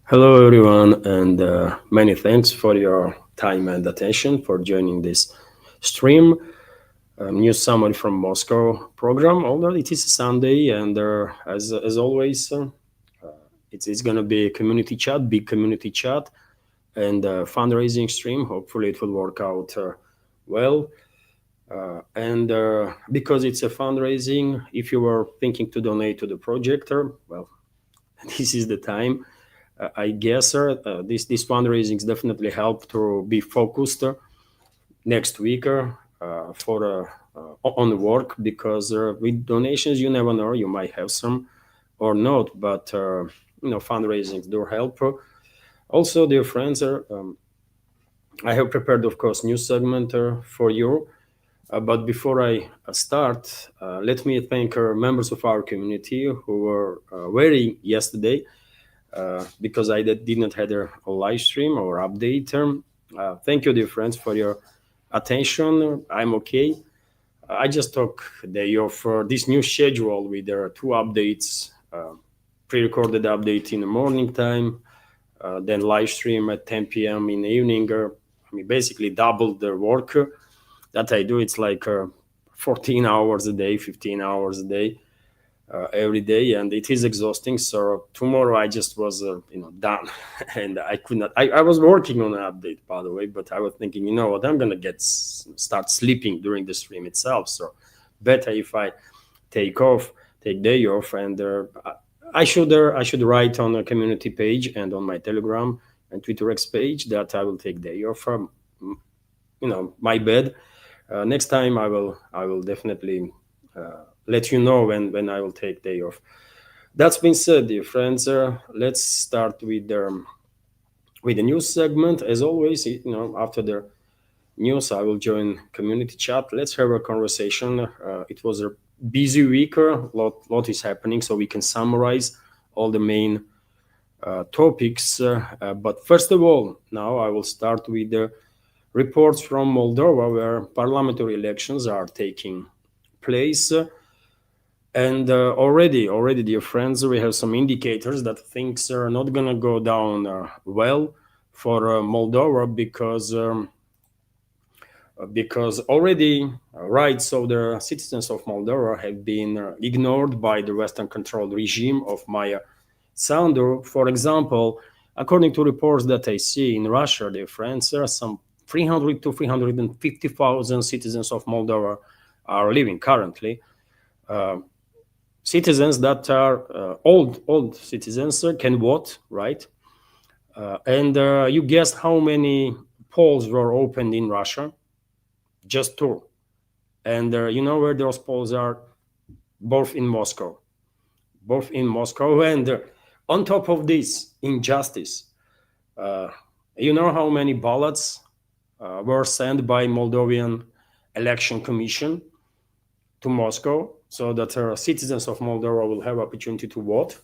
Hello, everyone, and many thanks for your time and attention for joining this stream. News summary from Moscow program. Although it is Sunday, and as always, it's going to be a community chat, big community chat, and fundraising stream. Hopefully, it will work out well. And because it's a fundraising, if you were thinking to donate to the project, well, this is the time. I guess this fundraising definitely help to be focused next week for on the work because with donations you never know, you might have some or not, but fundraising do help. Also, dear friends, I have prepared, of course, new segment for you. But before I start, let me thank members of our community who were waiting yesterday because I did not have a live stream or update. Thank you, dear friends, for your attention. I'm okay. I just took a day off for this new schedule with two updates, pre-recorded update in the morning time, then live stream at 10 p.m. in the evening. Basically double the work that I do. It's like 14 hours a day, 15 hours a day every day, and it is exhausting. So tomorrow I just was done and I could not. I was working on an update, by the way, but I was thinking, you know what, I'm gonna start sleeping during the stream itself, so better if I take day off. And I should write on a community page and on my Telegram and Twitter X page that I will take day off from my bed. Next time I will definitely let you know when I will take day off. That's been said, dear friends. Let's start with the news segment. As always, after the news, I will join community chat. Let's have a conversation. It was a busy week. Lot is happening, so we can summarize all the main topics. But first of all, now I will start with the reports from Moldova, where parliamentary elections are taking place. And already, dear friends, we have some indicators that things are not going to go down well for Moldova because already rights of the citizens of Moldova have been ignored by the Western-controlled regime of Maya Sandu. For example, according to reports that I see in Russia, dear friends, there are some 300 to 350,000 citizens of Moldova are living currently. Citizens that are old citizens can vote, right? And you guess how many polls were opened in Russia? Just two. And you know where those polls are? Both in Moscow. And on top of this injustice, you know how many ballots were sent by Moldovan Election Commission to Moscow so that citizens of Moldova will have opportunity to vote?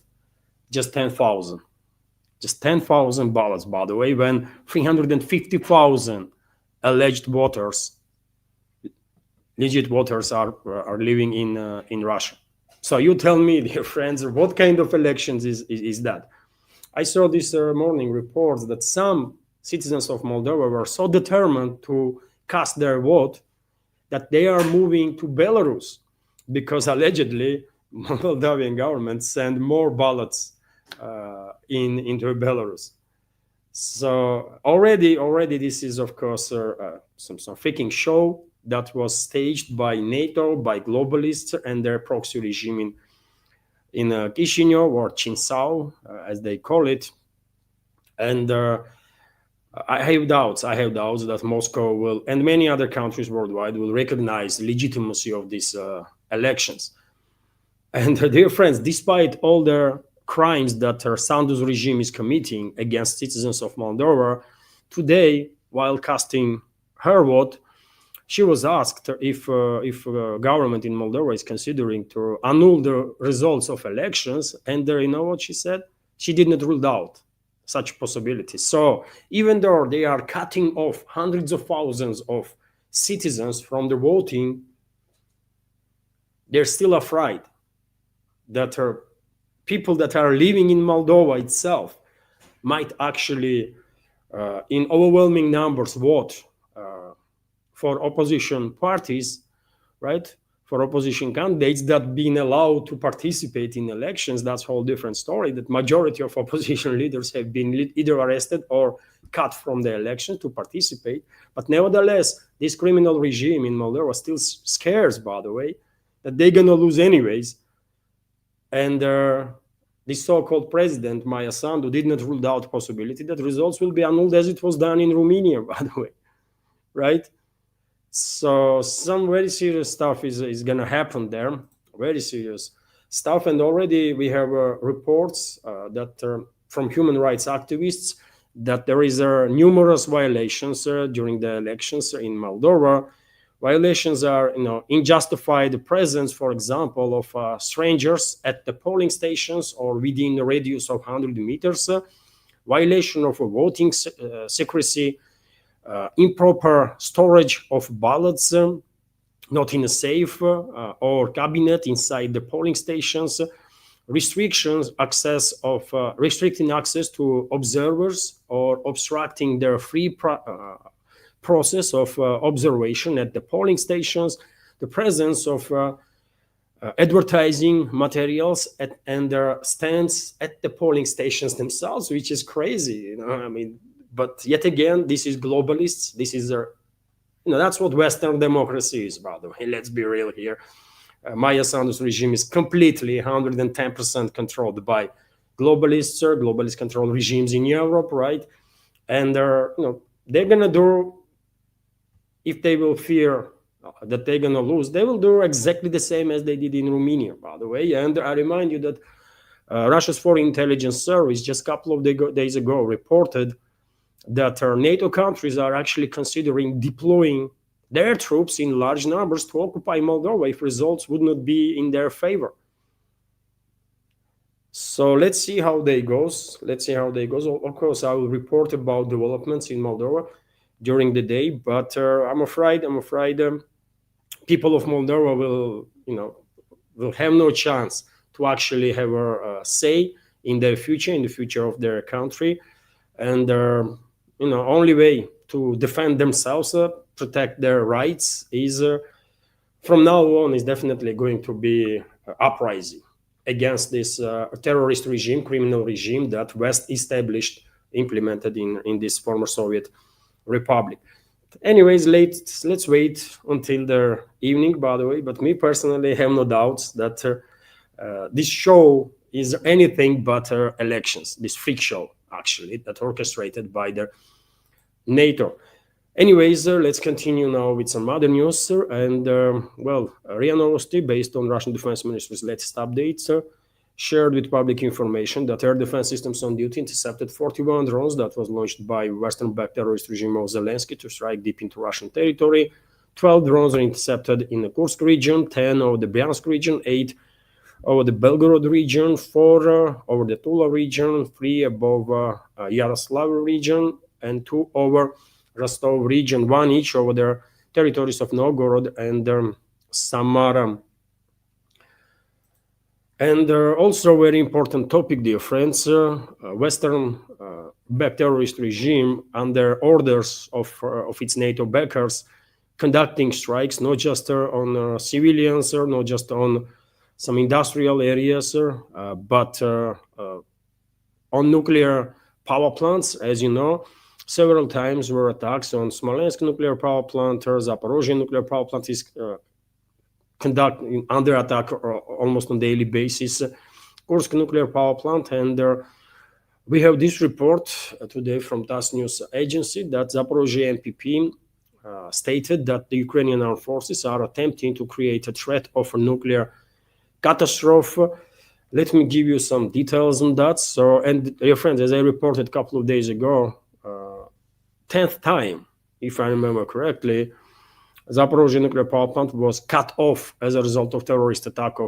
Just 10,000. Just 10,000 ballots, by the way, when 350,000 alleged voters, legit voters, are living in Russia. So you tell me, dear friends, what kind of elections is that? I saw this morning reports that some citizens of Moldova were so determined to cast their vote that they are moving to Belarus because allegedly Moldovan government sent more ballots into Belarus. So already this is, of course, some faking show that was staged by NATO, by globalists and their proxy regime in Chisinau, or Chinsau, as they call it. And I have doubts that Moscow will, and many other countries worldwide, will recognize legitimacy of these elections. And dear friends, despite all the crimes that Sandu's regime is committing against citizens of Moldova, today, while casting her vote, she was asked if government in Moldova is considering to annul the results of elections, and you know what she said? She did not rule out such possibilities. So even though they are cutting off hundreds of thousands of citizens from the voting, they're still afraid that people that are living in Moldova itself might actually, in overwhelming numbers, vote for opposition parties, right? For opposition candidates that being allowed to participate in elections, that's a whole different story. That majority of opposition leaders have been either arrested or cut from the election to participate. But nevertheless, this criminal regime in Moldova still scares, by the way, that they're gonna lose anyways. And this so-called president, Maya Sandu, did not rule out the possibility that results will be annulled as it was done in Romania, by the way, right? So some very serious stuff is going to happen there, very serious stuff. And already we have reports that from human rights activists that there is numerous violations during the elections in Moldova. Violations are, unjustified presence, for example, of strangers at the polling stations or within a radius of 100 meters, violation of voting secrecy, improper storage of ballots, not in a safe or cabinet inside the polling stations, restricting access to observers or obstructing their free process of observation at the polling stations, the presence of advertising materials and their stands at the polling stations themselves, which is crazy, I mean. But yet again, this is globalists. This is that's what Western democracy is, by the way. Let's be real here. Maya Sandu's regime is completely 110% controlled by globalists or globalist-controlled regimes in Europe, right? And they're gonna do, if they will fear that they're gonna lose, they will do exactly the same as they did in Romania, by the way. And I remind you that Russia's Foreign Intelligence Service just a couple of days ago reported that NATO countries are actually considering deploying their troops in large numbers to occupy Moldova if results would not be in their favor. So let's see how they goes. Of course, I will report about developments in Moldova during the day, but I'm afraid people of Moldova will have no chance to actually have a say in the future of their country. And only way to defend themselves, protect their rights, is from now on is definitely going to be uprising against this terrorist regime, criminal regime that West implemented in this former Soviet republic. Anyways, let's wait until the evening, by the way. But me personally have no doubts that this show is anything but elections, this freak show, actually, that orchestrated by the NATO. Anyways, let's continue now with some other news. And, RIA Novosti, based on Russian Defense Ministry's latest updates, shared with public information that air defense systems on duty intercepted 41 drones that was launched by Western-backed terrorist regime of Zelensky to strike deep into Russian territory. 12 drones are intercepted in the Kursk region, 10 over the Bryansk region, 8 over the Belgorod region, 4 over the Tula region, 3 above Yaroslav region, and 2 over Rostov region, 1 each over the territories of Novgorod and Samara. And also a very important topic, dear friends, Western-backed terrorist regime, under orders of its NATO backers, conducting strikes not just on civilians, not just on some industrial areas, but on nuclear power plants. As you know, several times were attacks on Smolensk nuclear power plant, Zaporozhye nuclear power plant is under attack almost on daily basis, Kursk nuclear power plant. And we have this report today from TASS News Agency that Zaporozhye NPP stated that the Ukrainian armed forces are attempting to create a threat of a nuclear catastrophe. Let me give you some details on that. So, and dear friends, as I reported a couple of days ago, 10th time, if I remember correctly, Zaporozhye nuclear power plant was cut off as a result of terrorist attacks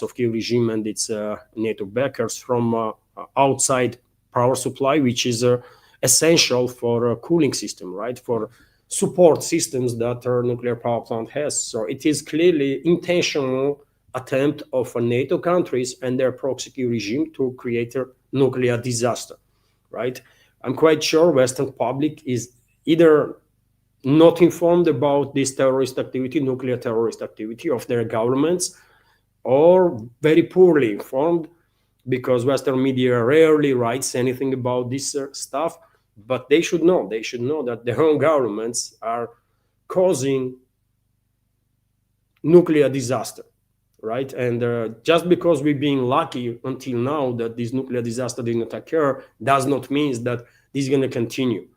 of Kyiv regime and its NATO backers from outside power supply, which is essential for a cooling system, right? For support systems that our nuclear power plant has. So it is clearly intentional attempt of NATO countries and their proxy regime to create a nuclear disaster. right? I'm quite sure Western public is either not informed about this terrorist activity, nuclear terrorist activity of their governments, or very poorly informed, because Western media rarely writes anything about this stuff. But they should know. They should know that their own governments are causing nuclear disaster, right? And just because we've been lucky until now that this nuclear disaster did not occur, does not mean that this is going to continue.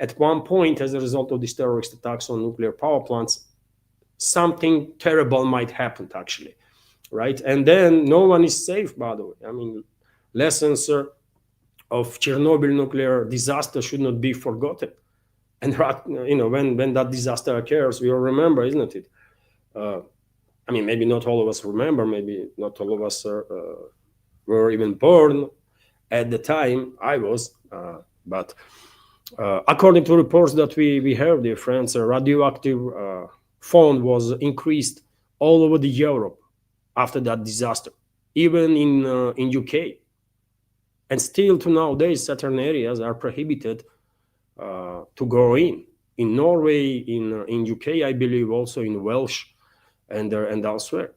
At one point, as a result of these terrorist attacks on nuclear power plants, something terrible might happen, actually, right? And then no one is safe, by the way. I mean, lessons of Chernobyl nuclear disaster should not be forgotten. And when that disaster occurs, we all remember, isn't it? I mean, maybe not all of us remember, maybe not all of us were even born at the time. I was, but according to reports that we have, dear friends, radioactive fund was increased all over the Europe after that disaster, even in UK. And still to nowadays, certain areas are prohibited to go in. In Norway, in UK, I believe, also in Welsh and elsewhere.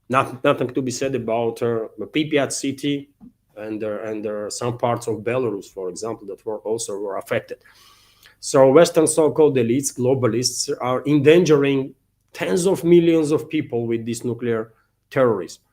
Nothing to be said about Pripyat city and some parts of Belarus, for example, that were affected. So Western so-called elites, globalists, are endangering tens of millions of people with this nuclear terrorism,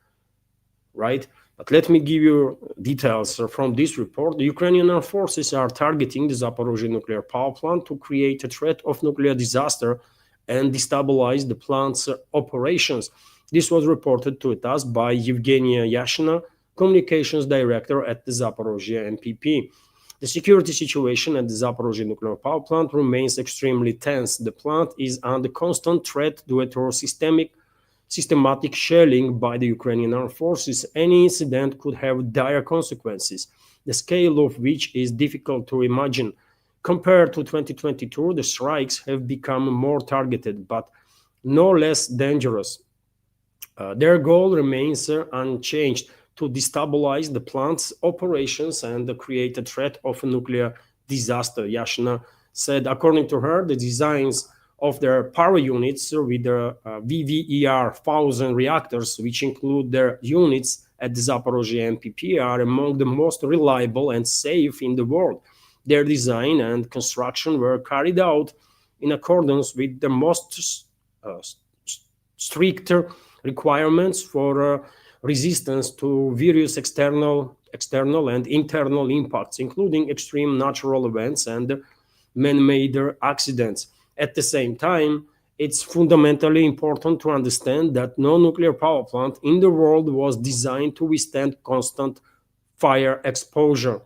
right? But let me give you details from this report. The Ukrainian armed forces are targeting the Zaporozhye nuclear power plant to create a threat of nuclear disaster and destabilize the plant's operations. This was reported to us by Yevgenia Yashina, communications director at the Zaporozhye NPP. The security situation at the Zaporozhye nuclear power plant remains extremely tense. The plant is under constant threat due to systematic shelling by the Ukrainian armed forces. Any incident could have dire consequences, the scale of which is difficult to imagine. Compared to 2022, the strikes have become more targeted, but no less dangerous. Their goal remains unchanged: to destabilize the plant's operations and create a threat of a nuclear disaster, Yashina said. According to her, the designs of their power units with the VVER 1000 reactors, which include their units at the Zaporozhye NPP, are among the most reliable and safe in the world. Their design and construction were carried out in accordance with the most stricter requirements for resistance to various external and internal impacts, including extreme natural events and man-made accidents. At the same time, it's fundamentally important to understand that no nuclear power plant in the world was designed to withstand constant fire exposure,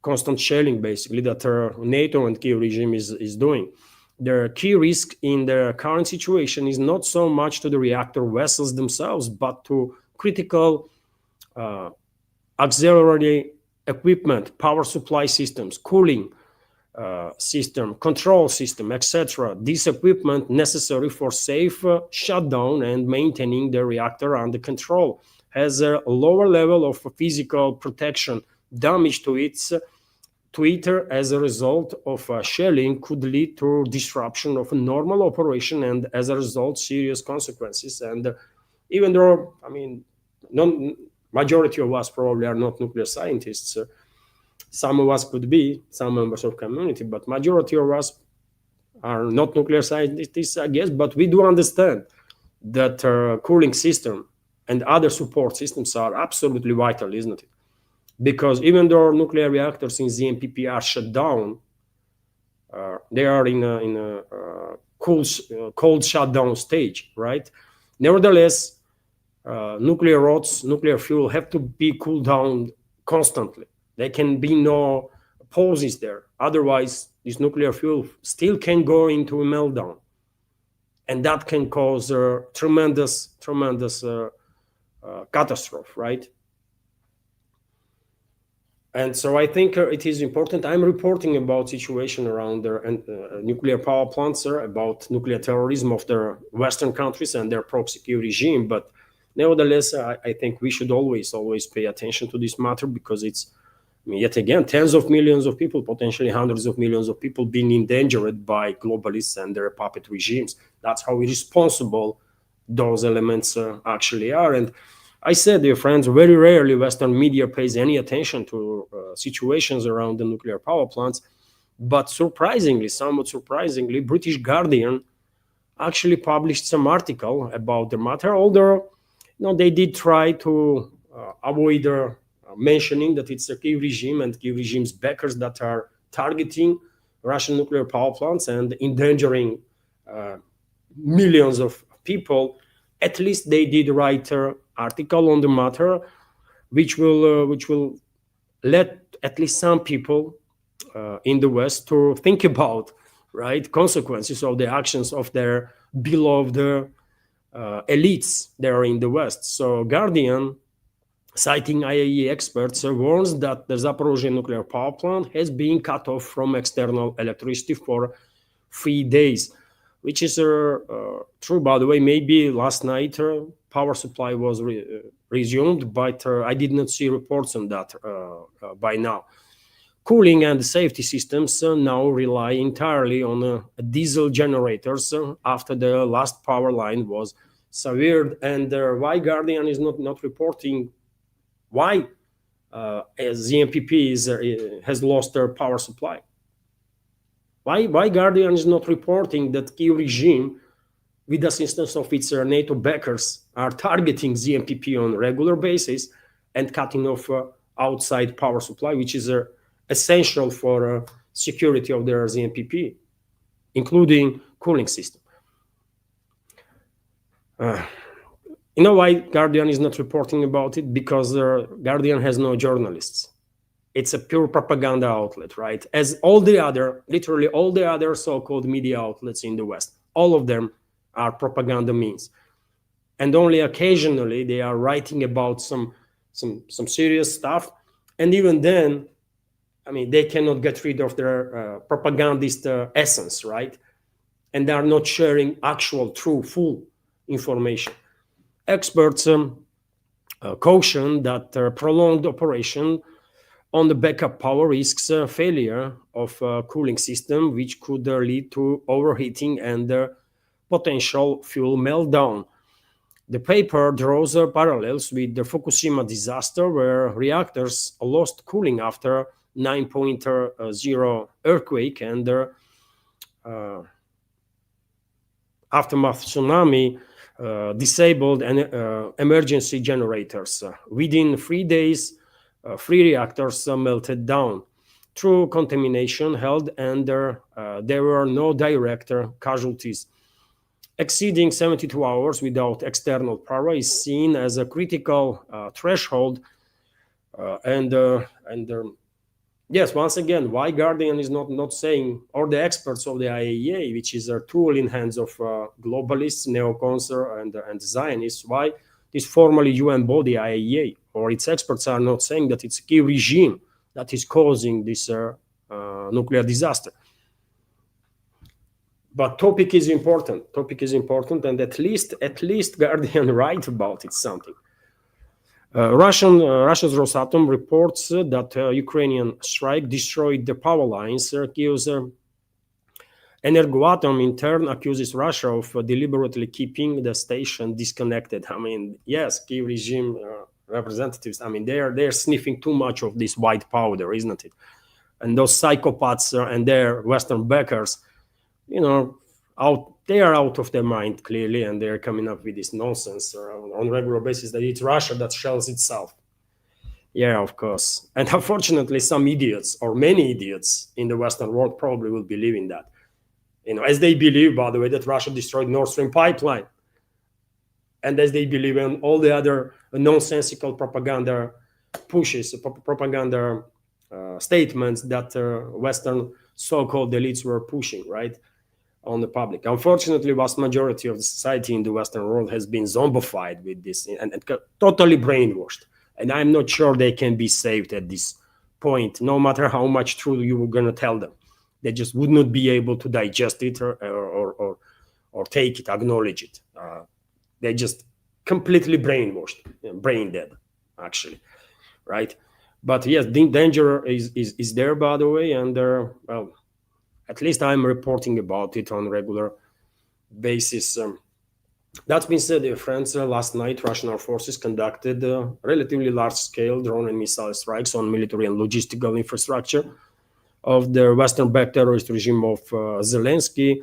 constant shelling, basically, that NATO and Kiev regime is doing. The key risk in the current situation is not so much to the reactor vessels themselves, but to critical auxiliary equipment, power supply systems, cooling system, control system, etc. This equipment necessary for safe shutdown and maintaining the reactor under control has a lower level of physical protection. Damage to it as a result of shelling could lead to disruption of a normal operation and, as a result, serious consequences. And even though, I mean, majority of us probably are not nuclear scientists, some of us could be, some members of community, but majority of us are not nuclear scientists, I guess. But we do understand that cooling system and other support systems are absolutely vital, isn't it? Because even though nuclear reactors in ZMPP are shut down, they are in a cold shutdown stage, right? Nevertheless, nuclear rods, nuclear fuel have to be cooled down constantly. There can be no pauses there. Otherwise, this nuclear fuel still can go into a meltdown. And that can cause a tremendous catastrophe, right? And so I think it is important. I'm reporting about situation around the nuclear power plants, about nuclear terrorism of the Western countries and their proxy regime. But nevertheless, I think we should always pay attention to this matter, because it's mean, yet again, tens of millions of people, potentially hundreds of millions of people being endangered by globalists and their puppet regimes. That's how irresponsible those elements actually are. And I said, dear friends, very rarely Western media pays any attention to situations around the nuclear power plants. But surprisingly, somewhat surprisingly, British Guardian actually published some article about the matter, although they did try to avoid mentioning that it's a Kiev regime and Kiev regime's backers that are targeting Russian nuclear power plants and endangering millions of people. At least they did write an article on the matter, which will let at least some people in the West to think about consequences of the actions of their beloved elites there in the West. So Guardian, citing IAEA experts, warns that the Zaporozhye nuclear power plant has been cut off from external electricity for 3 days, which is true, by the way. Maybe last night power supply was resumed, but I did not see reports on that by now. Cooling and safety systems now rely entirely on diesel generators after the last power line was severed. And why Guardian is not reporting why ZMPP has lost their power supply? Why Guardian is not reporting that Kiev regime, with the assistance of its NATO backers, are targeting ZMPP on a regular basis and cutting off outside power supply, which is essential for security of their ZMPP, including cooling system. You know why Guardian is not reporting about it? Because Guardian has no journalists. It's a pure propaganda outlet, right? As literally all the other so-called media outlets in the West, all of them are propaganda means. And only occasionally they are writing about some serious stuff. And even then, I mean, they cannot get rid of their propagandist essence, right? And they are not sharing actual, true, full information. Experts caution that prolonged operation on the backup power risks failure of cooling system, which could lead to overheating and potential fuel meltdown. The paper draws parallels with the Fukushima disaster, where reactors lost cooling after 9.0 earthquake and aftermath tsunami disabled emergency generators. Within 3 days, 3 reactors melted down through contamination held, and there were no direct casualties. Exceeding 72 hours without external power is seen as a critical threshold. Yes, once again, why Guardian is not saying, or the experts of the IAEA, which is a tool in hands of globalists, neocons, and Zionists, why this formerly UN body, IAEA, or its experts are not saying that it's a key regime that is causing this nuclear disaster? But topic is important, and at least Guardian write about it something. Russia's Rosatom reports that Ukrainian strike destroyed the power lines. Kiev's Energoatom in turn accuses Russia of deliberately keeping the station disconnected. I mean, yes, Kiev regime representatives, I mean, they're sniffing too much of this white powder, isn't it? And those psychopaths and their Western backers, they are out of their mind, clearly, and they're coming up with this nonsense on a regular basis that it's Russia that shells itself. Yeah, of course. And unfortunately, some idiots, or many idiots in the Western world, probably will believe in that. As they believe, by the way, that Russia destroyed Nord Stream pipeline. And as they believe in all the other nonsensical propaganda pushes, propaganda statements that Western so-called elites were pushing, right, on the public. Unfortunately, vast majority of the society in the Western world has been zombified with this and totally brainwashed. And I'm not sure they can be saved at this point, no matter how much truth you were going to tell them. They just would not be able to digest it or take it, acknowledge it. They just completely brainwashed, brain dead, actually, right? But yes, the danger is there, by the way, and well, at least I'm reporting about it on regular basis. That being said, dear friends, last night Russian armed forces conducted relatively large-scale drone and missile strikes on military and logistical infrastructure of the Western-backed terrorist regime of Zelensky.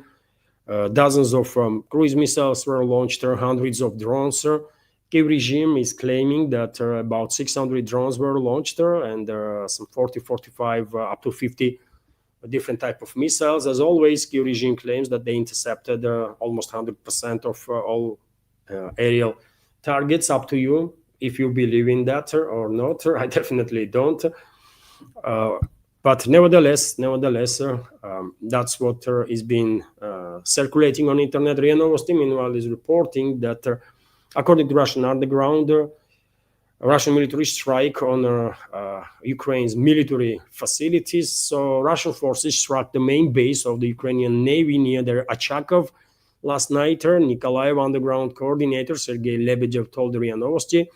Dozens of cruise missiles were launched, hundreds of drones. Kiev regime is claiming that about 600 drones were launched, and some 40, 45, up to 50 different type of missiles. As always, Kiev regime claims that they intercepted almost 100% of all aerial targets. Up to you if you believe in that or not. I definitely don't. But nevertheless, that's what is being circulating on internet. RIA Novosti, meanwhile, is reporting that, according to Russian underground, Russian military strike on Ukraine's military facilities. So Russian forces struck the main base of the Ukrainian Navy near the Achakov last night. Nikolaev underground coordinator Sergei Lebedev told RIA Novosti.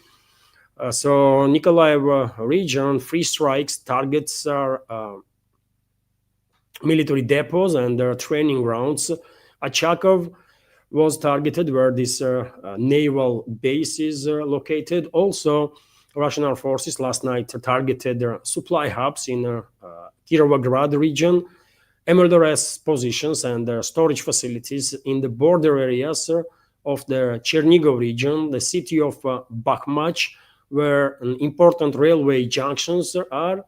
So Nikolaev region, 3 strikes targets are military depots and their training grounds. Achakov was targeted where this naval base is located. Also, Russian armed forces last night targeted their supply hubs in Kirovograd region, MLRS positions and storage facilities in the border areas of the Chernigov region, the city of Bakhmach, where important railway junctions are,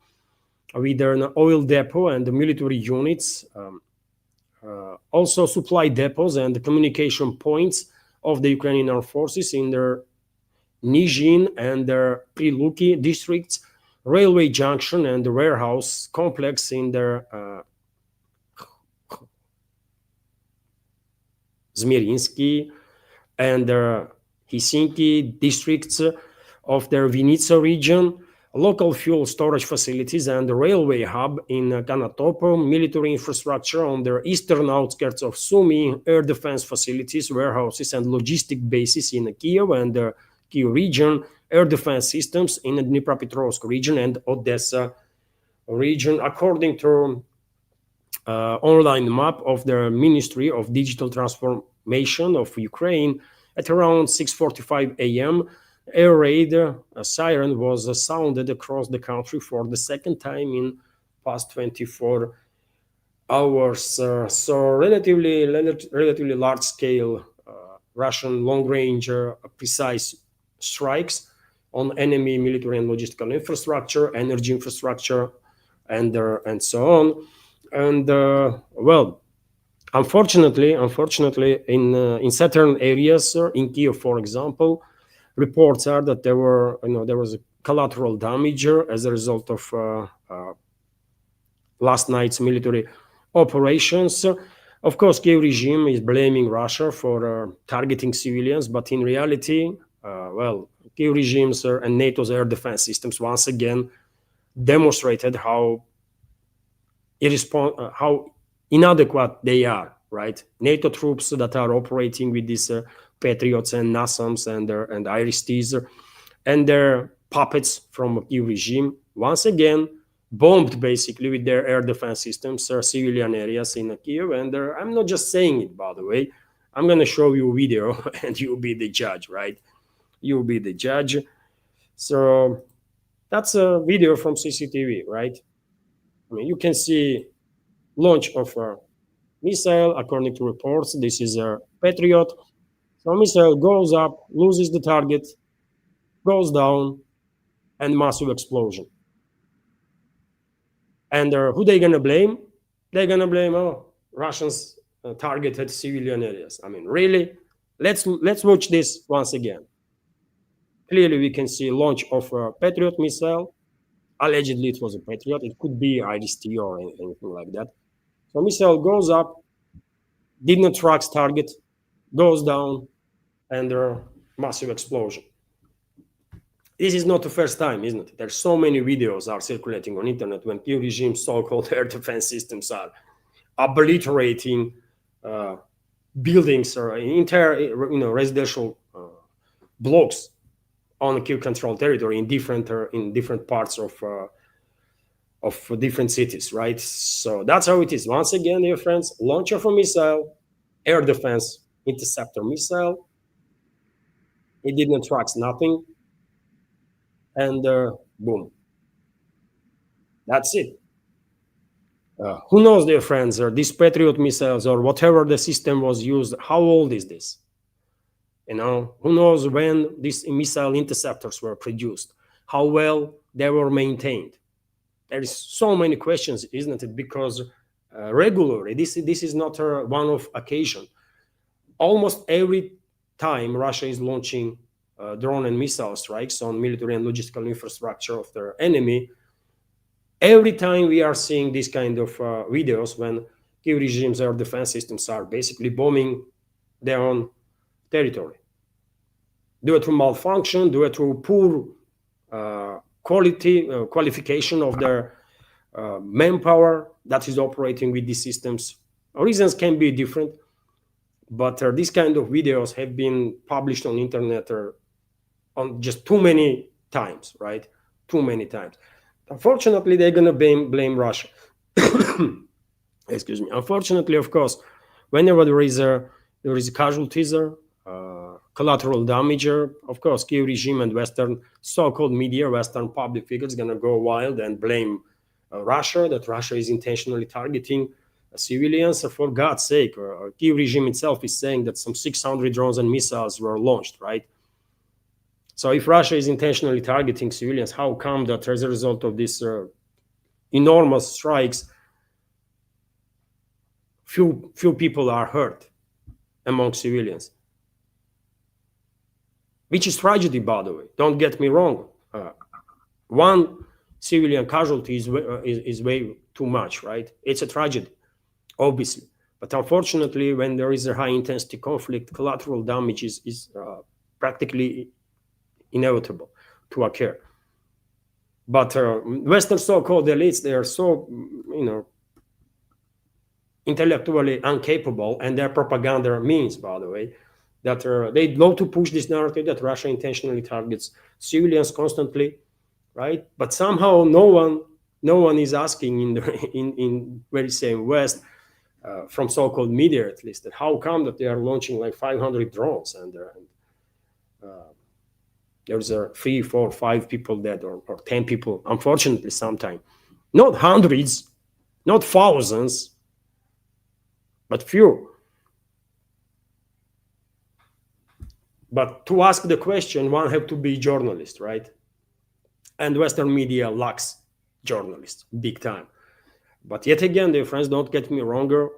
with an oil depot and military units, also supply depots and communication points of the Ukrainian armed forces in their Nizhin and their Priluki districts, railway junction and the warehouse complex in their Zmirinsky and Helsinki districts of their Vinnytsia region, local fuel storage facilities and the railway hub in Kanatopo, military infrastructure on their eastern outskirts of Sumy, air defense facilities, warehouses and logistic bases in Kiev and the Kiev region, air defense systems in the Dnipropetrovsk region and Odessa region, according to online map of the Ministry of Digital Transformation of Ukraine. At around 6:45 a.m., air raid siren was sounded across the country for the second time in past 24 hours. So relatively large-scale Russian long-range precise strikes on enemy military and logistical infrastructure, energy infrastructure, and so on. And well, unfortunately, in certain areas, in Kiev, for example, reports are that there was a collateral damage as a result of last night's military operations. Of course, Kiev regime is blaming Russia for targeting civilians, but in reality, well, Kiev regimes and NATO's air defense systems once again demonstrated how inadequate they are. Right, NATO troops that are operating with these Patriots and NASAMS and IRIS-Ts and their puppets from Kiev regime once again bombed basically with their air defense systems civilian areas in Kiev. And I'm not just saying it, by the way. I'm going to show you a video and you'll be the judge, right? You'll be the judge. So that's a video from CCTV, right? I mean, you can see launch of a missile, according to reports. This is a Patriot. So missile goes up, loses the target, goes down, and massive explosion. And who they gonna blame? They're gonna blame Russians targeted civilian areas. I mean, really? Let's watch this once again. Clearly, we can see launch of a Patriot missile. Allegedly, it was a Patriot. It could be IRIS-T or anything like that. So missile goes up, did not track target, goes down, and massive explosion. This is not the first time, isn't it? There's so many videos are circulating on internet when Kiev regime's so-called air defense systems are obliterating buildings or entire residential blocks on Kiev control territory in different parts of different cities, right? So that's how it is. Once again, dear friends, launch of a missile, air defense interceptor missile. It didn't track nothing, and boom, that's it. Who knows, dear friends, or these Patriot missiles or whatever the system was used, how old is this? Who knows when these missile interceptors were produced, how well they were maintained. There is so many questions, isn't it? Because regularly, this is not a one-off occasion. Almost every time Russia is launching drone and missile strikes on military and logistical infrastructure of their enemy, every time we are seeing this kind of videos when Kiev regimes or defense systems are basically bombing their own territory. Due to malfunction, due to poor qualification of their manpower that is operating with these systems. Reasons can be different, but these kind of videos have been published on internet on just too many times, right? Too many times. Unfortunately, they're going to blame Russia. Excuse me. Unfortunately, of course, whenever there is casualties, collateral damage, of course, Kiev regime and Western so-called media, Western public figures, going to go wild and blame Russia, that Russia is intentionally targeting civilians. For God's sake, Kiev regime itself is saying that some 600 drones and missiles were launched, right? So if Russia is intentionally targeting civilians, how come that as a result of these enormous strikes, few people are hurt among civilians? Which is tragedy, by the way. Don't get me wrong. One civilian casualty is way too much, right? It's a tragedy, obviously. But unfortunately, when there is a high-intensity conflict, collateral damage is practically inevitable to occur. But Western so-called elites, they are so, intellectually incapable, and their propaganda means, by the way, that they love to push this narrative that Russia intentionally targets civilians constantly, right? But somehow no one is asking in very same West, from so-called media at least, that how come that they are launching like 500 drones and there's 3, 4, 5 people dead or 10 people, unfortunately, sometimes. Not hundreds, not thousands, but few. But to ask the question, one have to be journalist, right? And Western media lacks journalists, big time. But yet again, dear friends, don't get me wrong.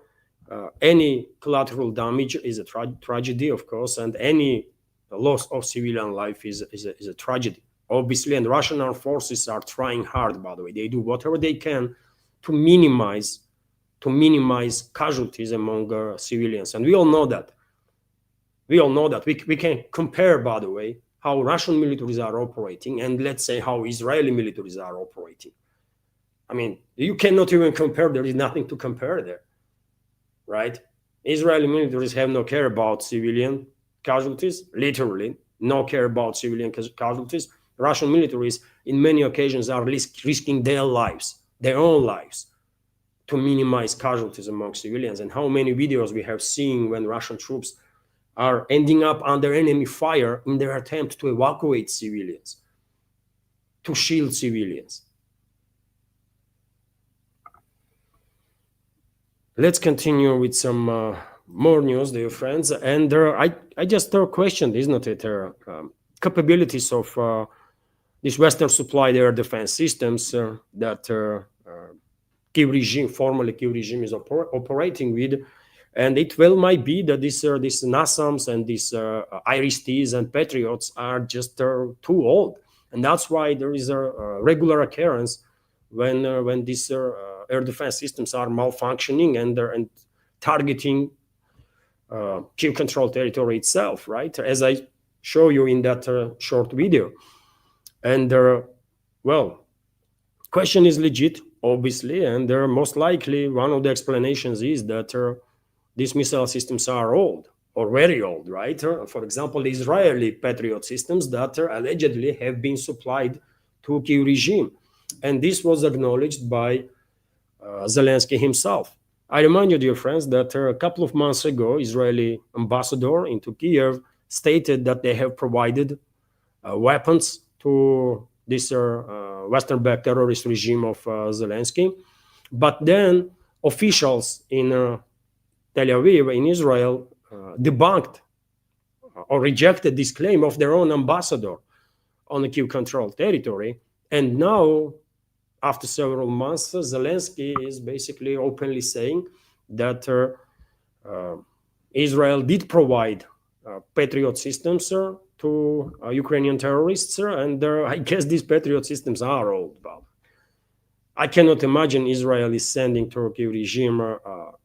Any collateral damage is a tragedy, of course, and any loss of civilian life is a tragedy, obviously. And Russian armed forces are trying hard, by the way. They do whatever they can to minimize casualties among civilians, and we all know that. We can compare, by the way, how Russian militaries are operating and let's say how Israeli militaries are operating. I mean, you cannot even compare. There is nothing to compare there, right? Israeli militaries have no care about civilian casualties, literally no care about civilian casualties. Russian militaries, in many occasions, are risking their own lives, to minimize casualties among civilians. And how many videos we have seen when Russian troops are ending up under enemy fire in their attempt to evacuate civilians, to shield civilians. Let's continue with some more news, dear friends. And I just questioned, isn't it, capabilities of this Western supplied air defense systems that Kiev regime, formerly Kiev regime, is operating with. And it well might be that these NASAMS and these IRIS-Ts and Patriots are just too old. And that's why there is a regular occurrence when these air defense systems are malfunctioning and targeting Kiev control territory itself, right? As I show you in that short video. And well, question is legit, obviously, and most likely one of the explanations is that these missile systems are old. or very old, right? For example, the Israeli Patriot systems that allegedly have been supplied to Kyiv regime. And this was acknowledged by Zelensky himself. I remind you, dear friends, that a couple of months ago, Israeli ambassador into Kiev stated that they have provided weapons to this Western-backed terrorist regime of Zelensky. But then officials in Tel Aviv, in Israel, debunked or rejected this claim of their own ambassador on the Kyiv-controlled territory. And now, after several months, Zelensky is basically openly saying that Israel did provide Patriot systems to Ukrainian terrorists, and I guess these Patriot systems are old. I cannot imagine Israel is sending to Turkey regime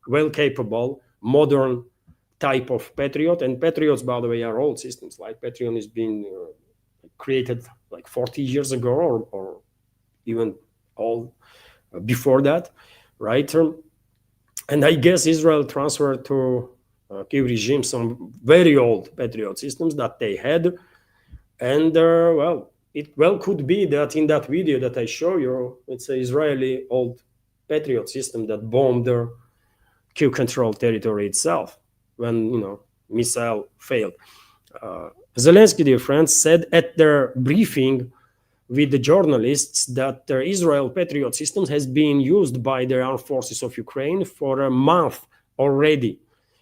well-capable, modern type of Patriot. And Patriots, by the way, are old systems. Like Patriot is being created like 40 years ago, or even all before that, right? And I guess Israel transferred to Kyiv regime some very old Patriot systems that they had. And well, it well could be that in that video that I show you, it's an Israeli old Patriot system that bombed the Kyiv-controlled territory itself when, missile failed. Zelensky, dear friends, said at their briefing with the journalists that the Israel Patriot system has been used by the armed forces of Ukraine for a month already.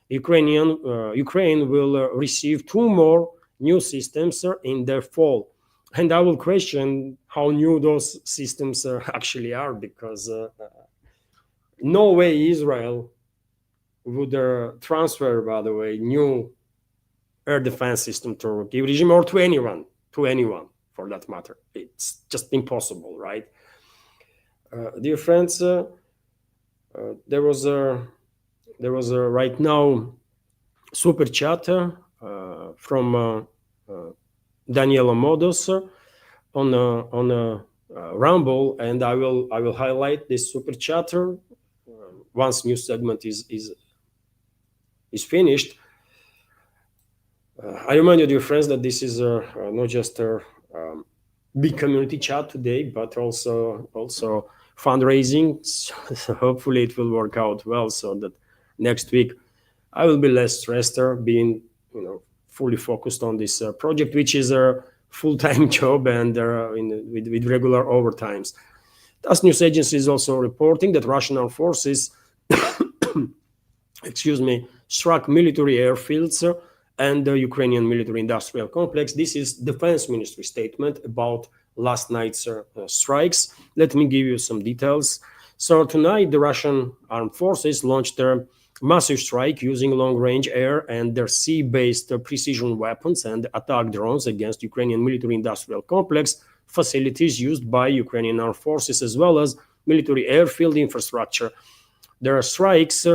Ukraine will receive 2 more new systems in the fall. And I will question how new those systems actually are, because no way Israel would transfer, by the way, new air defense system to Kyiv regime, or to anyone for that matter. It's just impossible, right? Dear friends, there was a right now super chat from Daniela Modos on Rumble, and I will highlight this super chatter once new segment is finished. I remind you, dear friends, that this is not just a big community chat today, but also fundraising. So hopefully it will work out well, so that next week I will be less stressed, being fully focused on this project, which is a full-time job and with regular overtimes. TASS news agency is also reporting that Russian armed forces, struck military airfields and the Ukrainian military-industrial complex. This is Defense Ministry statement about last night's strikes. Let me give you some details. So tonight, the Russian armed forces launched a massive strike using long-range air and their sea-based precision weapons and attack drones against Ukrainian military-industrial complex facilities used by Ukrainian armed forces, as well as military airfield infrastructure. Their strikes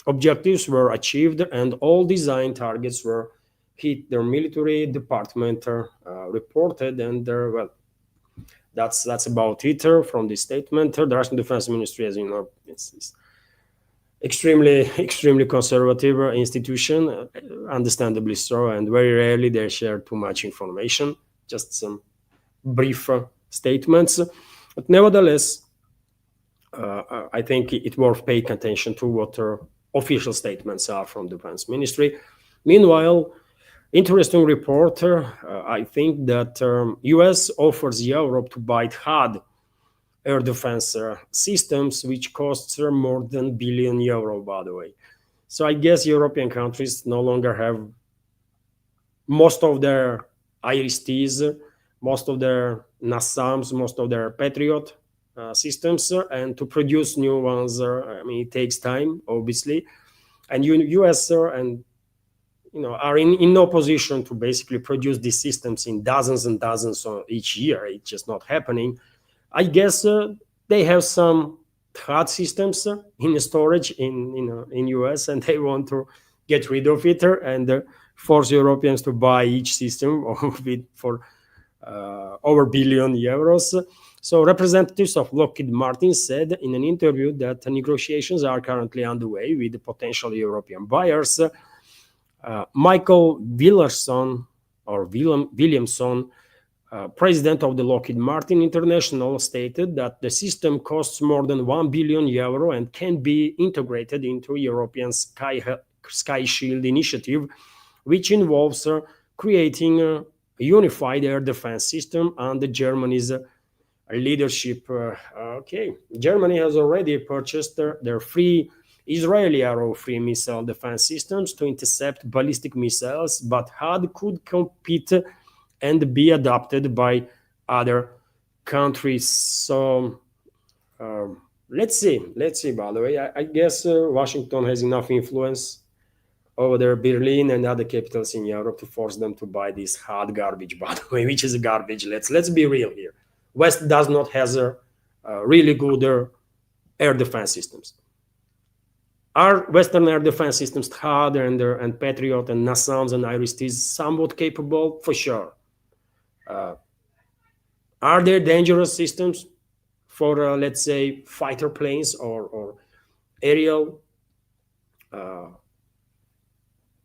objectives were achieved, and all design targets were hit. Their military department reported, and well, that's about it from this statement. The Russian Defense Ministry, as you know, it's extremely conservative institution, understandably so, and very rarely they share too much information, just some brief statements. But nevertheless, I think it's worth paying attention to what official statements are from the Defense Ministry. Meanwhile, interesting report, I think that US offers Europe to buy hard air defense systems, which costs more than €1 billion, by the way. So I guess European countries no longer have most of their IRIS-Ts, most of their NASAMS, most of their Patriot systems, and to produce new ones, it takes time, obviously. And US and are in no position to basically produce these systems in dozens and dozens each year. It's just not happening. I guess they have some hard systems in storage in US, and they want to get rid of it and force Europeans to buy each system of it for over €1 billion. So representatives of Lockheed Martin said in an interview that negotiations are currently underway with potential European buyers. Michael Williamson, president of the Lockheed Martin International, stated that the system costs more than €1 billion and can be integrated into European Sky Shield initiative, which involves creating a unified air defense system under Germany's leadership. Okay, Germany has already purchased their free Israeli Arrow-free missile defense systems to intercept ballistic missiles, but HUD could compete and be adopted by other countries. So let's see. By the way, I guess Washington has enough influence over there, Berlin and other capitals in Europe, to force them to buy this hard garbage. By the way, which is garbage. Let's be real here. West does not have really good air defense systems. Are Western air defense systems, HUD and Patriot and NASAMS and IRIS-T, somewhat capable? For sure. Are there dangerous systems for, let's say, fighter planes or aerial?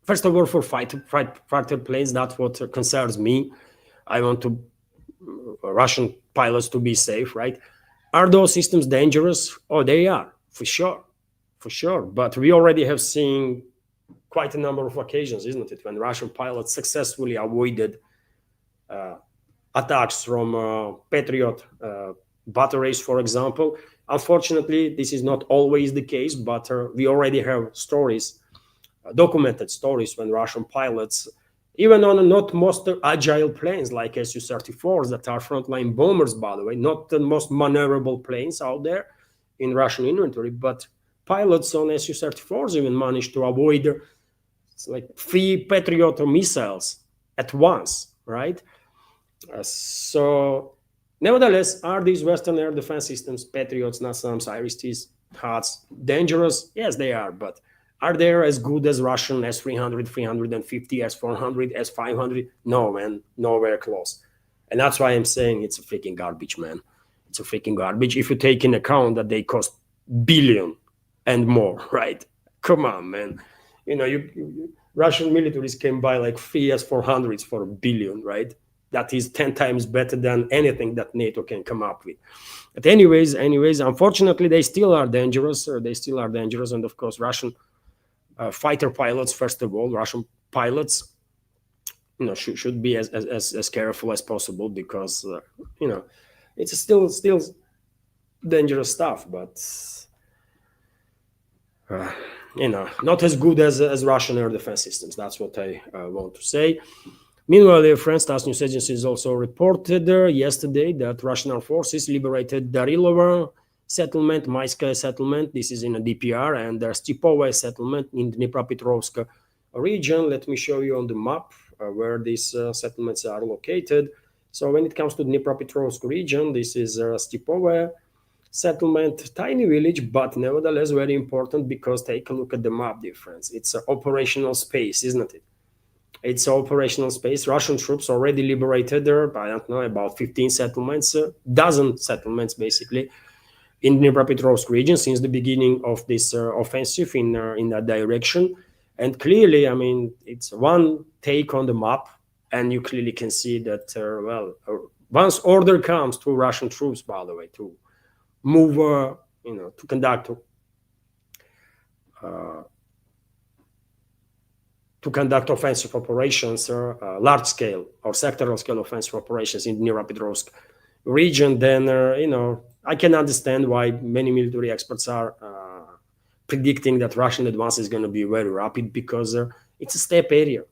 First of all, for fighter planes, that's what concerns me. I want Russian pilots to be safe, right? Are those systems dangerous? Oh, they are, for sure. But we already have seen quite a number of occasions, isn't it, when Russian pilots successfully avoided attacks from Patriot batteries, for example. Unfortunately, this is not always the case, but we already have stories, documented stories, when Russian pilots, even on not most agile planes like Su-34s that are frontline bombers, by the way, not the most maneuverable planes out there in Russian inventory, but pilots on Su-34s even managed to avoid like 3 Patriot missiles at once, right? So nevertheless, are these Western air defense systems, Patriots, NASAMS, IRIS-Ts, HUDs, dangerous? Yes, they are, but are they as good as Russian S-300, 350, S-400, S-500? No, man, nowhere close. And that's why I'm saying it's a freaking garbage, man. It's a freaking garbage if you take in account that they cost billion and more, right? Come on, man. You know, Russian militaries can buy like 3 S-400s for $1 billion, right? That is 10 times better than anything that NATO can come up with. But anyways, unfortunately, they still are dangerous. And of course, Russian fighter pilots, first of all, Russian pilots, you know, should be as careful as possible, because you know, it's still dangerous stuff, but you know, not as good as Russian air defense systems. That's what I want to say. Meanwhile, France TASS news agency has also reported yesterday that Russian armed forces liberated Darilova settlement, Mayskaya settlement. This is in a DPR, and Stipova settlement in the Dnipropetrovsk region. Let me show you on the map where these settlements are located. So when it comes to the Dnipropetrovsk region, this is Stipova settlement, tiny village, but nevertheless very important, because take a look at the map difference. It's an operational space, isn't it? It's operational space. Russian troops already liberated there, I don't know, about 15 settlements, dozen settlements basically, in the Dnipropetrovsk region since the beginning of this offensive in that direction. And clearly, I mean, it's one take on the map, and you clearly can see that, once order comes to Russian troops, by the way, to move, you know, to conduct offensive operations, large-scale or sectoral-scale offensive operations in the Dnipropetrovsk region, then, you know, I can understand why many military experts are predicting that Russian advance is going to be very rapid, because it's a steppe area.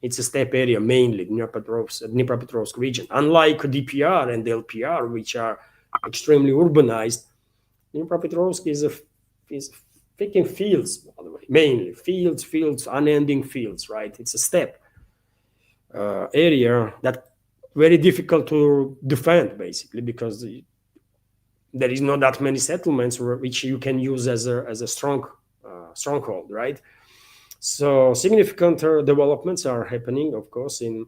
It's a steppe area, mainly Dnipropetrovsk region. Unlike DPR and LPR, which are extremely urbanized, Dnipropetrovsk is freaking fields, by the way, mainly fields, unending fields, right? It's a steppe area that very difficult to defend, basically, because there is not that many settlements which you can use as a stronghold, right? So significant developments are happening, of course, in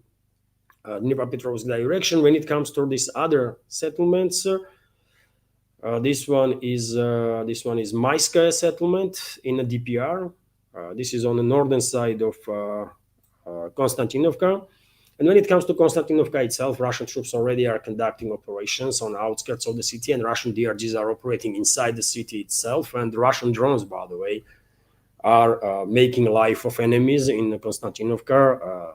Dnipropetrovsk direction. When it comes to these other settlements, this one is Mayskaya settlement in a DPR. This is on the northern side of Konstantinovka. And when it comes to Konstantinovka itself, Russian troops already are conducting operations on the outskirts of the city, and Russian DRGs are operating inside the city itself. And Russian drones, by the way, are making life of enemies in Konstantinovka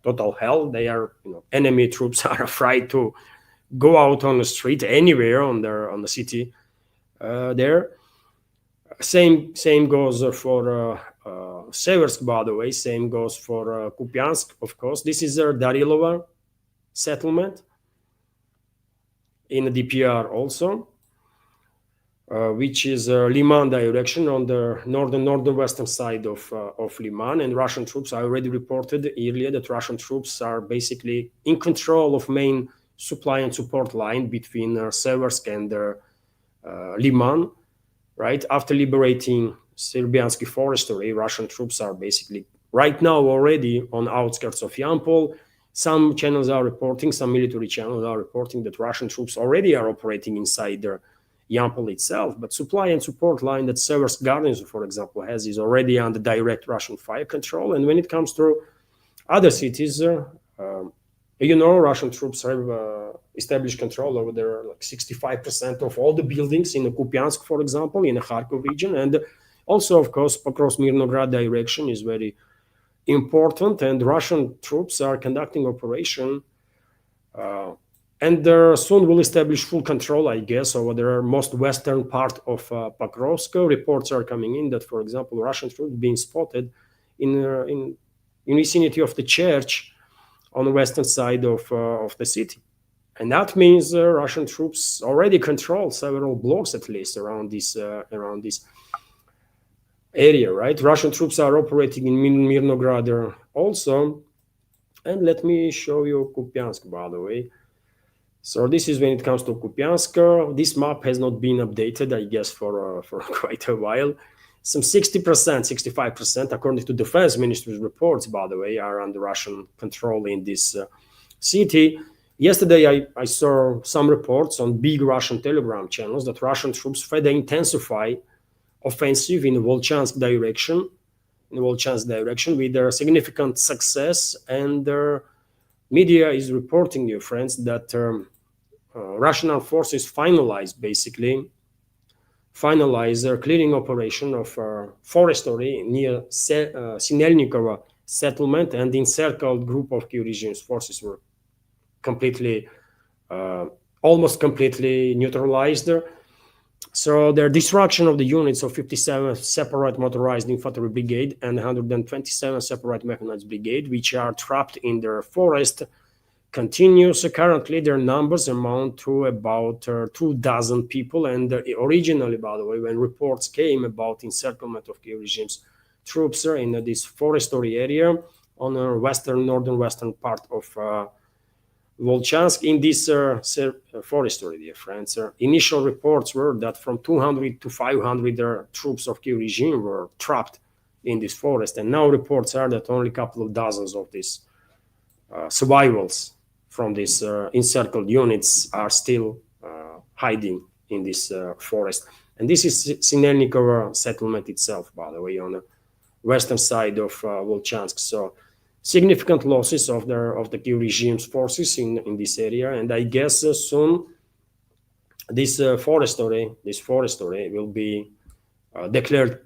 total hell. They are, enemy troops are afraid to go out on the street anywhere on the city there. Same goes for Seversk, by the way. Same goes for Kupiansk, of course. This is a Darilova settlement in the DPR also, which is Liman direction on the northwestern side of Liman. And Russian troops, I already reported earlier that Russian troops are basically in control of main supply and support line between Seversk and Liman. Right after liberating Serbiansky forestry, Russian troops are basically right now already on outskirts of Yampol. Some channels are reporting, some military channels are reporting that Russian troops already are operating inside Yampol itself. But supply and support line that Seversk garrison, for example, has is already under direct Russian fire control. And when it comes to other cities, Russian troops have established control over there, like 65% of all the buildings in Kupiansk, for example, in the Kharkov region. And also, of course, across Mirnograd direction is very important. And Russian troops are conducting operation and soon will establish full control, I guess, over the most western part of Pokrovsk. Reports are coming in that, for example, Russian troops being spotted in vicinity of the church on the western side of the city. And that means Russian troops already control several blocks, at least, around this area, right? Russian troops are operating in Mirnograd also. And let me show you Kupiansk, by the way. So this is when it comes to Kupiansk. This map has not been updated, I guess, for quite a while. Some 60%, 65%, according to Defense Ministry's reports, by the way, are under Russian control in this city. Yesterday, I saw some reports on big Russian Telegram channels that Russian troops further intensify offensive in the Volchansk direction, with their significant success. And media is reporting, dear friends, that Russian armed forces finalize their clearing operation of forestry near Sinelnikova settlement, and the encircled group of Kiev regime's forces were almost completely neutralized. So their destruction of the units of 57 separate motorized infantry brigade and 127 separate mechanized brigade, which are trapped in their forest, continues. Currently, their numbers amount to about 2,000 people. And originally, by the way, when reports came about encirclement of Kiev regime's troops in this forestry area on the northern western part of Volchansk, in this forestry, dear friends, initial reports were that from 200 to 500 troops of Kiev regime were trapped in this forest. And now reports are that only a couple of dozens of these survivals from these encircled units are still hiding in this forest. And this is Sinelnikova settlement itself, by the way, on the western side of Volchansk. So significant losses of the Kiev regime's forces in this area. And I guess soon this forestry will be declared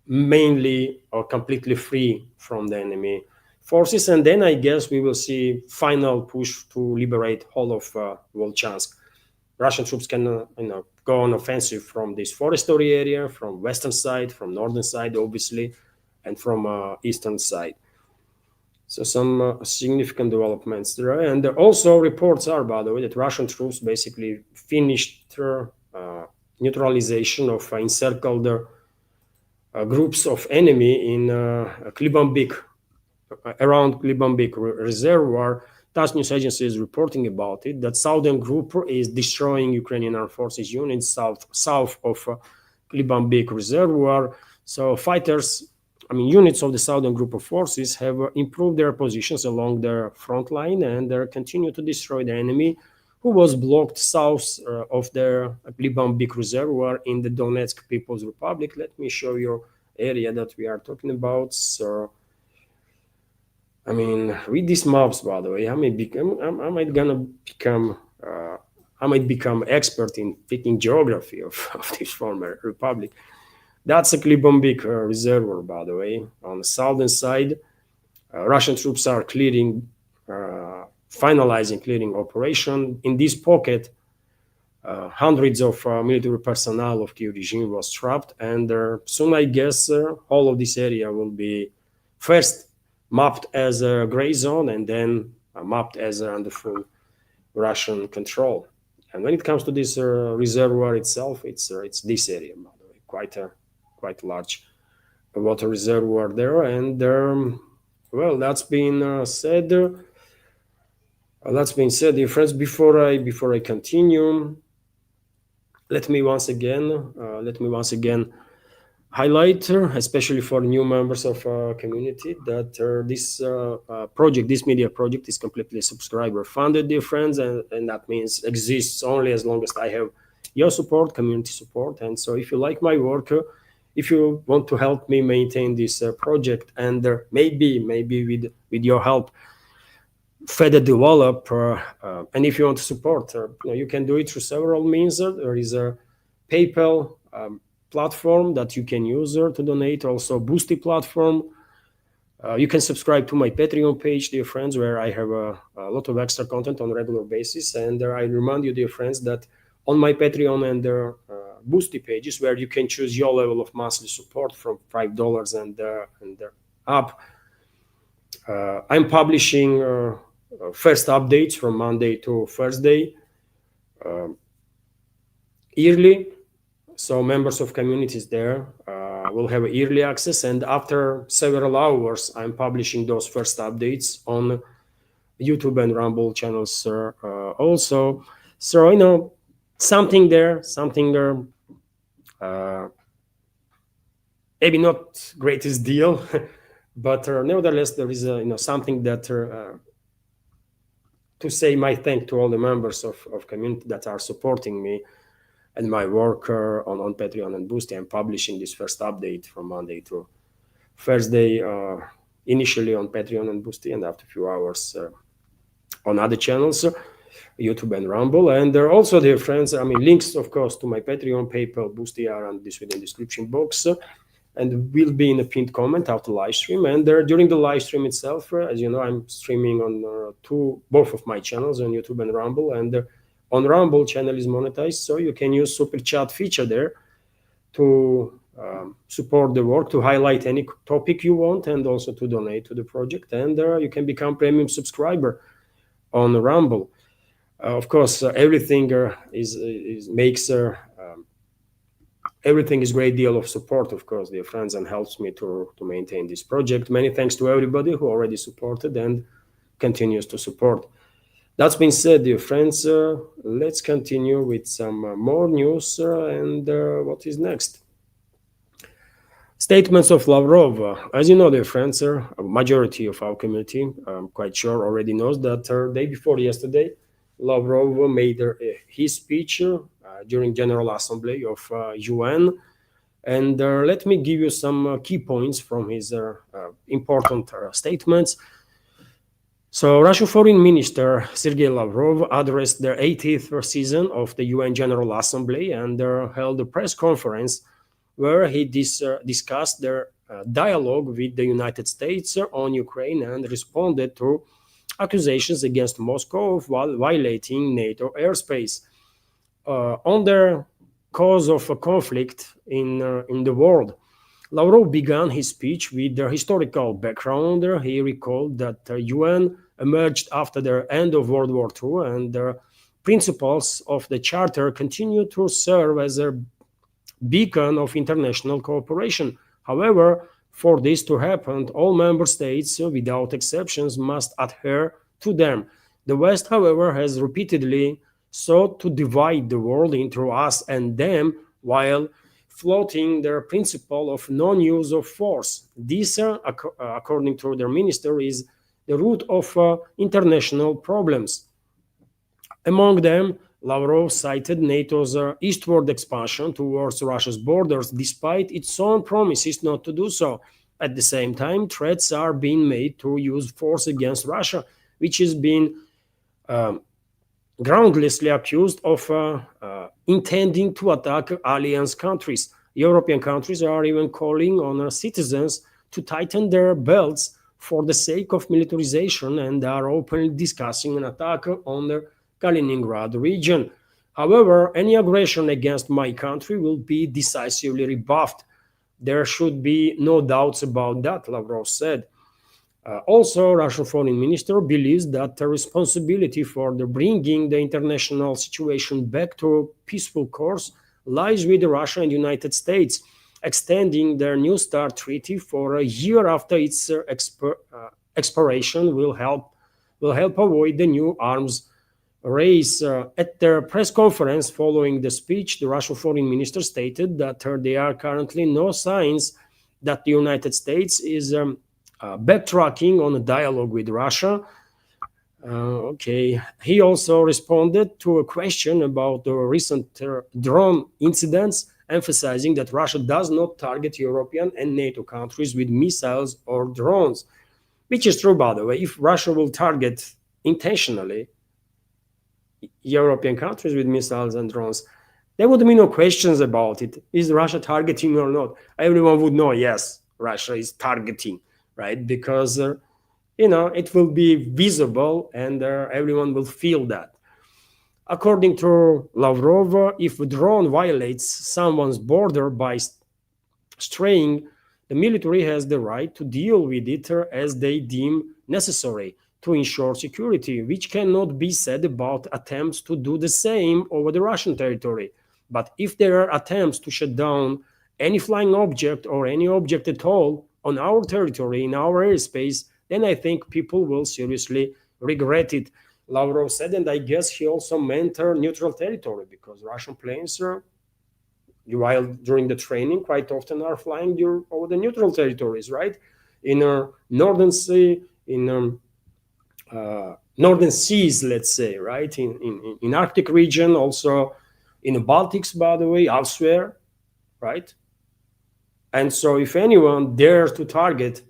mainly or completely free from the enemy forces, and then I guess we will see final push to liberate whole of Volchansk. Russian troops can go on offensive from this forestry area, from western side, from northern side, obviously, and from eastern side. So some significant developments there. And also reports are, by the way, that Russian troops basically finished neutralization of encircled groups of enemy in Klibambik, around Klibambik reservoir. TASS news agency is reporting about it, that Southern Group is destroying Ukrainian Armed Forces units south of Klibambik reservoir. So units of the Southern Group of forces have improved their positions along their front line, and they continue to destroy the enemy who was blocked south of their Klibambik reservoir in the Donetsk People's Republic. Let me show you area that we are talking about. So, I mean, read these maps, by the way. I might become expert in picking geography of this former republic. That's a Klibombik reservoir, by the way. On the southern side, Russian troops are finalizing clearing operation. In this pocket, hundreds of military personnel of Kiev regime was trapped, and soon I guess all of this area will be first mapped as a gray zone and then mapped as under full Russian control. And when it comes to this reservoir itself, it's this area, by the way, quite large water reservoir there. And well, that's been said. That's been said, dear friends. Before I continue, let me once again highlight, especially for new members of our community, that this media project is completely subscriber funded, dear friends, and that means exists only as long as I have your support, community support. And so if you like my work, if you want to help me maintain this project, and maybe with your help further develop, and if you want to support, you can do it through several means. There is a PayPal platform that you can use to donate, also Boosty platform. You can subscribe to my Patreon page, dear friends, where I have a lot of extra content on a regular basis. And I remind you, dear friends, that on my Patreon and Boosty pages, where you can choose your level of monthly support from $5 and up, I'm publishing first updates from Monday to Thursday yearly. So members of communities there will have early access, and after several hours, I'm publishing those first updates on YouTube and Rumble channels also. So something there, maybe not greatest deal, but nevertheless there is something that to say my thanks to all the members of community that are supporting me and my work on Patreon and Boosty. I'm publishing this first update from Monday to Thursday, initially on Patreon and Boosty, and after a few hours on other channels, YouTube and Rumble. And there are also, dear friends, links, of course, to my Patreon, PayPal, Boosty are on this within the description box, and will be in a pinned comment after live stream. And during the live stream itself, as you know, I'm streaming on both of my channels, on YouTube and Rumble, and on Rumble channel is monetized, so you can use super chat feature there to support the work, to highlight any topic you want, and also to donate to the project. And you can become premium subscriber on Rumble. Of course, everything makes everything is great deal of support, of course, dear friends, and helps me to maintain this project. Many thanks to everybody who already supported and continues to support. That's been said, dear friends, let's continue with some more news and what is next. Statements of Lavrov. As you know, dear friends, a majority of our community, I'm quite sure, already knows that day before yesterday, Lavrov made his speech during General Assembly of UN. And let me give you some key points from his important statements. So Russian Foreign Minister Sergei Lavrov addressed the 80th season of the UN General Assembly and held a press conference where he discussed their dialogue with the United States on Ukraine and responded to accusations against Moscow of violating NATO airspace. On the cause of a conflict in the world, Lavrov began his speech with the historical background. He recalled that the UN emerged after the end of World War II, and the principles of the Charter continue to serve as a beacon of international cooperation. However, for this to happen, all member states, without exceptions, must adhere to them. The West, however, has repeatedly sought to divide the world into us and them, while floating their principle of non-use of force. This, according to their minister, is the root of international problems. Among them, Lavrov cited NATO's eastward expansion towards Russia's borders, despite its own promises not to do so. At the same time, threats are being made to use force against Russia, which has been groundlessly accused of intending to attack alliance countries. European countries are even calling on citizens to tighten their belts for the sake of militarization and are openly discussing an attack on the Kaliningrad region. However, any aggression against my country will be decisively rebuffed. There should be no doubts about that, Lavrov said. Also, Russian foreign minister believes that the responsibility for bringing the international situation back to a peaceful course lies with Russia and United States. Extending their New START treaty for a year after its expiration will help avoid the new arms race. At their press conference following the speech, the Russian foreign minister stated that there are currently no signs that the United States is backtracking on a dialogue with Russia. He also responded to a question about the recent drone incidents, emphasizing that Russia does not target European and NATO countries with missiles or drones, which is true, by the way. If Russia will target intentionally European countries with missiles and drones, there would be no questions about it. Is Russia targeting or not? Everyone would know, yes, Russia is targeting, right? Because it will be visible and everyone will feel that. According to Lavrov, if a drone violates someone's border by straying, the military has the right to deal with it as they deem necessary to ensure security, which cannot be said about attempts to do the same over the Russian territory. But if there are attempts to shut down any flying object or any object at all on our territory, in our airspace, then I think people will seriously regret it, Lavrov said. And I guess he also meant neutral territory, because Russian planes, while during the training, quite often are flying over the neutral territories, right? In Northern Sea, in Northern Seas, let's say, right? In Arctic region, also in the Baltics, by the way, elsewhere, right? And so if anyone dares to target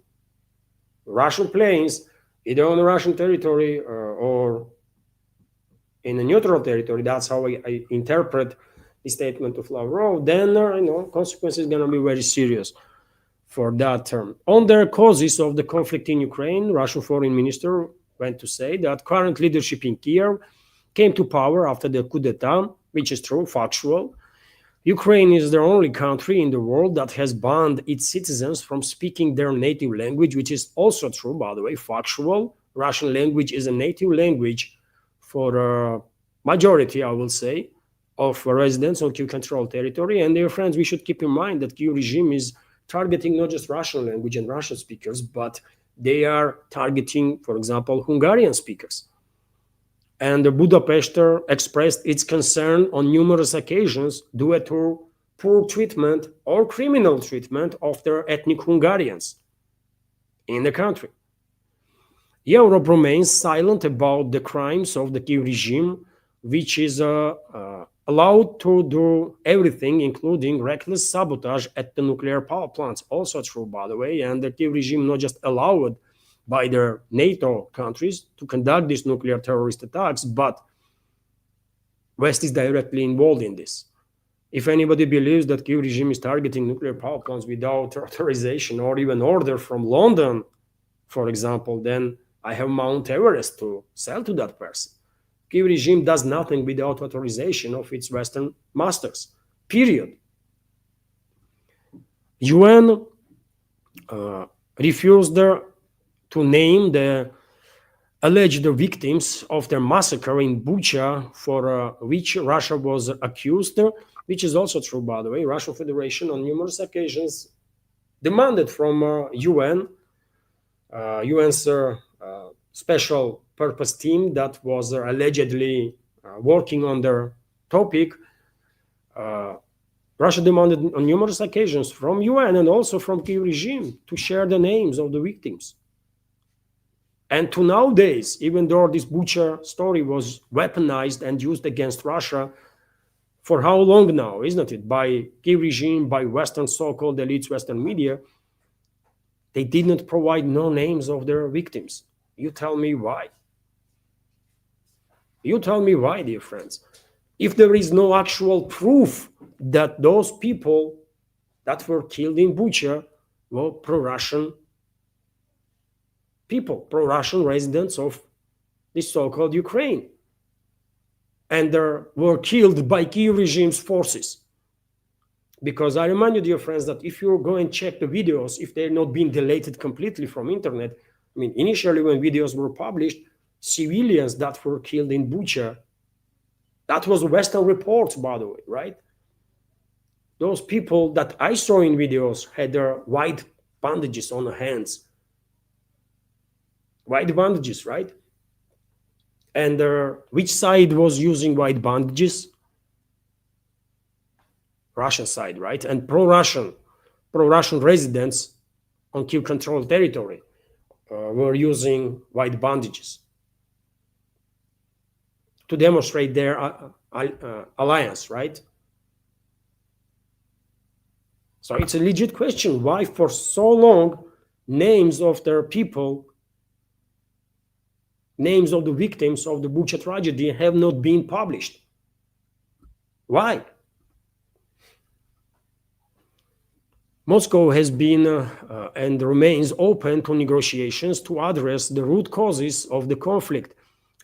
Russian planes, either on the Russian territory or in a neutral territory, that's how I interpret the statement of Lavrov, then consequences going to be very serious for that term. On the causes of the conflict in Ukraine, Russian foreign minister went to say that current leadership in Kiev came to power after the coup d'etat, which is true, factual. Ukraine is the only country in the world that has banned its citizens from speaking their native language, which is also true, by the way, factual. Russian language is a native language for a majority, I will say, of residents on Kiev-controlled territory. And dear friends, we should keep in mind that Kiev regime is targeting not just Russian language and Russian speakers, but they are targeting, for example, Hungarian speakers. And Budapest expressed its concern on numerous occasions due to poor treatment or criminal treatment of their ethnic Hungarians in the country. Europe remains silent about the crimes of the Kiev regime, which is allowed to do everything, including reckless sabotage at the nuclear power plants. Also true, by the way, and the Kiev regime not just allowed by their NATO countries to conduct these nuclear terrorist attacks, but West is directly involved in this. If anybody believes that Kiev regime is targeting nuclear power plants without authorization or even order from London, for example, then I have Mount Everest to sell to that person. Kiev regime does nothing without authorization of its Western masters, period. UN refused to name the alleged victims of the massacre in Bucha, for which Russia was accused, which is also true, by the way. Russian Federation on numerous occasions demanded from UN's special purpose team that was allegedly working on their topic. Russia demanded on numerous occasions from UN and also from Kiev regime to share the names of the victims. And to nowadays, even though this Bucha story was weaponized and used against Russia, for how long now, isn't it? By Kiev regime, by Western so-called elites, Western media, they did not provide no names of their victims. You tell me why. You tell me why, dear friends. If there is no actual proof that those people that were killed in Bucha were pro-Russian people, pro-Russian residents of the so-called Ukraine, and they were killed by Kiev regime's forces. Because I remind you, dear friends, that if you go and check the videos, if they're not being deleted completely from internet, I mean, initially when videos were published, civilians that were killed in Bucha, that was Western reports, by the way, right? Those people that I saw in videos had their white bandages on the hands. White bandages, right? And which side was using white bandages? Russian side, right? And pro-Russian residents on Kiev-controlled territory were using white bandages to demonstrate their alliance, right? So it's a legit question. Why for so long names of their people, names of the victims of the Bucha tragedy have not been published? Why? Moscow has been and remains open to negotiations to address the root causes of the conflict.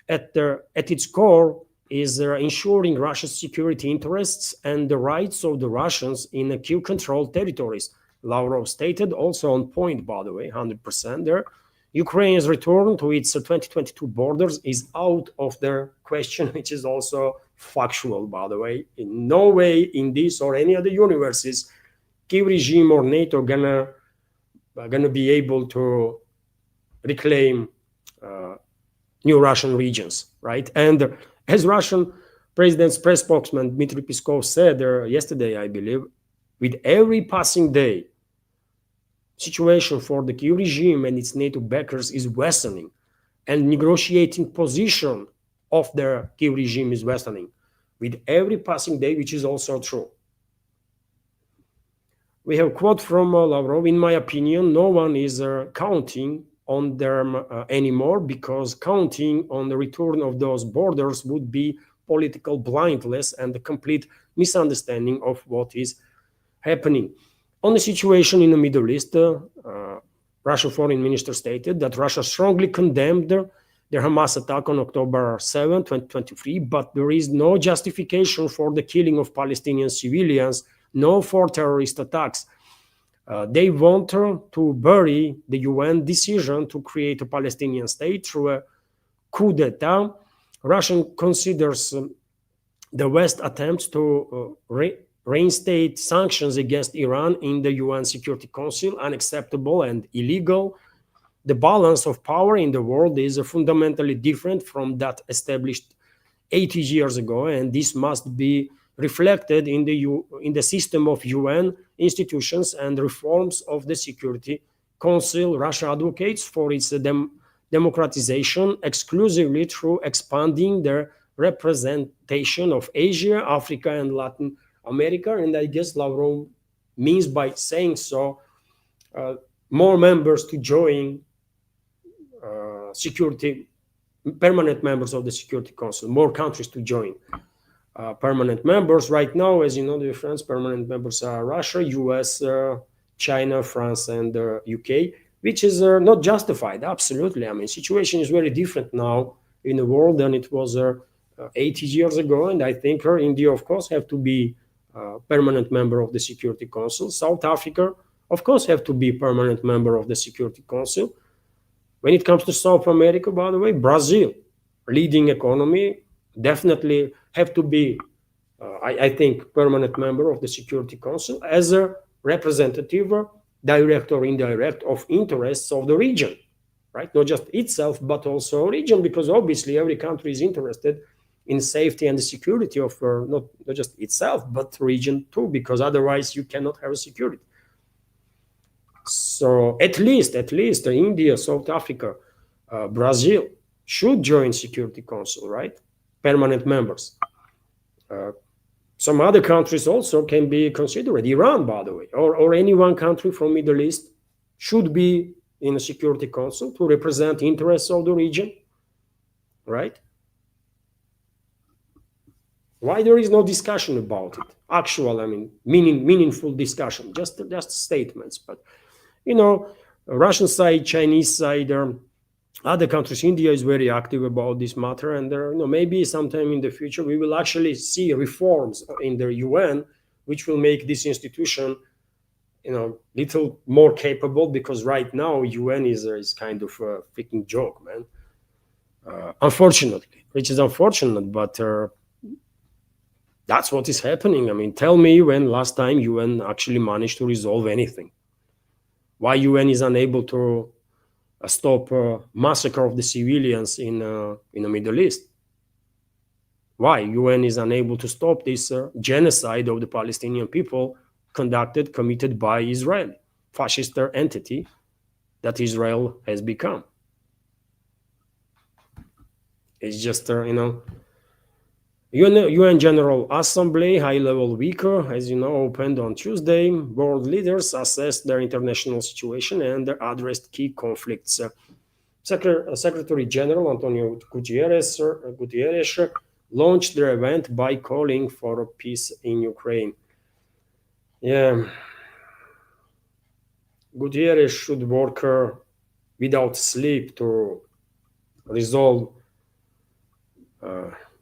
At its core is ensuring Russia's security interests and the rights of the Russians in the Kiev-controlled territories. Lavrov stated, also on point, by the way, 100% there. Ukraine's return to its 2022 borders is out of the question, which is also factual, by the way. In no way in this or any other universes Kiev regime or NATO gonna be able to reclaim new Russian regions, right? And as Russian President's press spokesman Dmitry Peskov said yesterday, I believe, with every passing day, situation for the Kiev regime and its NATO backers is worsening, and negotiating position of the Kiev regime is worsening with every passing day, which is also true. We have a quote from Lavrov, in my opinion, no one is counting on them anymore, because counting on the return of those borders would be political blindness and a complete misunderstanding of what is happening. On the situation in the Middle East, Russian foreign minister stated that Russia strongly condemned the Hamas attack on October 7, 2023, but there is no justification for the killing of Palestinian civilians, no for terrorist attacks. They want to bury the UN decision to create a Palestinian state through a coup d'etat. Russia considers the West attempts to reinstate sanctions against Iran in the UN Security Council unacceptable and illegal. The balance of power in the world is fundamentally different from that established 80 years ago, and this must be reflected in the system of UN institutions and reforms of the Security Council. Russia advocates for its democratization exclusively through expanding their representation of Asia, Africa, and Latin America. And I guess Lavrov means by saying so more members to join permanent members of the Security Council, more countries to join. Permanent members right now, as you know, dear friends, permanent members are Russia, US, China, France, and UK, which is not justified. Absolutely. I mean, situation is very different now in the world than it was 80 years ago. And I think India, of course, have to be a permanent member of the Security Council. South Africa, of course, have to be permanent member of the Security Council. When it comes to South America, by the way, Brazil, leading economy, definitely have to be, I think, permanent member of the Security Council as a representative, direct or indirect, of interests of the region, right? Not just itself, but also region, because obviously every country is interested in safety and the security of not just itself, but region too, because otherwise you cannot have a security. So at least India, South Africa, Brazil should join Security Council, right? Permanent members. Some other countries also can be considered. Iran, by the way, or any one country from Middle East should be in the Security Council to represent interests of the region, right? Why there is no discussion about it? Actual, meaningful discussion, just statements. But Russian side, Chinese side, other countries, India is very active about this matter, and maybe sometime in the future we will actually see reforms in the UN, which will make this institution, little more capable. Because right now UN is kind of a freaking joke, man. Unfortunately, which is unfortunate, but that's what is happening. Tell me when last time UN actually managed to resolve anything. Why UN is unable to stop massacre of the civilians in the Middle East? Why UN is unable to stop this genocide of the Palestinian people committed by Israel, fascist entity that Israel has become? It's just UN General Assembly high-level week, as you know, opened on Tuesday. World leaders assessed their international situation and addressed key conflicts. Secretary General Antonio Guterres launched their event by calling for peace in Ukraine. Yeah, Guterres should work without sleep to resolve,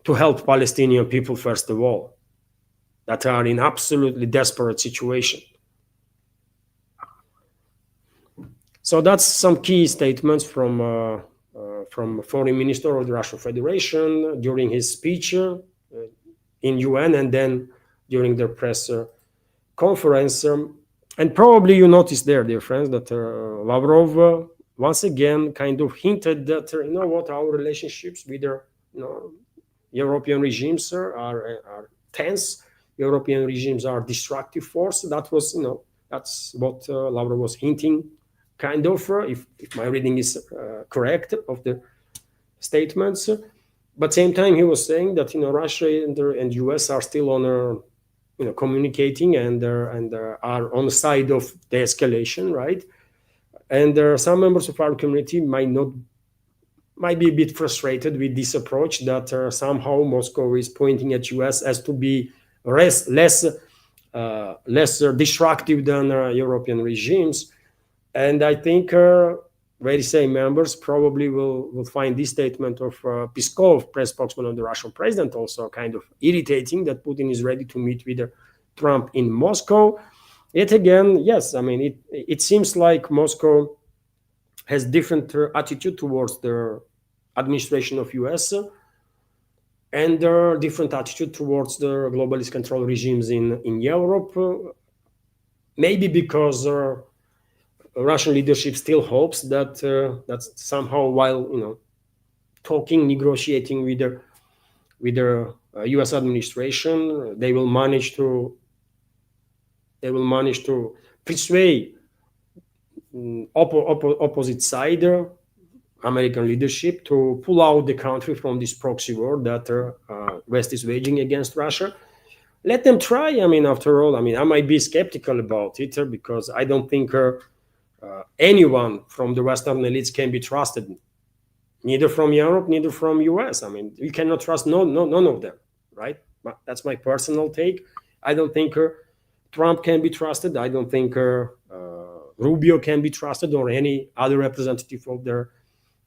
to help Palestinian people, first of all, that are in absolutely desperate situation. So that's some key statements from Foreign Minister of the Russian Federation during his speech in UN, and then during their press conference. And probably you noticed there, dear friends, that Lavrov once again kind of hinted that our relationships with their European regimes are tense. European regimes are destructive force. That was that's what Lavrov was hinting, kind of, if my reading is correct of the statements. But same time he was saying that Russia and US are still on communicating and are on the side of the escalation, right? And some members of our community might be a bit frustrated with this approach that somehow Moscow is pointing at US as to be less destructive than European regimes. And I think very same members probably will find this statement of Peskov, press spokesman of the Russian president, also kind of irritating, that Putin is ready to meet with Trump in Moscow. Yet again, yes, it seems like Moscow has different attitude towards the administration of US and their different attitude towards the globalist control regimes in Europe. Maybe because Russian leadership still hopes that somehow, while talking, negotiating with the US administration, they will manage to persuade opposite side, American leadership, to pull out the country from this proxy war that West is waging against Russia. Let them try. After all, I might be skeptical about it because I don't think anyone from the Western elites can be trusted, neither from Europe, neither from US. You cannot trust none of them, right? That's my personal take. I don't think Trump can be trusted. I don't think Rubio can be trusted, or any other representative of their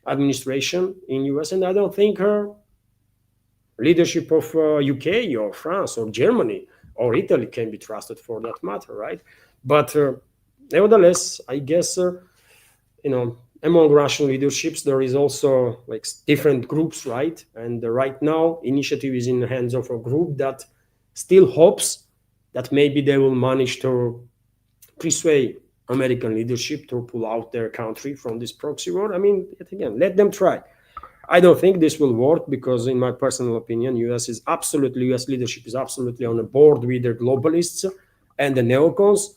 administration in US. And I don't think leadership of UK or France or Germany or Italy can be trusted, for that matter, right? But nevertheless, I guess among Russian leaderships there is also like different groups, right? And right now initiative is in the hands of a group that still hopes that maybe they will manage to persuade American leadership to pull out their country from this proxy war. Yet again, let them try. I don't think this will work because, in my personal opinion, US leadership is absolutely on board with the globalists and the neocons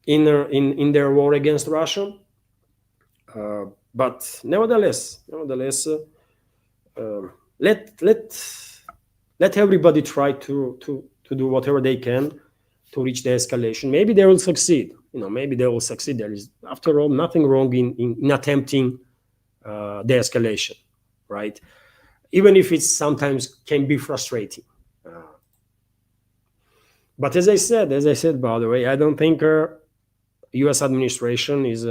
in their war against Russia. But nevertheless, let everybody try to do whatever they can to reach the escalation. Maybe they will succeed. Maybe they will succeed. There is, after all, nothing wrong in attempting the escalation, right? Even if it sometimes can be frustrating. But as I said, by the way, I don't think U.S. administration is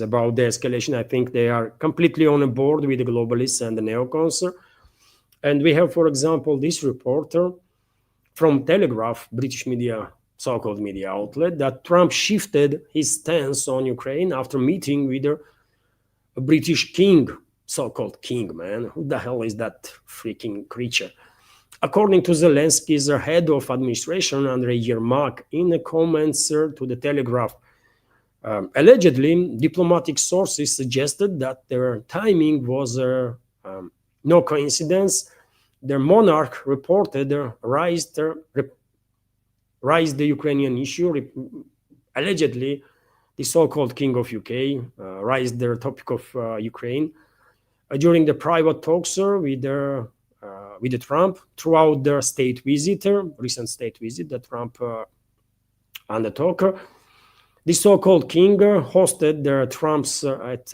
about the escalation. I think they are completely on board with the globalists and the neocons. And we have, for example, this reporter from Telegraph, British media, so-called media outlet, that Trump shifted his stance on Ukraine after meeting with a British king, so-called king, man. Who the hell is that freaking creature? According to Zelensky's head of administration, Andrei Yermak, in a comment to the Telegraph, allegedly, diplomatic sources suggested that their timing was no coincidence. Their monarch reported raised the Ukrainian issue. Allegedly, the so-called king of UK raised the topic of Ukraine during the private talks with Trump throughout their recent state visit that Trump undertook. The so-called king hosted the Trumps at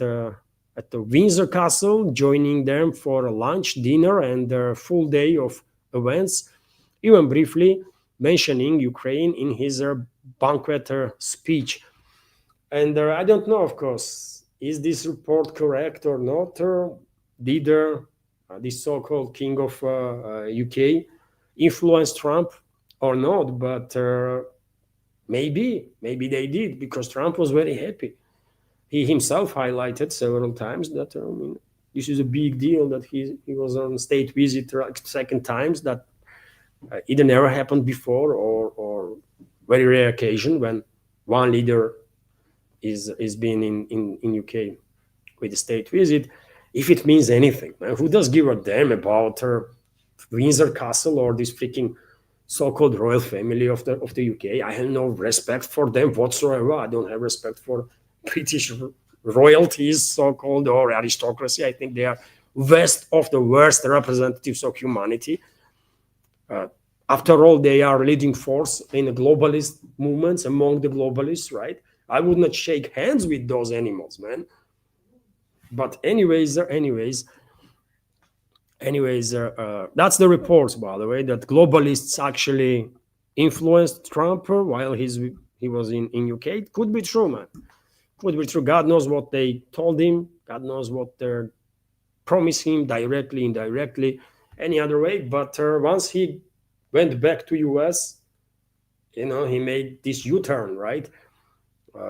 the Windsor Castle, joining them for a lunch, dinner, and a full day of events, even briefly mentioning Ukraine in his banquet speech. And I don't know, of course, is this report correct or not? Did the so-called king of UK influence Trump or not? But maybe they did, because Trump was very happy. He himself highlighted several times that this is a big deal that he was on state visit second times, that it never happened before, or very rare occasion when one leader is being in UK with a state visit. If it means anything, man, who does give a damn about Windsor Castle or this freaking so-called royal family of the UK? I have no respect for them whatsoever. I don't have respect for British royalties, so-called, or aristocracy. I think they are worst of the worst representatives of humanity. After all, they are leading force in the globalist movements, among the globalists, right? I would not shake hands with those animals, man. But anyways, that's the reports, by the way, that globalists actually influenced Trump while he was in UK. It could be true, man. Could be true. God knows what they told him. God knows what they promised him, directly, indirectly, any other way. But once he went back to US, he made this U-turn, right?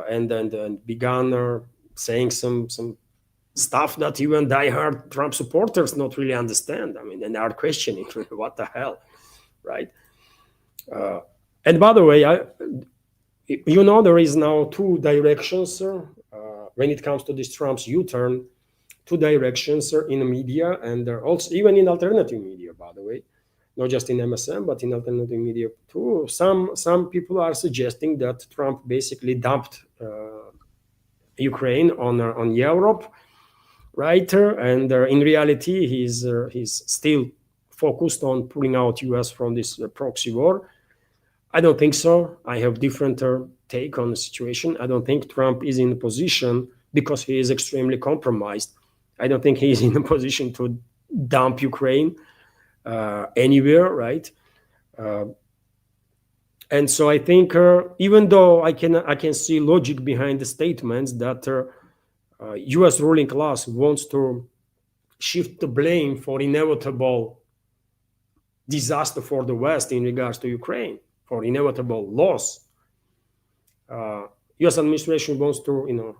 And then began saying some stuff that even diehard Trump supporters not really understand. I mean, and are questioning what the hell, right? And by the way, there is now two directions when it comes to this Trump's U-turn. Two directions in the media, and also even in alternative media, by the way, not just in MSM, but in alternative media too. Some people are suggesting that Trump basically dumped Ukraine on Europe, right? And in reality, he's still focused on pulling out US from this proxy war. I don't think so. I have different take on the situation. I don't think Trump is in a position, because he is extremely compromised. I don't think he is in a position to dump Ukraine anywhere, right? And so I think, even though I can see logic behind the statements that U.S. ruling class wants to shift the blame for inevitable disaster for the West in regards to Ukraine, for inevitable loss. U.S. administration wants to,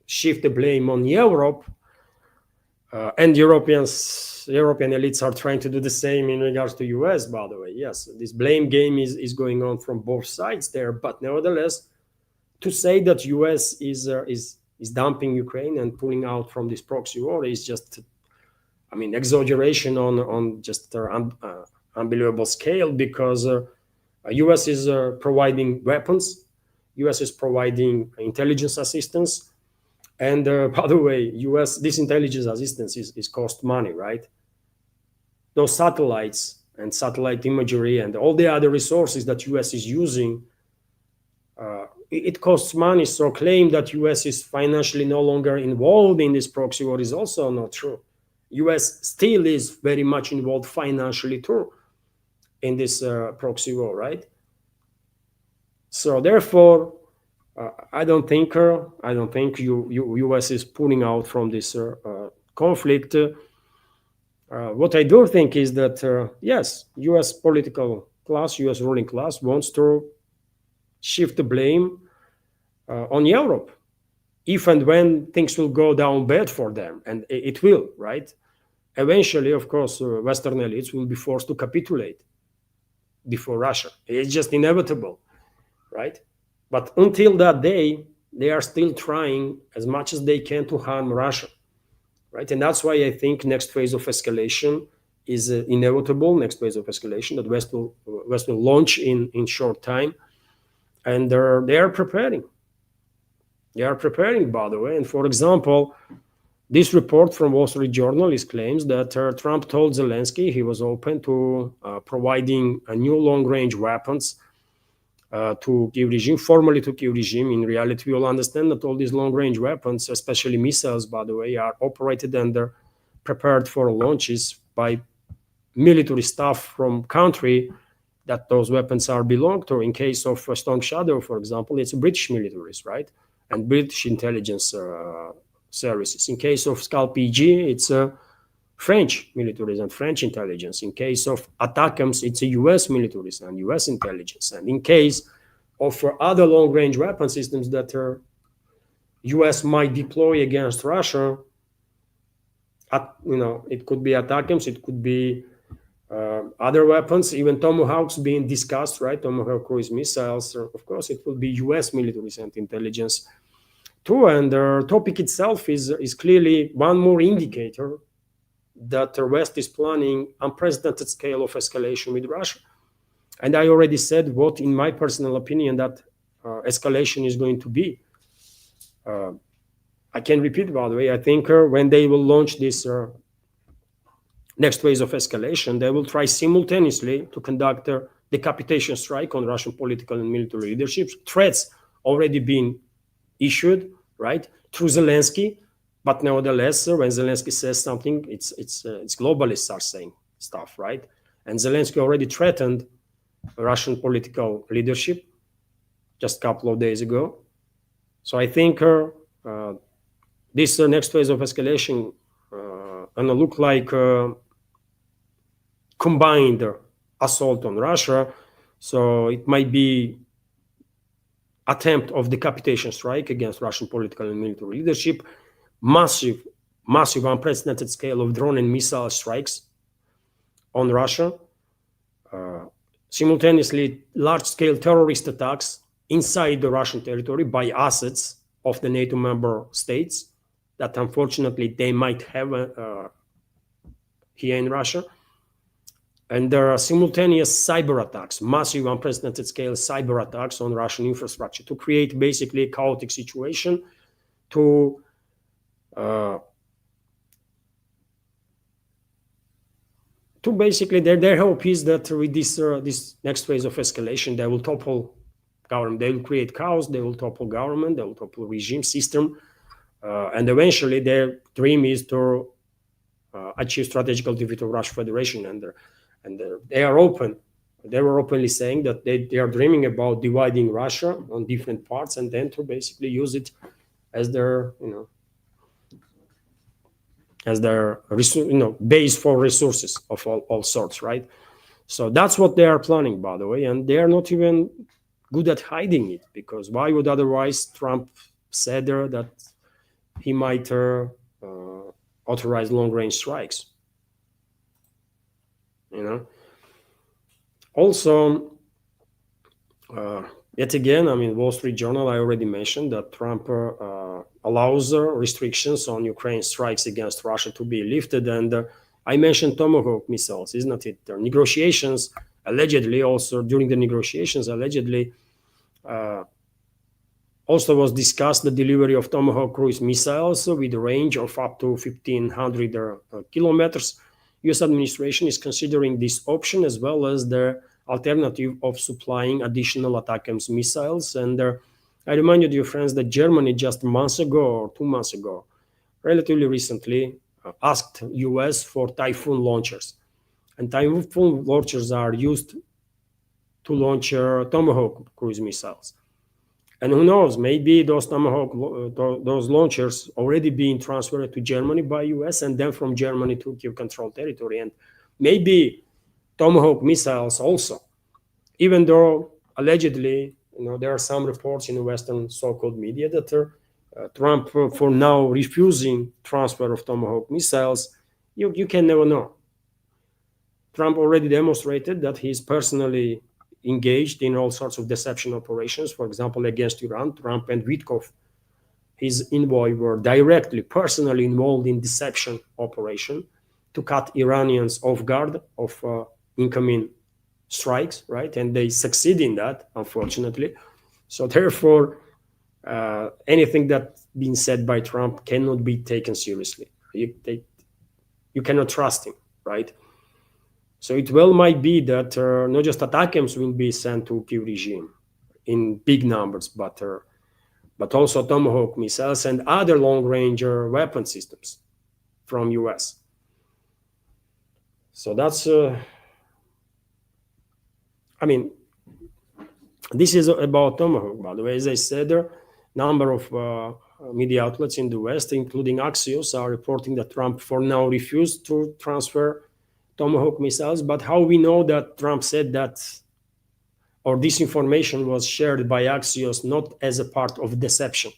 shift the blame on Europe, and European elites are trying to do the same in regards to US, by the way. Yes, this blame game is going on from both sides there, but nevertheless, to say that US is dumping Ukraine and pulling out from this proxy war is just, exaggeration on just unbelievable scale, because US is providing weapons, US is providing intelligence assistance, And by the way, US, this intelligence assistance is cost money, right? Those satellites and satellite imagery and all the other resources that US is using, it costs money. So claim that US is financially no longer involved in this proxy war is also not true. US still is very much involved financially too in this proxy war, right? So therefore, I don't think US is pulling out from this conflict. What I do think is that yes, US political class, US ruling class wants to shift the blame on Europe, if and when things will go down bad for them, and it will, right? Eventually, of course, Western elites will be forced to capitulate before Russia. It's just inevitable, right? But until that day, they are still trying as much as they can to harm Russia, right? And that's why I think next phase of escalation is inevitable. Next phase of escalation that West will launch in short time, and they are preparing. They are preparing, by the way. And for example, this report from Wall Street Journal claims that Trump told Zelensky he was open to providing a new long-range weapons to Kyiv regime, formally to Kyiv regime. In reality, we all understand that all these long-range weapons, especially missiles, by the way, are operated and they're prepared for launches by military staff from country that those weapons are belong to. In case of Storm Shadow, for example, it's British militaries, right? And British intelligence services. In case of Skull PG, it's French militaries and French intelligence. In case of ATACMS, it's a US militaries and US intelligence. And in case of other long-range weapon systems that US might deploy against Russia, it could be ATACMS, it could be other weapons, even Tomahawks being discussed, right? Tomahawk cruise missiles. Of course, it will be US militaries and intelligence too. And the topic itself is clearly one more indicator that the West is planning unprecedented scale of escalation with Russia. And I already said what, in my personal opinion, that escalation is going to be. I can repeat, by the way, I think when they will launch this next phase of escalation, they will try simultaneously to conduct a decapitation strike on Russian political and military leadership. Threats already been issued, right, through Zelensky. But nevertheless, when Zelensky says something, it's globalists are saying stuff, right? And Zelensky already threatened Russian political leadership just a couple of days ago. So I think this next phase of escalation gonna look like combined assault on Russia. So it might be attempt of decapitation strike against Russian political and military leadership, massive, unprecedented scale of drone and missile strikes on Russia, simultaneously large-scale terrorist attacks inside the Russian territory by assets of the NATO member states that unfortunately they might have here in Russia. And there are simultaneous cyber attacks, massive unprecedented scale cyber attacks on Russian infrastructure to create basically a chaotic situation to basically their hope is that with this next phase of escalation, they will topple government, they will create chaos, they will topple government, they will topple regime system, and eventually their dream is to achieve strategical defeat of Russian Federation. And they are open. They were openly saying that they are dreaming about dividing Russia on different parts and then to basically use it as their base for resources of all sorts, right? So that's what they are planning, by the way, and they are not even good at hiding it, because why would otherwise Trump said there that he might authorize long-range strikes? Also, yet again, Wall Street Journal, I already mentioned that Trump allows restrictions on Ukraine strikes against Russia to be lifted. And I mentioned Tomahawk missiles, isn't it? There are negotiations, allegedly, also during the negotiations, allegedly, Also was discussed the delivery of Tomahawk cruise missiles with a range of up to 1,500 kilometers. U.S. administration is considering this option as well as the alternative of supplying additional ATACMS missiles. And I remind you, dear friends, that Germany just months ago or 2 months ago, relatively recently, asked U.S. for Typhoon launchers. And Typhoon launchers are used to launch Tomahawk cruise missiles. And who knows, maybe those Tomahawk, those launchers already being transferred to Germany by US and then from Germany to Kiev control territory. And maybe Tomahawk missiles also, even though allegedly, there are some reports in the Western so-called media that Trump, for now, refusing transfer of Tomahawk missiles. You can never know. Trump already demonstrated that he's personally engaged in all sorts of deception operations, for example, against Iran. Trump and Witkoff, his envoy, were directly, personally involved in deception operation to cut Iranians off guard of incoming strikes, right? And they succeed in that, unfortunately. So therefore, anything that's been said by Trump cannot be taken seriously. You cannot trust him, right? So it well might be that not just ATACMS will be sent to Kyiv regime in big numbers, but also Tomahawk missiles and other long-range weapon systems from US. So that's, this is about Tomahawk, by the way. As I said, a number of media outlets in the West, including Axios, are reporting that Trump for now refused to transfer Tomahawk missiles. But how we know that Trump said that, or this information was shared by Axios not as a part of deception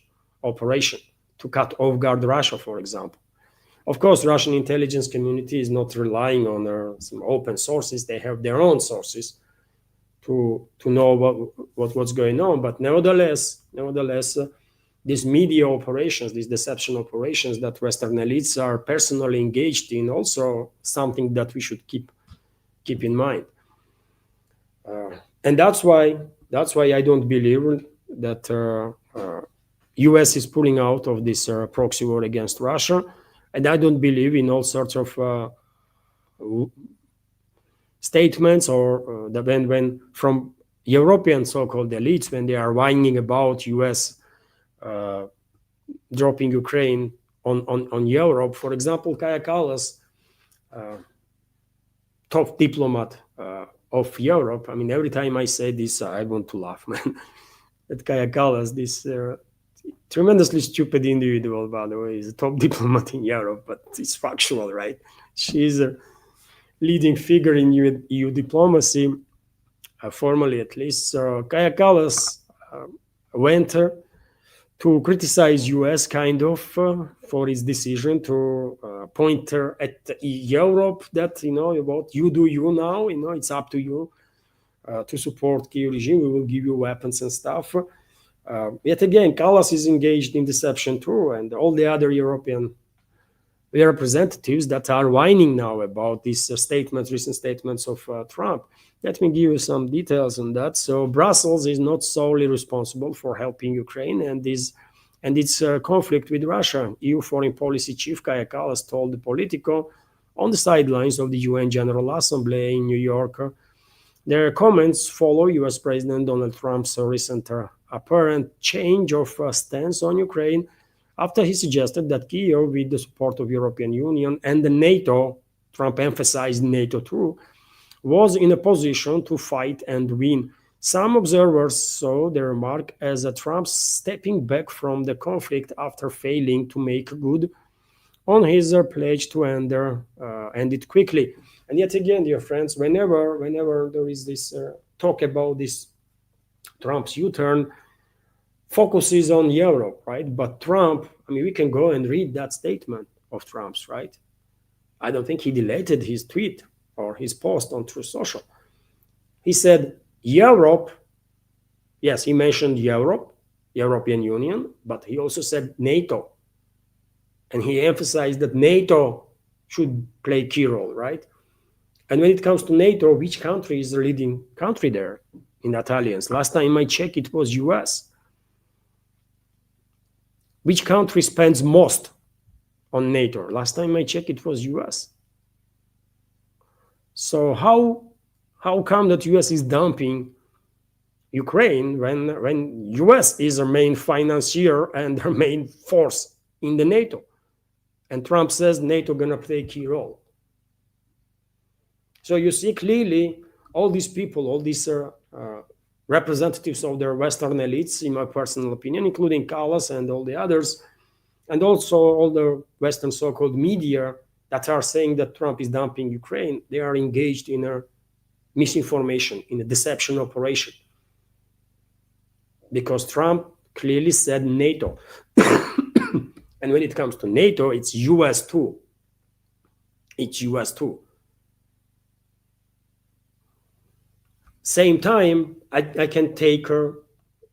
operation to cut off guard Russia, for example. Of course, Russian intelligence community is not relying on some open sources. They have their own sources to know what's going on. But nevertheless, these media operations, these deception operations that Western elites are personally engaged in, also something that we should keep in mind. And that's why I don't believe that US is pulling out of this proxy war against Russia, and I don't believe in all sorts of statements or when from European so-called elites, when they are whining about US dropping Ukraine on Europe. For example, Kaja Kallas, top diplomat of Europe. Every time I say this, I want to laugh, man. That Kaja Kallas, this tremendously stupid individual, by the way, is a top diplomat in Europe, but it's factual, right? She's a leading figure in EU diplomacy, formally at least. So Kaja Kallas went to criticize US kind of for its decision to point at Europe that, about you do you now, it's up to you to support Kyiv regime. We will give you weapons and stuff. Yet again, Kallas is engaged in deception too, and all the other European representatives that are whining now about these recent statements of Trump. Let me give you some details on that. So Brussels is not solely responsible for helping Ukraine and its conflict with Russia. EU Foreign Policy Chief Kaja Kallas told the Politico on the sidelines of the UN General Assembly in New York. Their comments follow US President Donald Trump's recent apparent change of stance on Ukraine after he suggested that Kyiv, with the support of European Union and the NATO, Trump emphasized NATO too, was in a position to fight and win. Some observers saw the remark as Trump stepping back from the conflict after failing to make good on his pledge to end it quickly. And yet again, dear friends, whenever there is this talk about this Trump's U-turn, focuses on Europe, right? But Trump, we can go and read that statement of Trump's, right? I don't think he deleted his tweet or his post on Truth Social. He said, Europe, yes, he mentioned Europe, European Union, but he also said NATO. And he emphasized that NATO should play a key role, right? And when it comes to NATO, which country is the leading country there in that alliance? Last time I checked, it was US. Which country spends most on NATO? Last time I checked, it was US. So how come that US is dumping Ukraine when US is their main financier and their main force in the NATO? And Trump says NATO gonna play a key role. So you see clearly all these people, all these representatives of their Western elites, in my personal opinion, including Callas and all the others, and also all the Western so-called media that are saying that Trump is dumping Ukraine, they are engaged in a misinformation, in a deception operation. Because Trump clearly said NATO. And when it comes to NATO, it's US too. It's US too. Same time, I can take an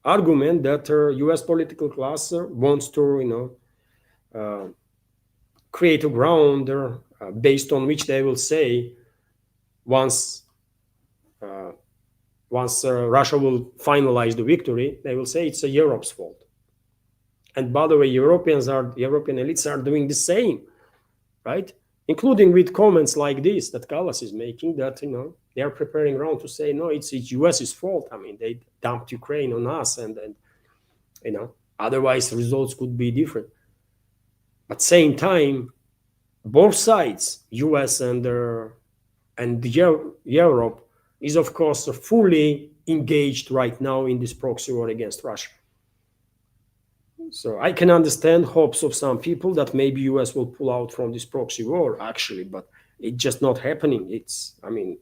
argument that US political class wants to, create a ground based on which they will say once Russia will finalize the victory, they will say it's Europe's fault. And by the way, European elites are doing the same, right? Including with comments like this that Callas is making, that they are preparing ground to say no, it's US's fault. I mean, they dumped Ukraine on us, and otherwise results could be different. At the same time, both sides, US and Europe, is of course fully engaged right now in this proxy war against Russia. So I can understand hopes of some people that maybe US will pull out from this proxy war, actually, but it's just not happening.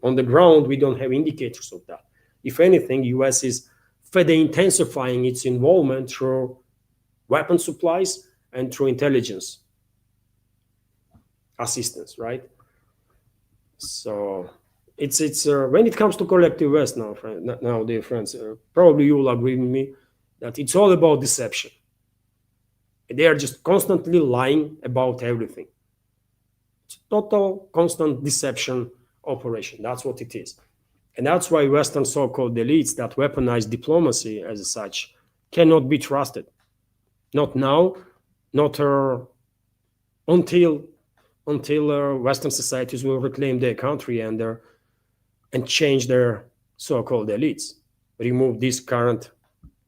On the ground, we don't have indicators of that. If anything, US is further intensifying its involvement through weapon supplies and through intelligence assistance, right? So it's when it comes to collective West now, dear friends, probably you will agree with me that it's all about deception. They are just constantly lying about everything. It's a total, constant deception operation. That's what it is. And that's why Western so-called elites that weaponize diplomacy as such cannot be trusted. Not now, not until Western societies will reclaim their country and change their so-called elites, remove these current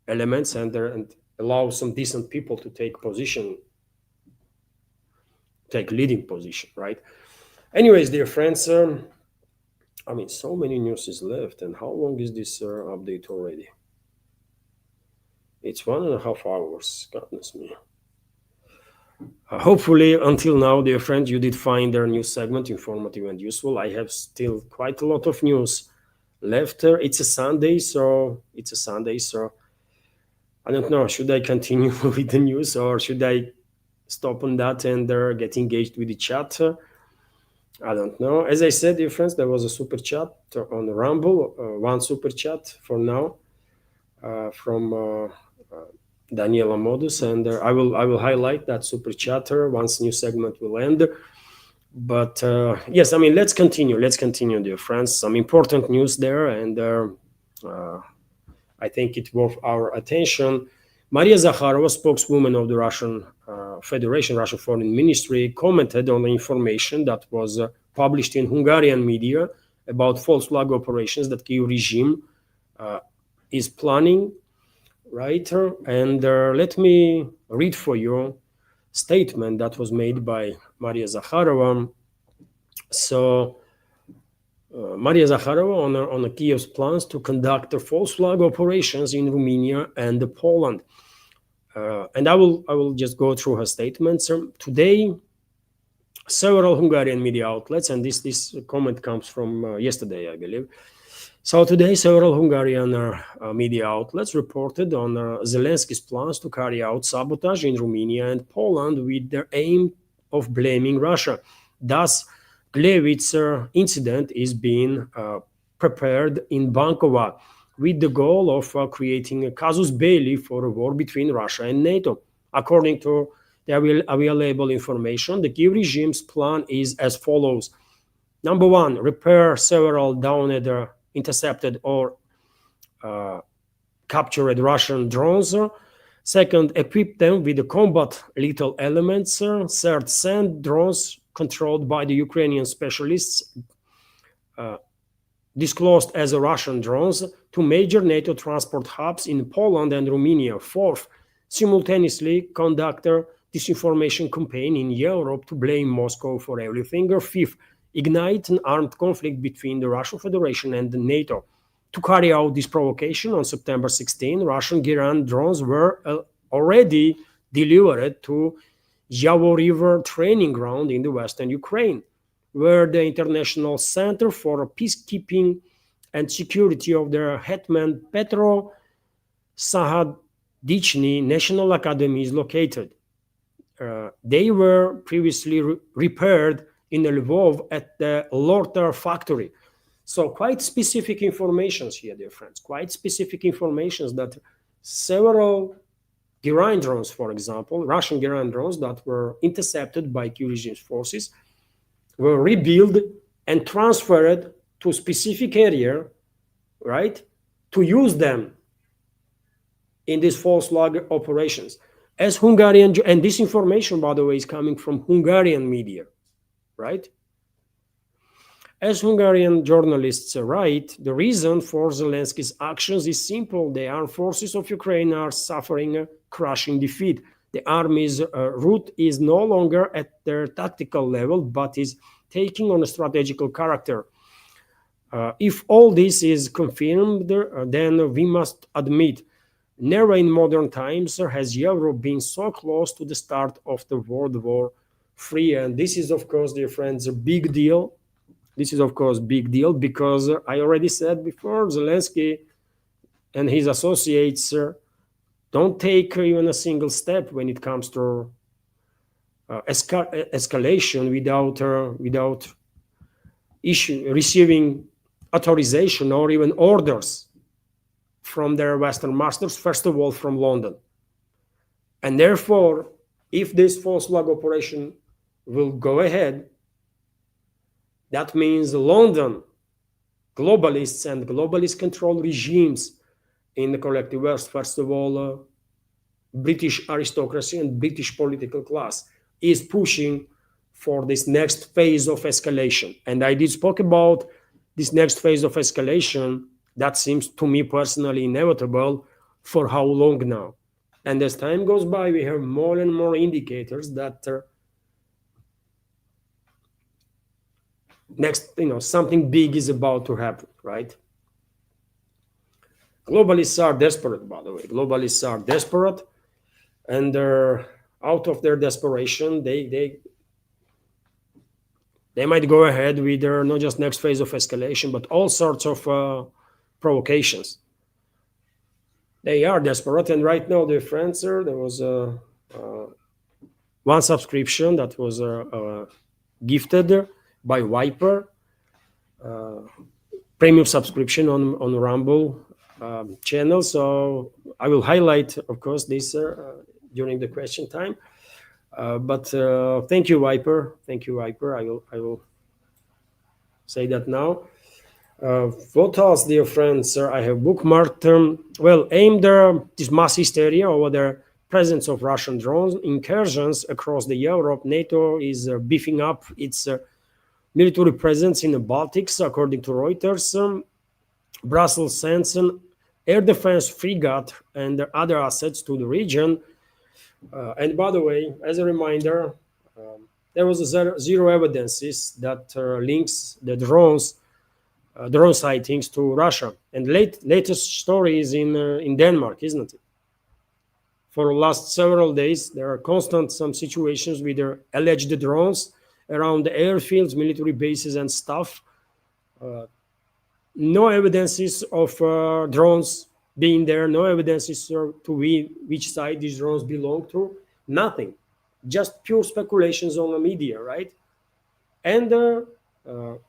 elements and allow some decent people to take leading position, right? Anyways, dear friends, so many news is left, and how long is this update already? It's 1.5 hours, goodness me. Hopefully, until now, dear friends, you did find our news segment informative and useful. I have still quite a lot of news left. It's a Sunday, so I don't know, should I continue with the news or should I stop on that and get engaged with the chat? I don't know. As I said, dear friends, there was a super chat on Rumble, one super chat for now from Daniela Modus, and I will highlight that super chatter once new segment will end. But yes, let's continue, dear friends. Some important news there, and I think it's worth our attention. Maria Zakharova, spokeswoman of the Russian Federation, Russian Foreign Ministry, commented on the information that was published in Hungarian media about false flag operations that Kyiv regime is planning, right? And let me read for you a statement that was made by Maria Zakharova. So Maria Zakharova on Kyiv's plans to conduct false flag operations in Romania and Poland. And I will just go through her statements. Today, several Hungarian media outlets, and this comment comes from yesterday, I believe. So today, several Hungarian media outlets reported on Zelensky's plans to carry out sabotage in Romania and Poland with the aim of blaming Russia. Thus, Glevit's incident is being prepared in Bankova with the goal of creating a casus belli for a war between Russia and NATO. According to the available information, the Kyiv regime's plan is as follows. Number one, repair several downed, intercepted or captured Russian drones. Second, equip them with the combat lethal elements. Third, send drones controlled by the Ukrainian specialists, disclosed as Russian drones, to major NATO transport hubs in Poland and Romania. Fourth, simultaneously conduct a disinformation campaign in Europe to blame Moscow for everything. Or fifth, ignite an armed conflict between the Russian Federation and the NATO. To carry out this provocation on September 16, Russian Giran drones were already delivered to Yavo River training ground in the western Ukraine, where the International Center for Peacekeeping and Security of the Hetman Petro Sahadichny National Academy is located. They were previously repaired in Lvov at the Lortar factory. So quite specific informations here, dear friends, quite specific informations that several Giran drones, for example, Russian Giran drones that were intercepted by Kyiv regime's forces, were rebuilt and transferred to a specific area, right, to use them in these false flag operations. As Hungarian, and this information, by the way, is coming from Hungarian media, right? As Hungarian journalists write, the reason for Zelensky's actions is simple. The armed forces of Ukraine are suffering a crushing defeat. The army's route is no longer at their tactical level, but is taking on a strategical character. If all this is confirmed, then we must admit, never in modern times has Europe been so close to the start of the World War III. And this is, of course, dear friends, a big deal. This is, of course, big deal because I already said before, Zelensky and his associates don't take even a single step when it comes to escalation without receiving authorization or even orders from their Western masters, first of all from London. And therefore, if this false flag operation will go ahead, that means London, globalists and globalist-controlled regimes in the collective West, first of all, British aristocracy and British political class, is pushing for this next phase of escalation. And I did spoke about this next phase of escalation that seems to me personally inevitable for how long now. And as time goes by, we have more and more indicators that something big is about to happen, right? Globalists are desperate, by the way. Globalists are desperate, and out of their desperation, they might go ahead with their not just next phase of escalation, but all sorts of provocations. They are desperate, and right now, dear friends, there was one subscription that was gifted by Viper, premium subscription on Rumble channel. So I will highlight, of course, this during the question time. But thank you, Viper. Thank you, Viper. I will say that now. What else, dear friends? I have bookmarked. Aimed this mass hysteria over the presence of Russian drones incursions across the Europe. NATO is beefing up its military presence in the Baltics, according to Reuters. Brussels sends an air defense frigate and other assets to the region. And by the way, as a reminder, there was zero evidences that links the drone sightings to Russia. And latest story is in Denmark, isn't it? For the last several days, there are constant some situations with their alleged drones around the airfields, military bases, and stuff. No evidences of drones being there, no evidences to which side these drones belong to, nothing. Just pure speculations on the media, right? And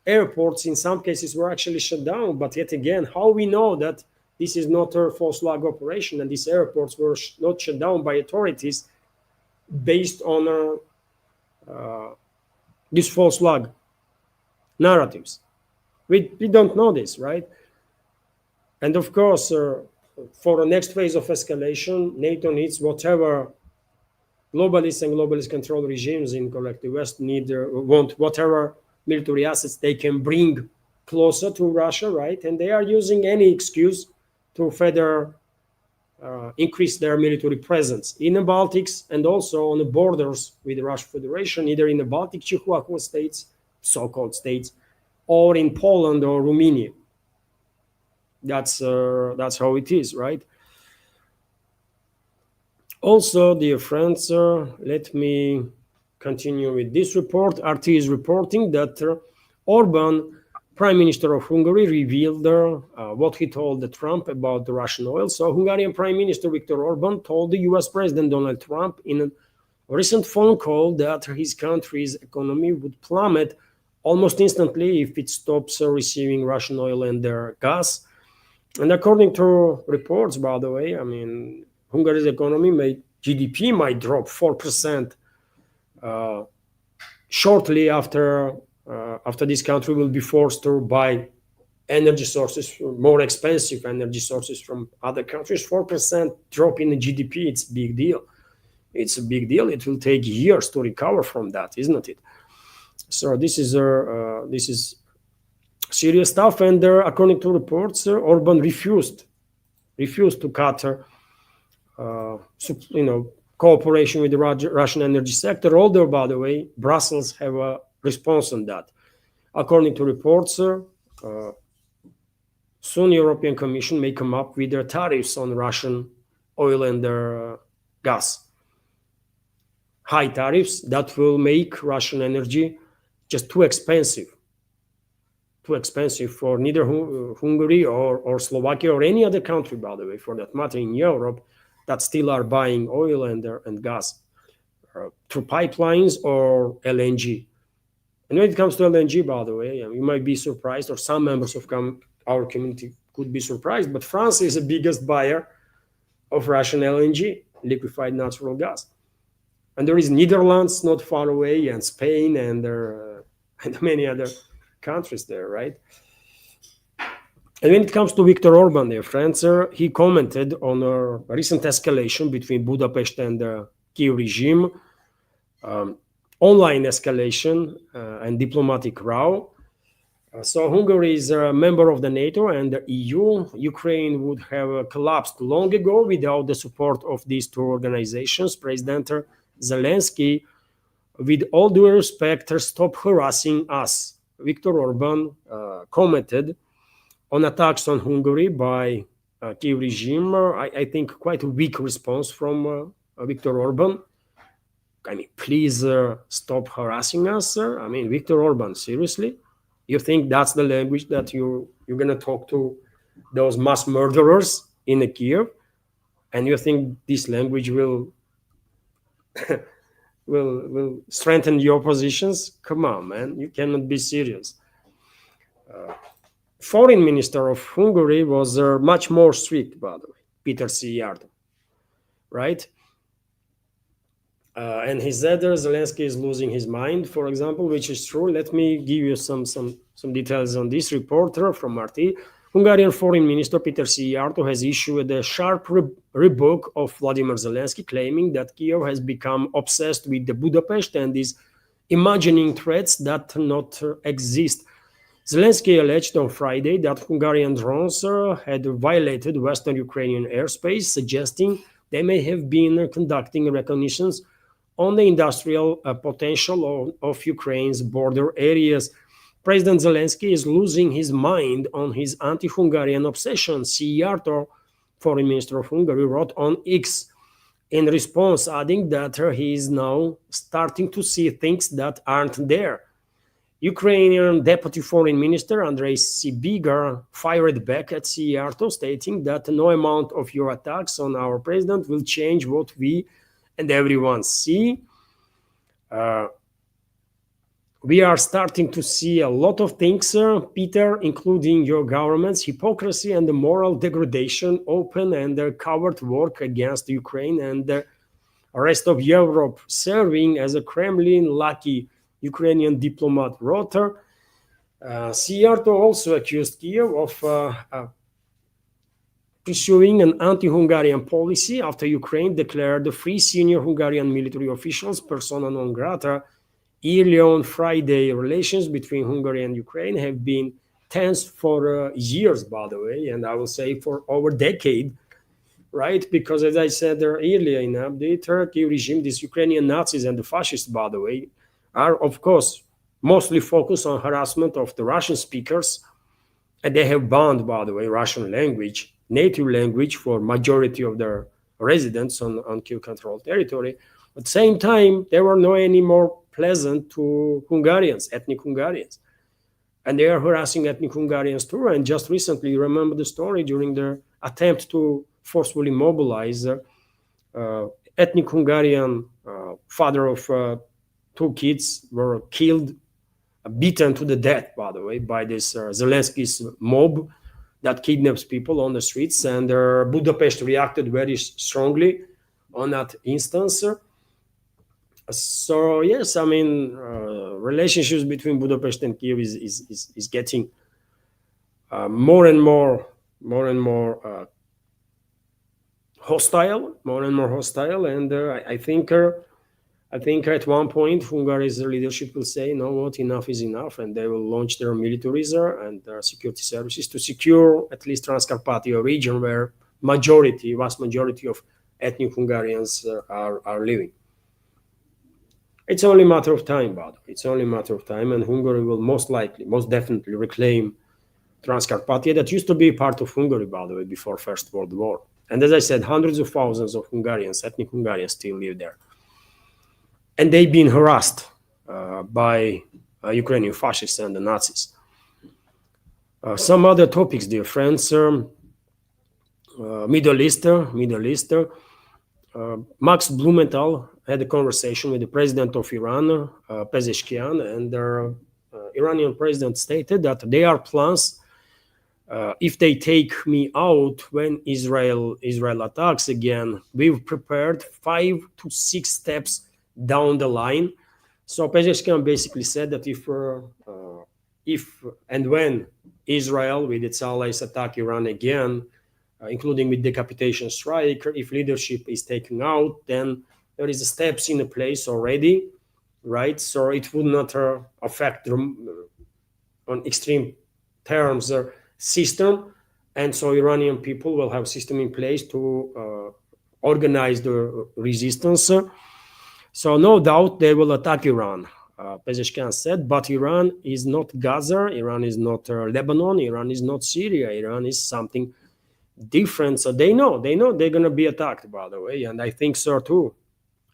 airports in some cases were actually shut down, but yet again, how we know that this is not a false flag operation and these airports were not shut down by authorities based on these false flag narratives. We don't know this, right? And of course, for the next phase of escalation, NATO needs whatever globalists and globalist control regimes in collective West want whatever military assets they can bring closer to Russia, right? And they are using any excuse to further increase their military presence in the Baltics and also on the borders with the Russian Federation, either in the Baltic Czechoslovakian states, so-called states, or in Poland or Romania. That's how it is, right? Also, dear friends, let me continue with this report. RT is reporting that Orban, Prime Minister of Hungary, revealed what he told Trump about the Russian oil. So Hungarian Prime Minister Viktor Orban told the US President Donald Trump in a recent phone call that his country's economy would plummet almost instantly if it stops receiving Russian oil and their gas. And according to reports, by the way, I mean, Hungary's economy GDP might drop 4% shortly after this country will be forced to buy energy sources, more expensive energy sources from other countries. 4% drop in the GDP, it's a big deal. It's a big deal. It will take years to recover from that, isn't it? So this is serious stuff. And according to reports, Orban refused to cut cooperation with the Russian energy sector, although, by the way, Brussels have a response on that. According to reports, soon European Commission may come up with their tariffs on Russian oil and their gas. High tariffs that will make Russian energy just too expensive for neither Hungary or Slovakia or any other country, by the way, for that matter, in Europe, that still are buying oil and gas through pipelines or LNG. And when it comes to LNG, by the way, you might be surprised, or some members of our community could be surprised, but France is the biggest buyer of Russian LNG, liquefied natural gas. And there is Netherlands not far away, and Spain, and many other countries there, right? And when it comes to Viktor Orban, dear friends, he commented on a recent escalation between Budapest and the Kyiv regime, online escalation and diplomatic row. So Hungary is a member of the NATO and the EU. Ukraine would have collapsed long ago without the support of these two organizations. President Zelensky, with all due respect, stop harassing us. Viktor Orban commented on attacks on Hungary by Kyiv regime. I think quite a weak response from Viktor Orban. I mean, please stop harassing us, sir. I mean, Viktor Orban, seriously? You think that's the language that you're going to talk to those mass murderers in Kyiv? And you think this language will will strengthen your positions? Come on, man. You cannot be serious. Foreign Minister of Hungary was much more strict, by the way, Peter Szijjártó, right? And he said Zelensky is losing his mind, for example, which is true. Let me give you some details on this. Reporter from RT. Hungarian Foreign Minister Peter Szijjártó has issued a sharp rebuke of Vladimir Zelensky, claiming that Kyiv has become obsessed with the Budapest and is imagining threats that not exist. Zelensky alleged on Friday that Hungarian drones had violated Western Ukrainian airspace, suggesting they may have been conducting reconnaissance on the industrial potential of Ukraine's border areas. President Zelensky is losing his mind on his anti-Hungarian obsession, Szijjártó, Foreign Minister of Hungary, wrote on X, in response, adding that he is now starting to see things that aren't there. Ukrainian Deputy Foreign Minister Andrei Sybiga fired back at Szijjártó, stating that no amount of your attacks on our president will change what we and everyone see. We are starting to see a lot of things, Peter, including your government's hypocrisy and the moral degradation, open and covert work against Ukraine and the rest of Europe, serving as a Kremlin-lucky Ukrainian diplomat wrote. Szijjártó also accused Kyiv of pursuing an anti-Hungarian policy after Ukraine declared the three senior Hungarian military officials persona non grata. Early on Friday, relations between Hungary and Ukraine have been tense for years, by the way, and I will say for over a decade, right? Because as I said earlier in the Turkey regime, these Ukrainian Nazis and the fascists, by the way, are of course mostly focused on harassment of the Russian speakers, and they have banned, by the way, Russian language, native language for majority of their residents on Kiev-controlled territory. At the same time, they were not any more pleasant to Hungarians, ethnic Hungarians. And they are harassing ethnic Hungarians too. And just recently, you remember the story during their attempt to forcefully mobilize ethnic Hungarian father of two kids were killed, beaten to the death, by the way, by this Zelensky's mob that kidnaps people on the streets. And Budapest reacted very strongly on that instance. So yes, I mean, relationships between Budapest and Kiev is getting more and more hostile, and I think at one point Hungary's leadership will say, "No, what? Enough is enough," and they will launch their militaries and their security services to secure at least Transcarpathia region, where vast majority of ethnic Hungarians are living. It's only a matter of time, by the way. It's only a matter of time, and Hungary will most definitely reclaim Transcarpathia, that used to be part of Hungary, by the way, before First World War. And as I said, hundreds of thousands of Hungarians, ethnic Hungarians, still live there. And they've been harassed by Ukrainian fascists and the Nazis. Some other topics, dear friends. Middle East. Max Blumenthal had a conversation with the president of Iran, Pezeshkian, and the Iranian president stated that there are plans, if they take me out when Israel attacks again, we've prepared 5 to 6 steps down the line. So Pezeshkian basically said that if and when Israel with its allies attack Iran again, including with decapitation strike, if leadership is taken out, then there is steps in place already, right? So it would not affect on extreme terms system, and so Iranian people will have system in place to organize the resistance. So no doubt they will attack Iran, Pezeshkian said, but Iran is not Gaza, Iran is not Lebanon, Iran is not Syria, Iran is something different. So they know they're going to be attacked, by the way, and I think so too.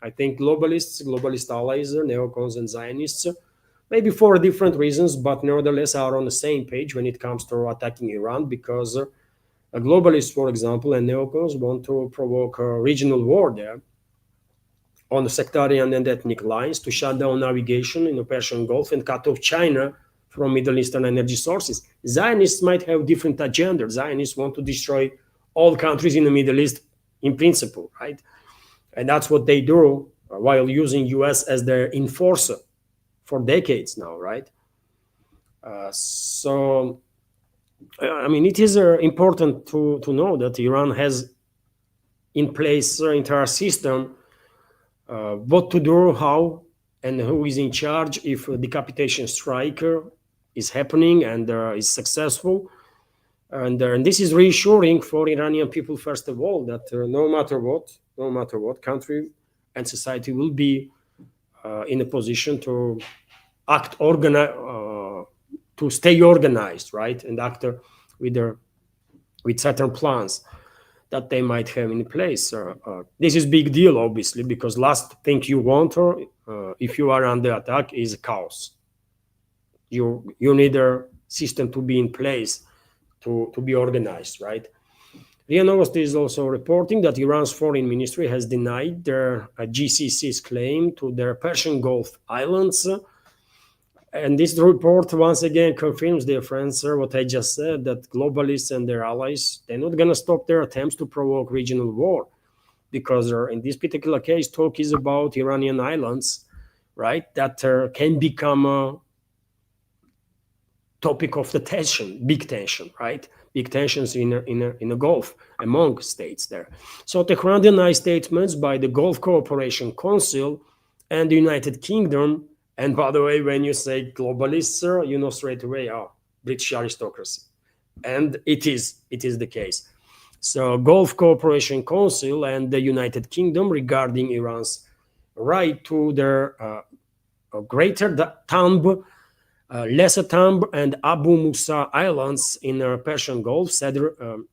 I think globalist allies, neocons and Zionists, maybe for different reasons, but nevertheless are on the same page when it comes to attacking Iran, because globalists, for example, and neocons want to provoke a regional war there on the sectarian and ethnic lines to shut down navigation in the Persian Gulf and cut off China from Middle Eastern energy sources. Zionists might have different agendas. Zionists want to destroy all countries in the Middle East in principle, right? And that's what they do while using US as their enforcer for decades now, right? So, I mean, it is important to know that Iran has in place their entire system, what to do, how, and who is in charge if a decapitation strike is happening and is successful. And this is reassuring for Iranian people, first of all, that no matter what, country and society will be in a position to act to stay organized, right, and act with certain plans that they might have in place. This is big deal, obviously, because last thing you want, if you are under attack, is chaos. You need a system to be in place to be organized, right? RIA Novosti is also reporting that Iran's foreign ministry has denied their GCC's claim to their Persian Gulf islands. And this report once again confirms, dear friends, what I just said, that globalists and their allies, they're not going to stop their attempts to provoke regional war, because in this particular case, talk is about Iranian islands, right, that can become a topic of the tension, big tension, right? big tensions in the Gulf among states there. So Tehran denies statements by the Gulf Cooperation Council and the United Kingdom. And by the way, when you say globalists, sir, you know straight away, oh, British aristocracy. And it is the case. So Gulf Cooperation Council and the United Kingdom regarding Iran's right to their Greater Tamb, Lesser Tamb, and Abu Musa Islands in the Persian Gulf, said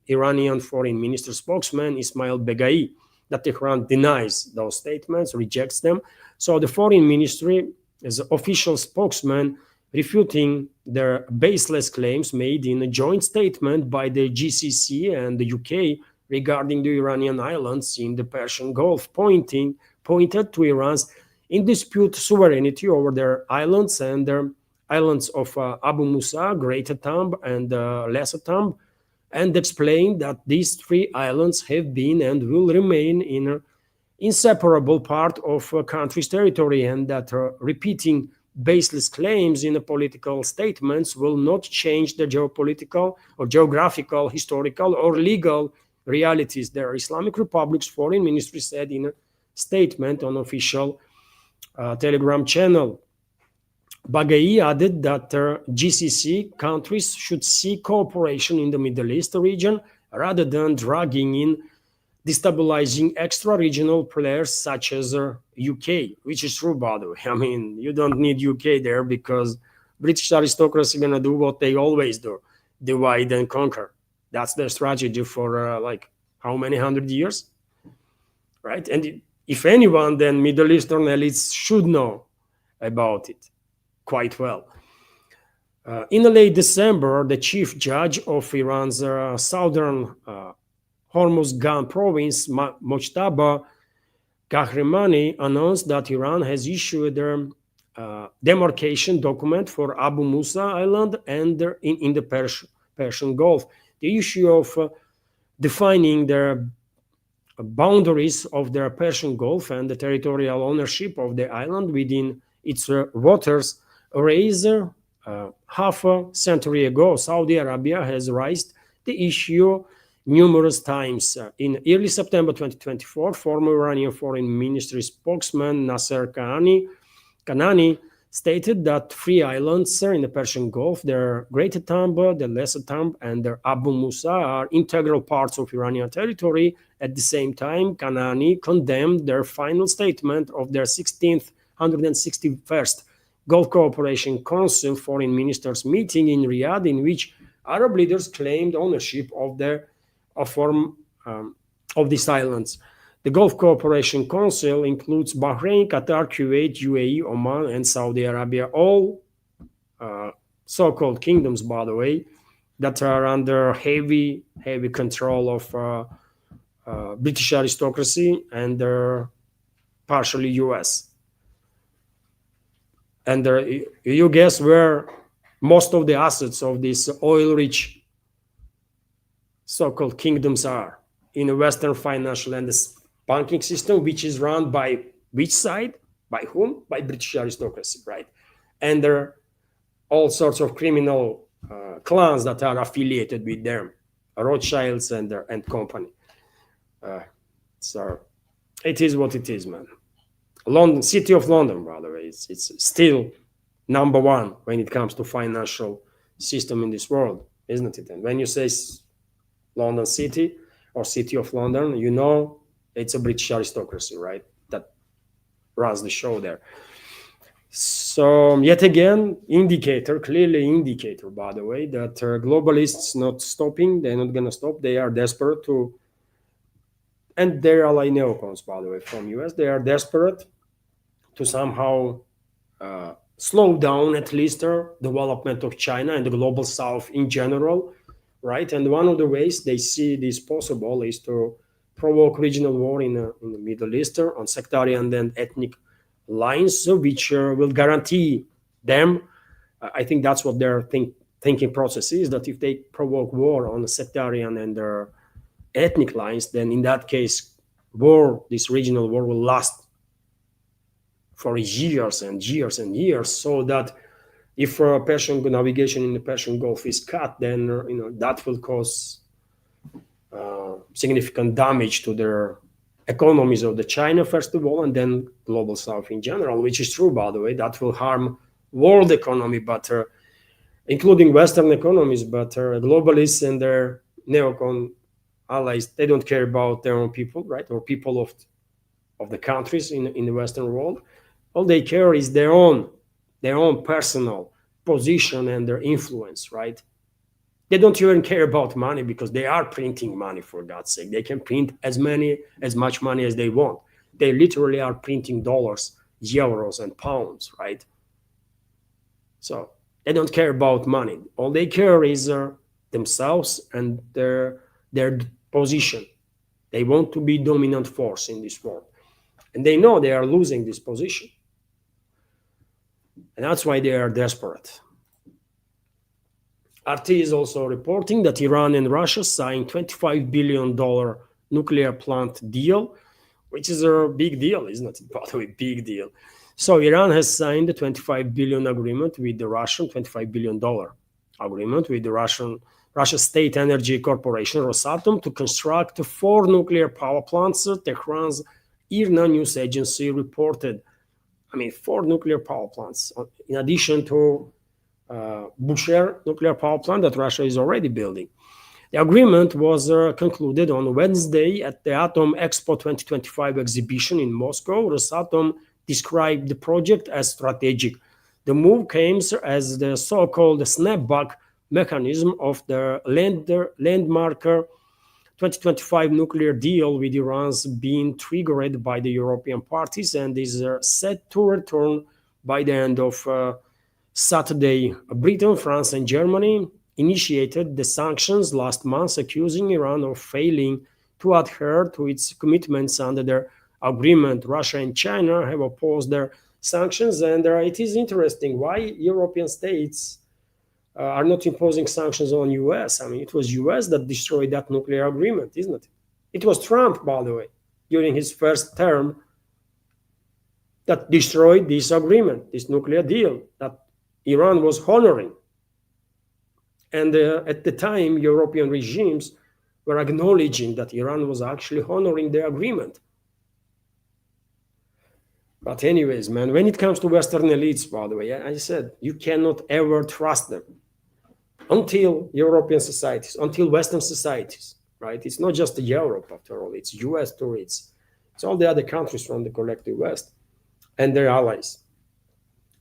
Iranian Foreign Minister spokesman Ismail Beghai, that Tehran denies those statements, rejects them. So the Foreign Ministry is an official spokesman refuting their baseless claims made in a joint statement by the GCC and the UK regarding the Iranian islands in the Persian Gulf, pointed to Iran's in dispute sovereignty over their islands and their islands of Abu Musa, Greater Tamb, and Lesser Tamb, and explained that these three islands have been and will remain in an inseparable part of a country's territory, and that repeating baseless claims in the political statements will not change the geopolitical or geographical, historical, or legal realities. Their Islamic Republic's foreign ministry said in a statement on official Telegram channel. Baghai added that GCC countries should seek cooperation in the Middle East region rather than dragging in destabilizing extra-regional players such as UK, which is true, by the way. I mean, you don't need UK there because British aristocracy is going to do what they always do, divide and conquer. That's their strategy for like how many 100 years, right? And if anyone, then Middle Eastern elites should know about it quite well. In late December, the chief judge of Iran's southern Hormuzgan province, Mojtaba Kahramani, announced that Iran has issued a demarcation document for Abu Musa Island and in the Persian Gulf. The issue of defining their boundaries of the Persian Gulf and the territorial ownership of the island within its waters raised half a century ago. Saudi Arabia has raised the issue numerous times. In early September 2024, former Iranian Foreign Ministry spokesman Nasser Kanani stated that three islands in the Persian Gulf, their Greater Tamb, the Lesser Tamb, and their Abu Musa, are integral parts of Iranian territory. At the same time, Kanani condemned their final statement of their 161st Gulf Cooperation Council Foreign Ministers meeting in Riyadh, in which Arab leaders claimed ownership of these islands. The Gulf Cooperation Council includes Bahrain, Qatar, Kuwait, UAE, Oman, and Saudi Arabia, all so-called kingdoms, by the way, that are under heavy control of British aristocracy and partially US. And you guess where most of the assets of these oil-rich so-called kingdoms are? In the Western financial and the banking system, which is run by which side? By whom? By British aristocracy, right? And there are all sorts of criminal clans that are affiliated with them, Rothschilds and company. So it is what it is, man. London, city of London, by the way, it's still number one when it comes to financial system in this world, isn't it? And when you say London City or City of London, you know it's a British aristocracy, right? That runs the show there. So yet again, clearly indicator, by the way, that globalists not stopping. They're not going to stop. They are desperate to, and their ally neocons, by the way, from US, they are desperate to somehow slow down at least the development of China and the global South in general, right? And one of the ways they see this possible is to provoke regional war in the Middle East on sectarian and ethnic lines, which will guarantee them. I think that's what their thinking process is, that if they provoke war on the sectarian and ethnic lines, then in that case, this regional war will last for years and years and years, so that if Persian navigation in the Persian Gulf is cut, then that will cause significant damage to their economies of the China, first of all, and then global South in general, which is true, by the way. That will harm world economy, but including Western economies, but globalists and their neocon allies, they don't care about their own people, right, or people of the countries in the Western world. All they care is their own personal position and their influence, right? They don't even care about money because they are printing money, for God's sake. They can print as much money as they want. They literally are printing dollars, euros, and pounds, right? So they don't care about money. All they care is themselves and their position. They want to be dominant force in this world. And they know they are losing this position. And that's why they are desperate. RT is also reporting that Iran and Russia signed $25 billion nuclear plant deal, which is a big deal, isn't it? By the way, big deal. So Iran has signed a $25 billion agreement with the Russian, $25 billion agreement with the Russia State Energy Corporation, Rosatom, to construct 4 nuclear power plants, Tehran's IRNA news agency reported. 4 nuclear power plants, in addition to Bushehr nuclear power plant that Russia is already building. The agreement was concluded on Wednesday at the Atom Expo 2025 exhibition in Moscow. Rosatom described the project as strategic. The move came as the so-called snapback mechanism of the landmark 2025 nuclear deal with Iran's being triggered by the European parties and is set to return by the end of Saturday. Britain, France, and Germany initiated the sanctions last month, accusing Iran of failing to adhere to its commitments under their agreement. Russia and China have opposed their sanctions, and it is interesting why European states are not imposing sanctions on US. It was US that destroyed that nuclear agreement, isn't it? It was Trump, by the way, during his first term, that destroyed this agreement, this nuclear deal that Iran was honoring. And at the time, European regimes were acknowledging that Iran was actually honoring the agreement. But anyways, man, when it comes to Western elites, by the way, I said, you cannot ever trust them until European societies, until Western societies, right? It's not just Europe, after all. It's US too. It's all the other countries from the collective West and their allies.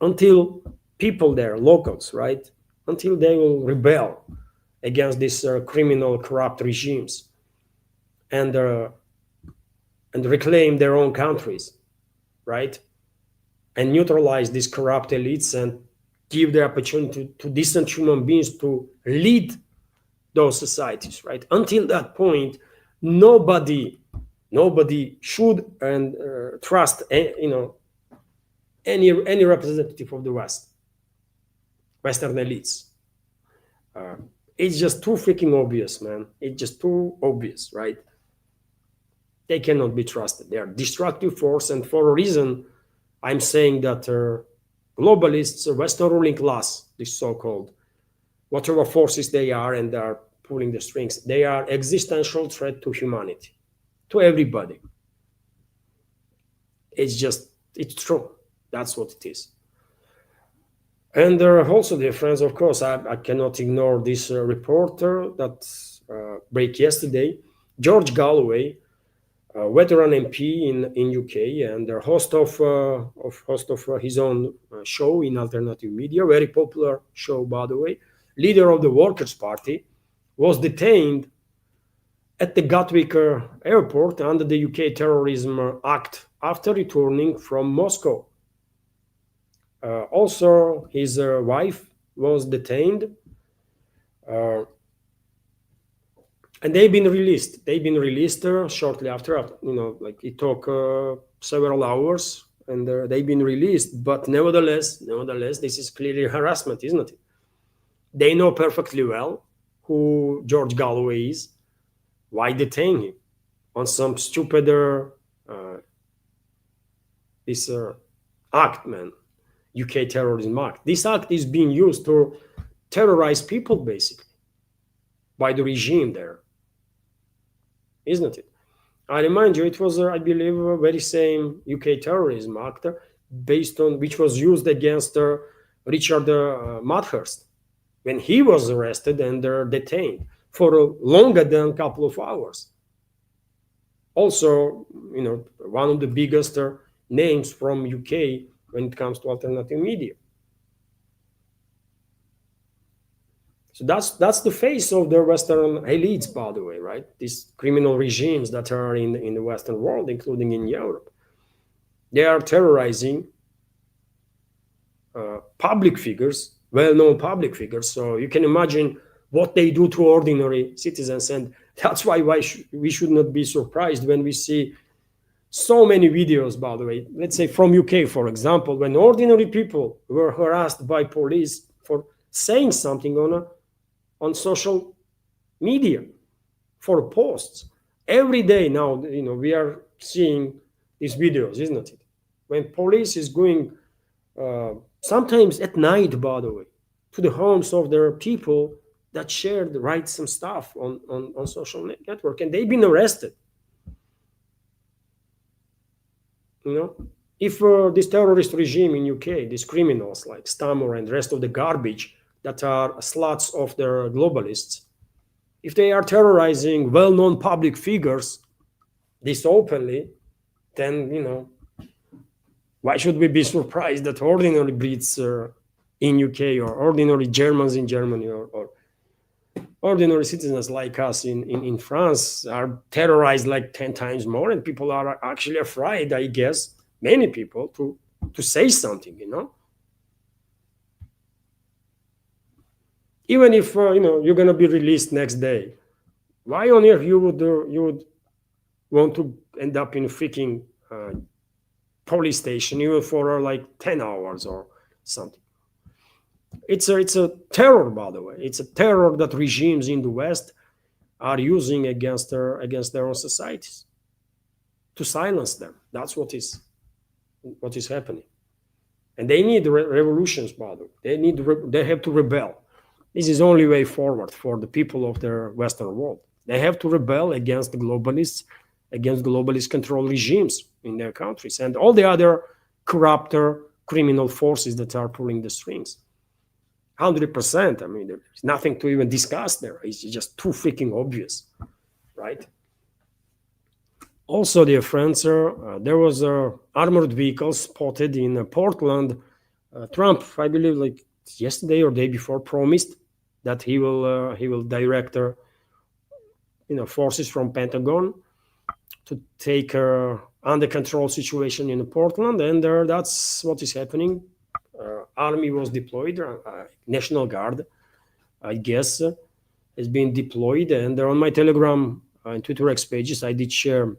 Until people there, locals, right? Until they will rebel against these criminal, corrupt regimes and reclaim their own countries, right? And neutralize these corrupt elites and give the opportunity to decent human beings to lead those societies, right? Until that point, nobody should and trust, any representative of the Western elites. It's just too freaking obvious, man. It's just too obvious, right? They cannot be trusted. They are destructive force, and for a reason, I'm saying that globalists, Western ruling class, this so-called, whatever forces they are, and they are pulling the strings, they are existential threat to humanity, to everybody. It's true. That's what it is. And there are also difference, of course. I cannot ignore this reporter that break yesterday, George Galloway, veteran MP in UK and the host of his own show in alternative media, very popular show, by the way, leader of the Workers' Party, was detained at the Gatwick airport under the UK Terrorism Act after returning from Moscow. Also, his wife was detained, and they've been released. Shortly after. It took several hours, and they've been released. But nevertheless, this is clearly harassment, isn't it? They know perfectly well who George Galloway is. Why detain him on some stupid act, man? UK Terrorism Act. This act is being used to terrorize people, basically, by the regime there, isn't it? I remind you, it was, I believe, a very same UK Terrorism Act based on which was used against Richard Madhurst when he was arrested and detained for longer than a couple of hours. Also, one of the biggest names from UK when it comes to alternative media. So that's the face of the Western elites, by the way, right? These criminal regimes that are in the Western world, including in Europe. They are terrorizing public figures, well-known public figures. So you can imagine what they do to ordinary citizens. And that's why we should not be surprised when we see so many videos, by the way, let's say from UK, for example, when ordinary people were harassed by police for saying something on social media, for posts. Every day now, we are seeing these videos, isn't it? When police is going, sometimes at night, by the way, to the homes of their people that shared, write some stuff on social network, and they've been arrested. If this terrorist regime in UK, these criminals like Stammer and the rest of the garbage that are sluts of their globalists, if they are terrorizing well-known public figures this openly, then, why should we be surprised that ordinary Brits in UK or ordinary Germans in Germany or ordinary citizens like us in France are terrorized like 10 times more, and people are actually afraid, I guess, many people, to say something, Even if, you're going to be released next day, why on earth you would want to end up in a freaking police station even for like 10 hours or something? It's a terror, by the way. It's a terror that regimes in the West are using against their own societies to silence them. That's what is happening. And they need revolutions, by the way. They have to rebel. This is the only way forward for the people of the Western world. They have to rebel against the globalists, against globalist control regimes in their countries and all the other corrupt criminal forces that are pulling the strings. 100%. I mean, there's nothing to even discuss there. It's just too freaking obvious, right? Also, dear friends, there was armored vehicles spotted in Portland. Trump, I believe, like yesterday or day before, promised that he will direct forces from Pentagon to take under control situation in Portland, and that's what is happening. Army was deployed, National Guard, I guess, has been deployed, and on my Telegram and Twitter X pages, I did share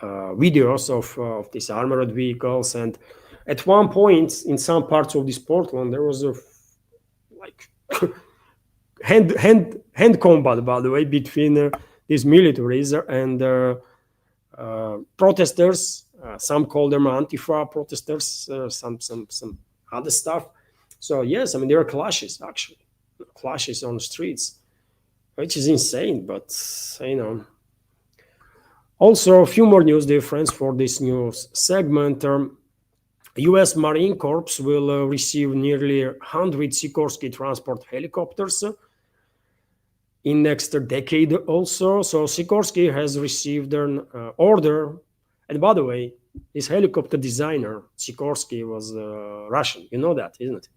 videos of these armored vehicles. And at one point, in some parts of this Portland, there was a hand combat, by the way, between these militaries and protesters. Some call them Antifa protesters, some other stuff. So yes, I mean, there are clashes, actually, clashes on the streets, which is insane. But also a few more news, dear friends, for this news segment. U.S. Marine Corps will receive nearly 100 Sikorsky transport helicopters in next decade also. So Sikorsky has received an order. And by the way, this helicopter designer, Sikorsky, was Russian. You know that, isn't it?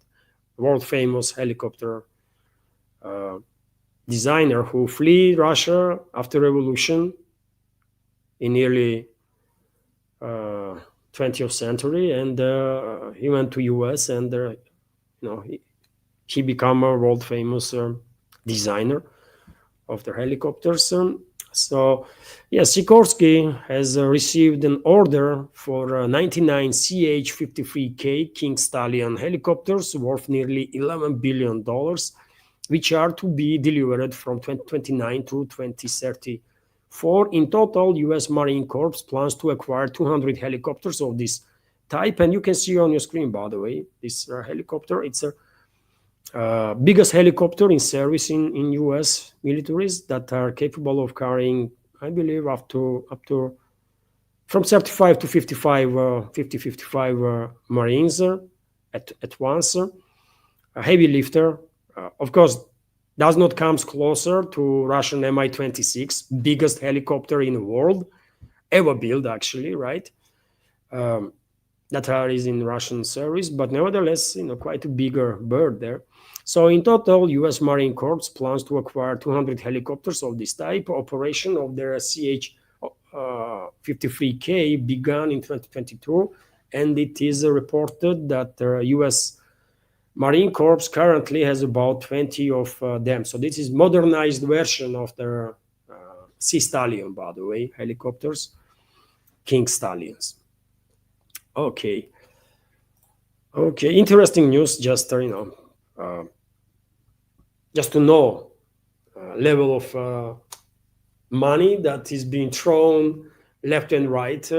World famous helicopter designer who fled Russia after revolution in early 20th century, and he went to US, and he became a world famous designer of the helicopters. So, yes, Sikorsky has received an order for 99 CH-53K King Stallion helicopters worth nearly $11 billion, which are to be delivered from 2029 to 2034. In total, U.S. Marine Corps plans to acquire 200 helicopters of this type, and you can see on your screen, by the way, this helicopter. It's a biggest helicopter in service in US militaries that are capable of carrying, I believe, up to from 35 to 55, 55 Marines at once. A heavy lifter, of course, does not come closer to Russian Mi-26, biggest helicopter in the world, ever built, actually, right? That is in Russian service, but nevertheless, quite a bigger bird there. So in total, U.S. Marine Corps plans to acquire 200 helicopters of this type. Operation of their CH-53K began in 2022, and it is reported that U.S. Marine Corps currently has about 20 of them. So this is modernized version of their Sea Stallion, by the way, helicopters, King Stallions. Okay, interesting news. Just just to know level of money that is being thrown left and right,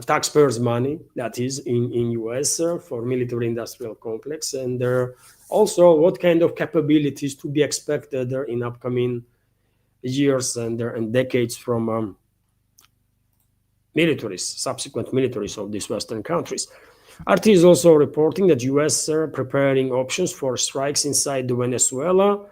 taxpayers' money that is in US for military industrial complex, and also what kind of capabilities to be expected in upcoming years and decades from subsequent militaries of these Western countries. RT is also reporting that US are preparing options for strikes inside the Venezuela.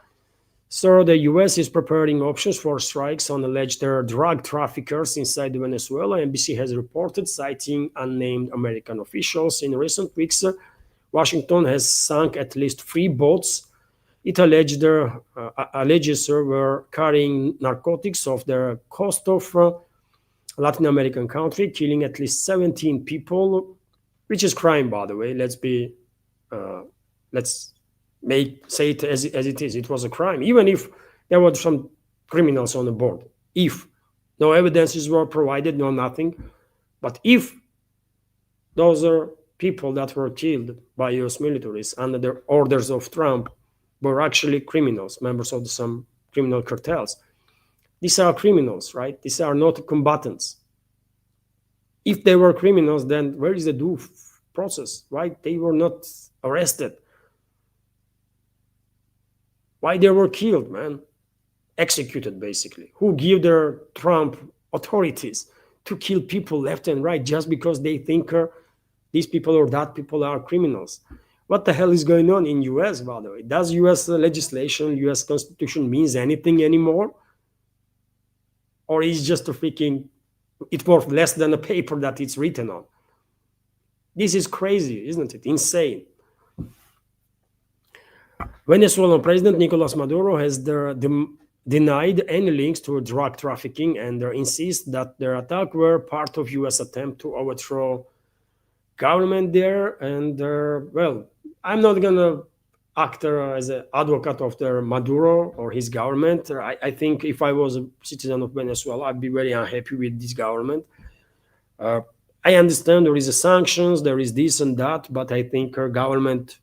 So the US is preparing options for strikes on alleged drug traffickers inside Venezuela. NBC has reported, citing unnamed American officials. In recent weeks, Washington has sunk at least 3 boats. It alleges were carrying narcotics off the coast of Latin American country, killing at least 17 people, which is crime, by the way. Let's say it as it is. It was a crime, even if there were some criminals on the board. If no evidences were provided, no nothing, but if those are people that were killed by US militaries under the orders of Trump were actually criminals, members of some criminal cartels. These are criminals, right? These are not combatants. If they were criminals, then where is the due process, right? They were not arrested. Why they were killed, man? Executed, basically. Who give their Trump authorities to kill people left and right just because they think these people or that people are criminals? What the hell is going on in US, by the way? Does US legislation, US Constitution means anything anymore? Or is just a freaking, it's worth less than a paper that it's written on? This is crazy, isn't it? Insane. Venezuelan President Nicolas Maduro has denied any links to drug trafficking and insists that their attack were part of U.S. attempt to overthrow government there. And well, I'm not gonna act as an advocate of the Maduro or his government. I think if I was a citizen of Venezuela, I'd be very unhappy with this government. I understand there is a sanctions, there is this and that, but I think our government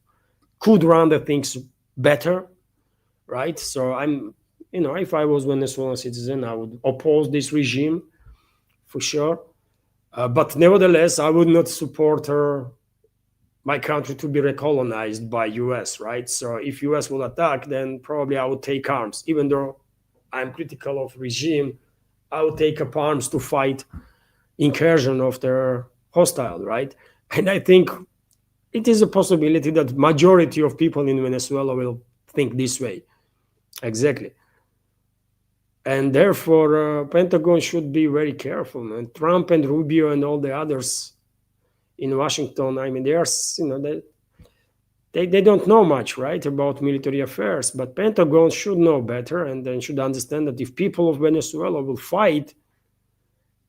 could run the things better, right? So I'm, if I was Venezuelan citizen, I would oppose this regime for sure. But nevertheless, I would not support my country to be recolonized by US, right? So if US will attack, then probably I would take arms. Even though I'm critical of regime, I would take up arms to fight incursion of their hostile, right? And I think it is a possibility that majority of people in Venezuela will think this way. Exactly. And therefore, Pentagon should be very careful. And Trump and Rubio and all the others in Washington, I mean, they are, they don't know much, right, about military affairs. But Pentagon should know better and then should understand that if people of Venezuela will fight,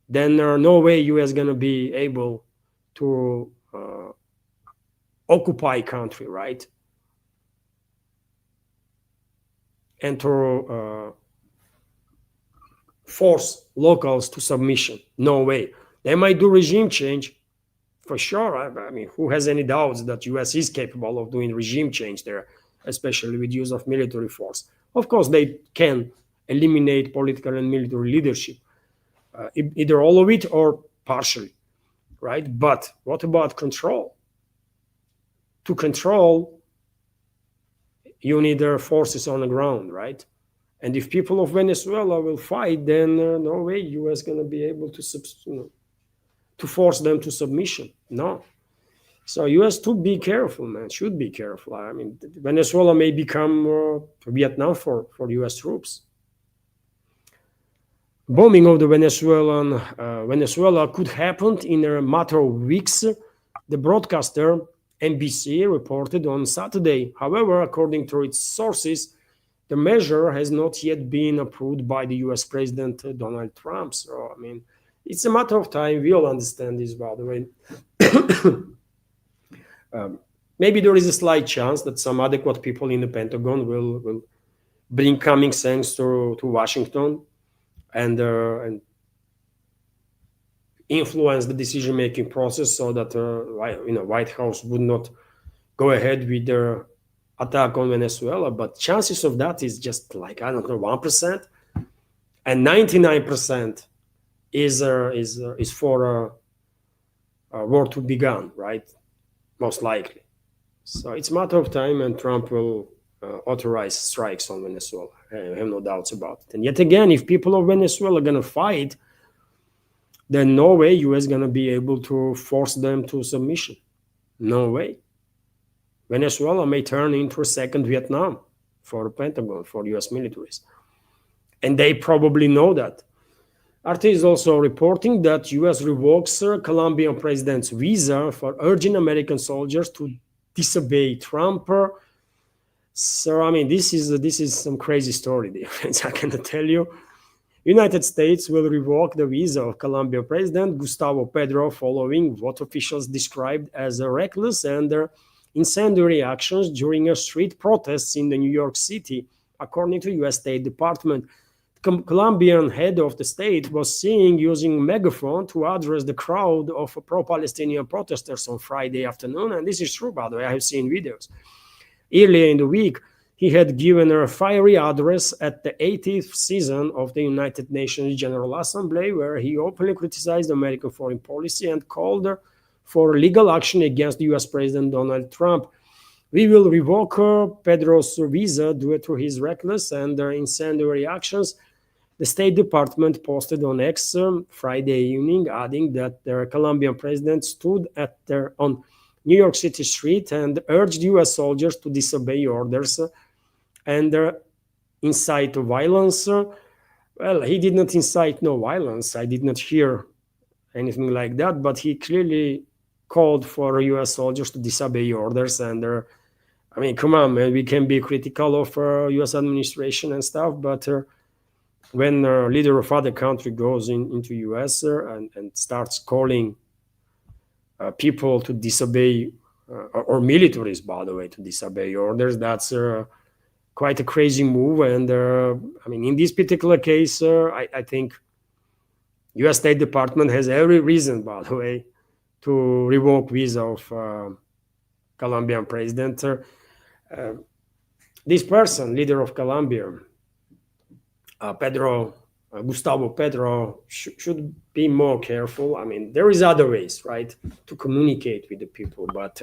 then there are no way U.S. going to be able to occupy country, right? And to force locals to submission. No way. They might do regime change, for sure. I mean, who has any doubts that U.S. is capable of doing regime change there, especially with use of military force? Of course, they can eliminate political and military leadership, either all of it or partially, right? But what about control? To control, you need their forces on the ground, right? And if people of Venezuela will fight, then no way U.S. going to be able to, to force them to submission. No. So U.S. to be careful, man. Should be careful. I mean, Venezuela may become Vietnam for U.S. troops. Bombing of the Venezuela could happen in a matter of weeks. The broadcaster NBC reported on Saturday. However, according to its sources, the measure has not yet been approved by the U.S. President Donald Trump. So, I mean, it's a matter of time. We all understand this, by the way. Maybe there is a slight chance that some adequate people in the Pentagon will bring coming sanctions to Washington and influence the decision-making process so that White House would not go ahead with their attack on Venezuela. But chances of that is just like, I don't know, 1%, and 99% is for a war to begin, right? Most likely. So it's a matter of time, and Trump will authorize strikes on Venezuela. I have no doubts about it. And yet again, if people of Venezuela are going to fight, then no way U.S. is going to be able to force them to submission. No way. Venezuela may turn into a second Vietnam for the Pentagon, for U.S. militaries. And they probably know that. RT is also reporting that U.S. revokes Colombian president's visa for urging American soldiers to disobey Trump. So, I mean, this is some crazy story there. I cannot tell you. United States will revoke the visa of Colombian President Gustavo Petro following what officials described as reckless and incendiary actions during a street protests in the New York City, according to U.S. State Department. The Colombian head of the state was seen using a megaphone to address the crowd of pro-Palestinian protesters on Friday afternoon, and this is true, by the way. I have seen videos. Earlier in the week, he had given a fiery address at the 80th session of the United Nations General Assembly, where he openly criticized American foreign policy and called for legal action against U.S. President Donald Trump. We will revoke Pedro's visa due to his reckless and incendiary actions, the State Department posted on X Friday evening, adding that the Colombian president stood on New York City street and urged U.S. soldiers to disobey orders and incite violence. Well, he did not incite no violence. I did not hear anything like that, but he clearly called for U.S. soldiers to disobey orders. And I mean, come on, man, we can be critical of U.S. administration and stuff, but when a leader of other country goes into U.S. And starts calling people to disobey, or militaries, by the way, to disobey orders, that's quite a crazy move. And I mean, in this particular case, I think U.S. State Department has every reason, by the way, to revoke visa of Colombian president. This person, leader of Colombia, Gustavo Petro, should be more careful. I mean, there is other ways, right, to communicate with the people, but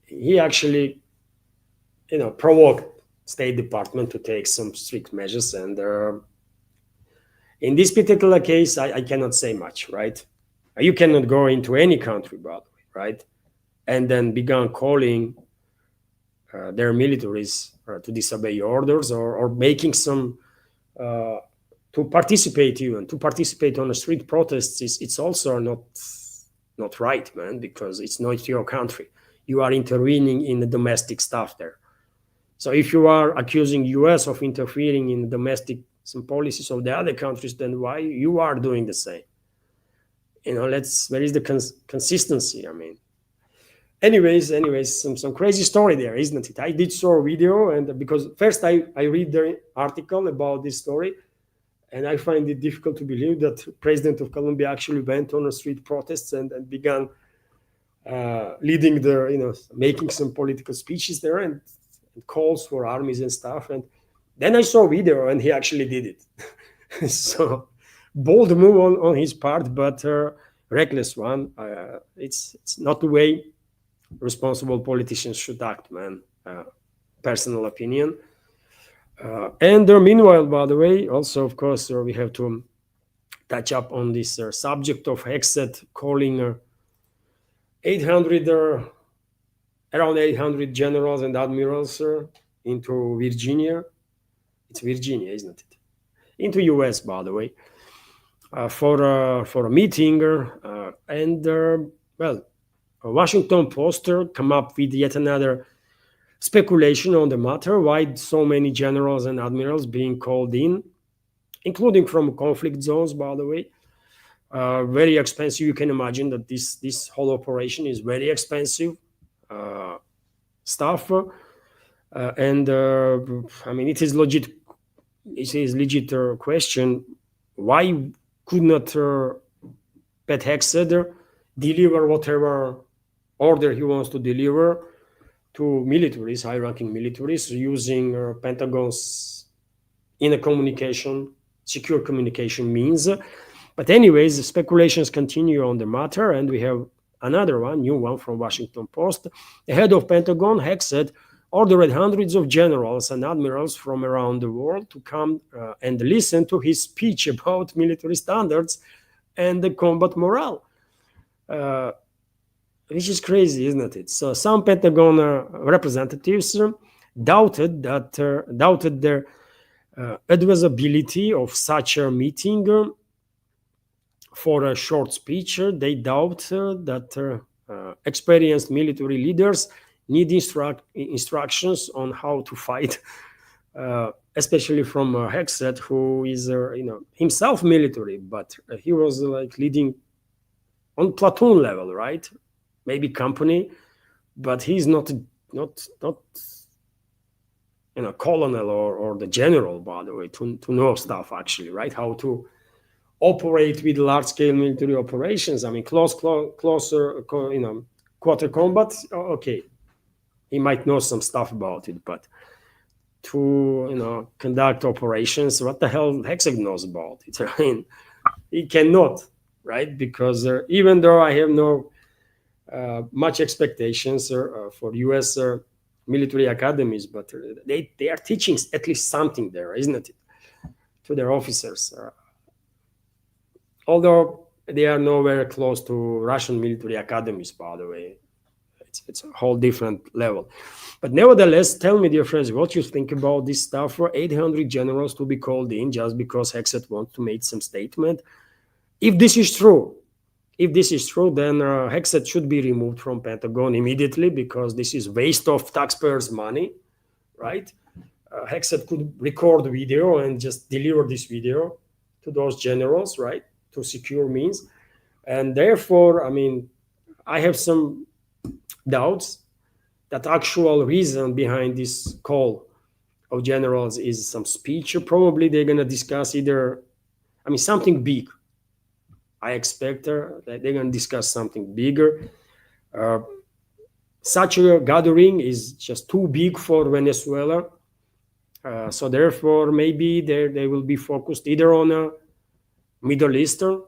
he actually, provoked State Department to take some strict measures. And in this particular case, I cannot say much, right? You cannot go into any country, by the way, right, and then begin calling their militaries to disobey orders or making some to participate on the street protests. It's also not right, man, because it's not your country. You are intervening in the domestic stuff there. So if you are accusing U.S. of interfering in domestic some policies of the other countries, then why you are doing the same? Where is the consistency? I mean, anyways, some crazy story there, isn't it? I did saw a video, and because first I read the article about this story, and I find it difficult to believe that the president of Colombia actually went on a street protests and began leading making some political speeches there and calls for armies and stuff. And then I saw a video, and he actually did it. So bold move on his part, but reckless one. It's not the way responsible politicians should act, man. Personal opinion. And meanwhile, by the way, also, of course, we have to touch up on this subject of Hexet calling 800, around 800 generals and admirals into Virginia. It's Virginia, isn't it? Into US, by the way, for a meeting. And well, a Washington Post come up with yet another speculation on the matter. Why so many generals and admirals being called in, including from conflict zones, by the way. Very expensive. You can imagine that this whole operation is very expensive stuff. And I mean, it is legit. It is legit question. Why could not Pat Hexed deliver whatever order he wants to deliver to militaries, high-ranking militaries, using Pentagon's secure communication means? But anyways, the speculations continue on the matter, and we have another one, new one from Washington Post. The head of Pentagon, Hexed, ordered hundreds of generals and admirals from around the world to come and listen to his speech about military standards and the combat morale. Which is crazy, isn't it? So some Pentagon representatives doubted their advisability of such a meeting for a short speech. They doubt that experienced military leaders need instructions on how to fight, especially from Hexet, who is himself military, but he was like leading on platoon level, right? Maybe company, but he's not colonel or the general, by the way, to know stuff actually, right? How to operate with large-scale military operations. I mean, closer, quarter combat. Okay, he might know some stuff about it, but to conduct operations, what the hell Hexeg knows about it? I mean, he cannot, right? Because even though I have no much expectations for U.S. military academies, but they are teaching at least something there, isn't it, to their officers? Although they are nowhere close to Russian military academies, by the way. It's a whole different level. But nevertheless, tell me, dear friends, what you think about this stuff for 800 generals to be called in just because Hexet wants to make some statement. If this is true, then Hexet should be removed from Pentagon immediately, because this is waste of taxpayers' money, right? Hexet could record video and just deliver this video to those generals, right, to secure means. And therefore, I mean, I have some doubts that actual reason behind this call of generals is some speech. Probably they're going to discuss something big. I expect that they're going to discuss something bigger. Such a gathering is just too big for Venezuela. So therefore, maybe they will be focused either on a Middle Eastern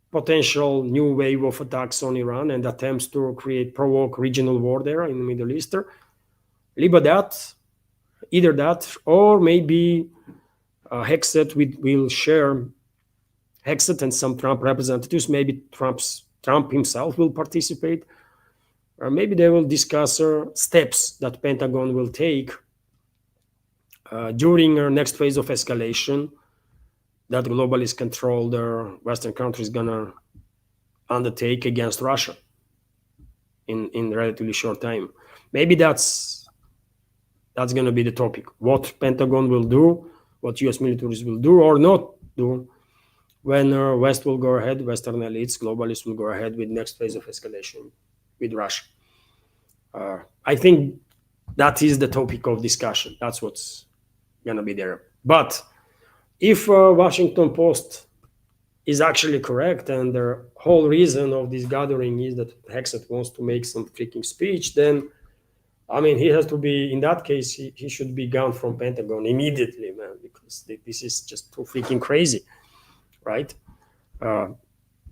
potential new wave of attacks on Iran and attempts to provoke regional war there in the Middle East. Either that, or maybe Hexet will share. Hexet and some Trump representatives, maybe Trump himself will participate, or maybe they will discuss steps that Pentagon will take during our next phase of escalation that globalist controlled Western countries gonna undertake against Russia in relatively short time. Maybe that's gonna be the topic. What Pentagon will do, what US militaries will do or not do when West will go ahead, Western elites, globalists will go ahead with next phase of escalation with Russia. I think that is the topic of discussion. That's what's gonna be there. But if Washington Post is actually correct and the whole reason of this gathering is that Hexet wants to make some freaking speech, then, I mean, he has to be, in that case, he should be gone from Pentagon immediately, man, because this is just too freaking crazy, right?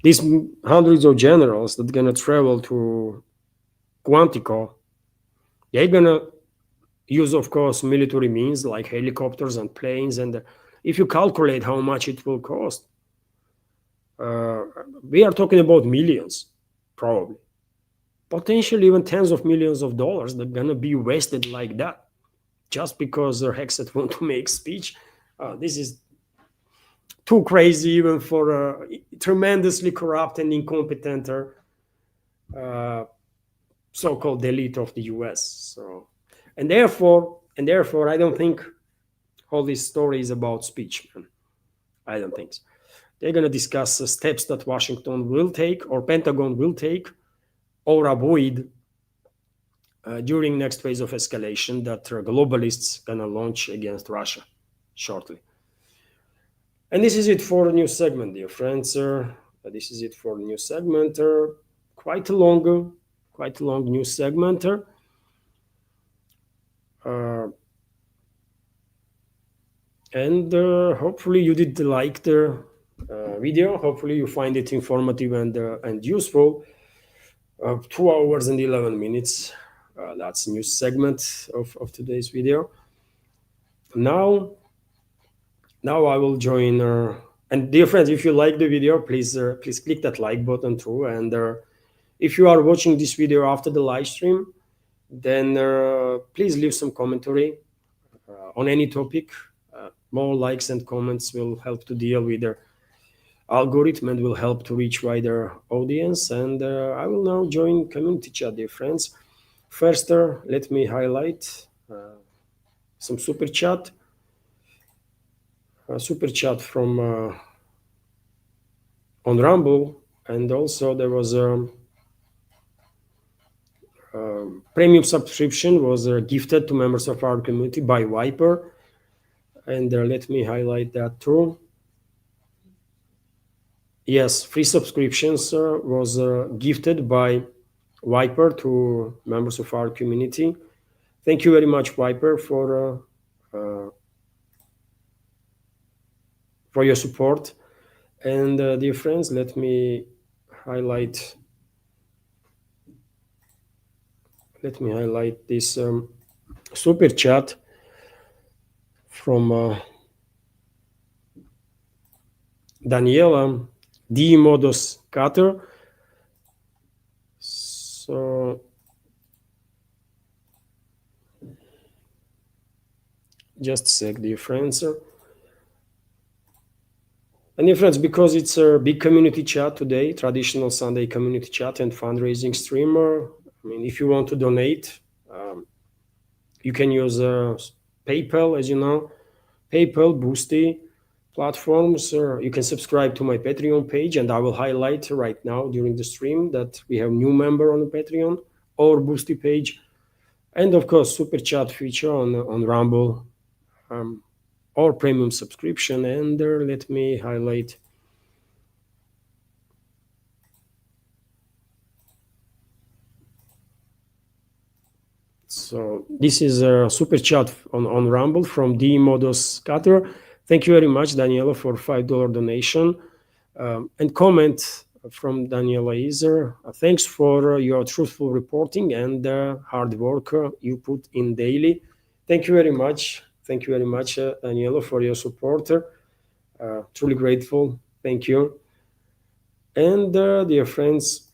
these hundreds of generals that gonna travel to Quantico, they're gonna use, of course, military means like helicopters and planes. And if you calculate how much it will cost, we are talking about millions, probably, potentially even tens of millions of dollars that are gonna be wasted like that, just because Hexet want to make speech. This is too crazy even for a tremendously corrupt and incompetent so-called elite of the US. So, and therefore, I don't think all this story is about speech, man. I don't think so. They're going to discuss the steps that Washington will take or Pentagon will take or avoid during next phase of escalation that globalists going to launch against Russia shortly. And this is it for a new segment, dear friends. This is it for a new segment. Quite a long news segment. And hopefully you did like the video. Hopefully you find it informative and useful. 2 hours and 11 minutes. That's news segment of today's video. Now I will join. And dear friends, if you like the video, please click that like button too. And if you are watching this video after the live stream, then please leave some commentary on any topic. More likes and comments will help to deal with the algorithm and will help to reach wider audience. And I will now join community chat, dear friends. First, let me highlight some super chat. Super chat from on Rumble, and also there was a premium subscription was gifted to members of our community by Viper, and let me highlight that too. Yes, free subscriptions was gifted by Viper to members of our community. Thank you very much, Viper, for your support. And dear friends, let me highlight this super chat from Daniela D. Modos Qatar. So just a sec, dear friends. And dear friends, because it's a big community chat today, traditional Sunday community chat and fundraising streamer, I mean, if you want to donate, you can use PayPal, as you know, PayPal, Boosty platforms. You can subscribe to my Patreon page, and I will highlight right now during the stream that we have new member on the Patreon or Boosty page, and of course super chat feature on Rumble or premium subscription. And let me highlight so this is a super chat on Rumble from D. Modos Qatar. Thank you very much, Daniela, for $5 donation. And comment from Daniela Iser. Thanks for your truthful reporting and hard work you put in daily. Thank you very much. Thank you very much, Daniela, for your support. Truly grateful. Thank you. And dear friends,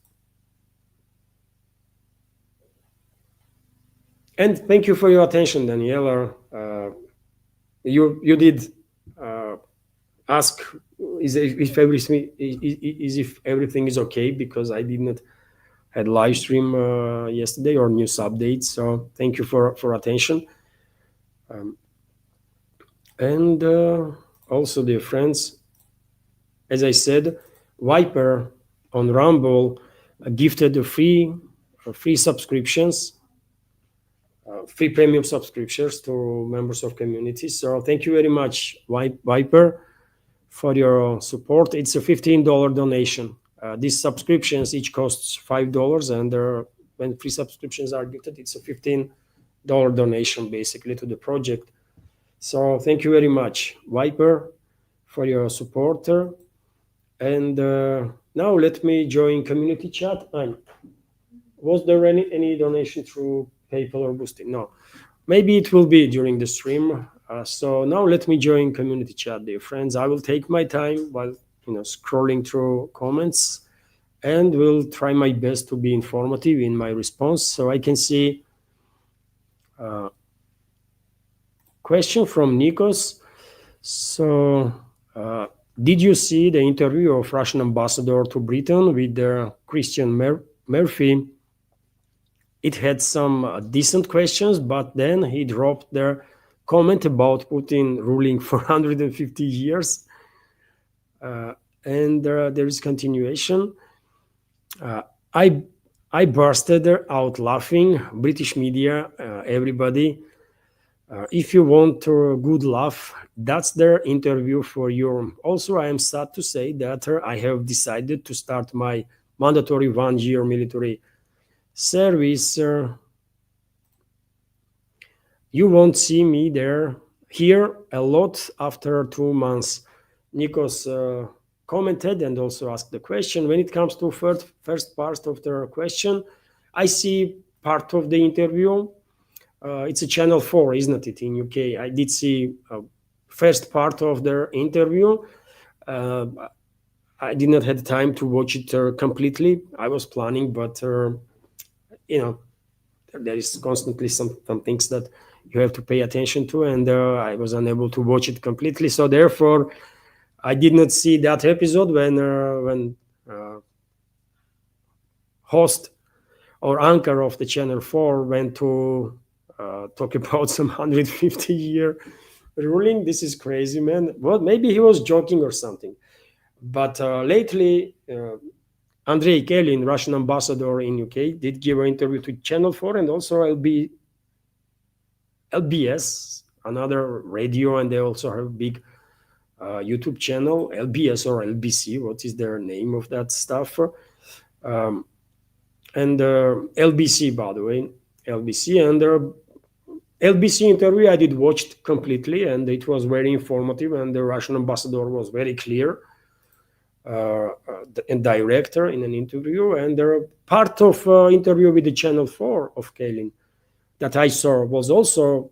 and thank you for your attention, Daniela. You did ask if everything is okay, because I did not had live stream yesterday or news updates. So thank you for attention. And also, dear friends, as I said, Viper on Rumble gifted free subscriptions, free premium subscriptions to members of community. So thank you very much, Viper, for your support. It's a $15 donation. These subscriptions each costs $5, and when free subscriptions are gifted, it's a $15 donation basically to the project. So thank you very much, Viper, for your support. And now let me join community chat. And was there any donation through PayPal or Boosting? No. Maybe it will be during the stream. So now let me join community chat, dear friends. I will take my time while scrolling through comments, and will try my best to be informative in my response. So I can see question from Nikos. So did you see the interview of Russian ambassador to Britain with Christian Murphy? It had some decent questions, but then he dropped their comment about Putin ruling for 150 years. And there is continuation. I bursted out laughing. British media, everybody. If you want a good laugh, that's their interview for you. Also, I am sad to say that I have decided to start my mandatory 1-year military service. You won't see me here a lot after 2 months. Nikos commented and also asked the question. When it comes to first part of the question, I see part of the interview. It's a channel 4, isn't it, in UK? I did see first part of their interview. I did not have time to watch it completely. I was planning, but there is constantly some things that you have to pay attention to, and I was unable to watch it completely. So therefore, I did not see that episode when host or anchor of the channel 4 went to talk about some 150-year ruling. This is crazy, man. Well, maybe he was joking or something. But lately, Andrei Kelin, Russian ambassador in UK, did give an interview to Channel 4 and also LBS, another radio, and they also have a big YouTube channel, LBS or LBC. What is their name of that stuff? And LBC, by the way, LBC. And LBC interview I did watch it completely, and it was very informative, and the Russian ambassador was very clear and director in an interview. And part of interview with the Channel 4 of Kalin that I saw was also,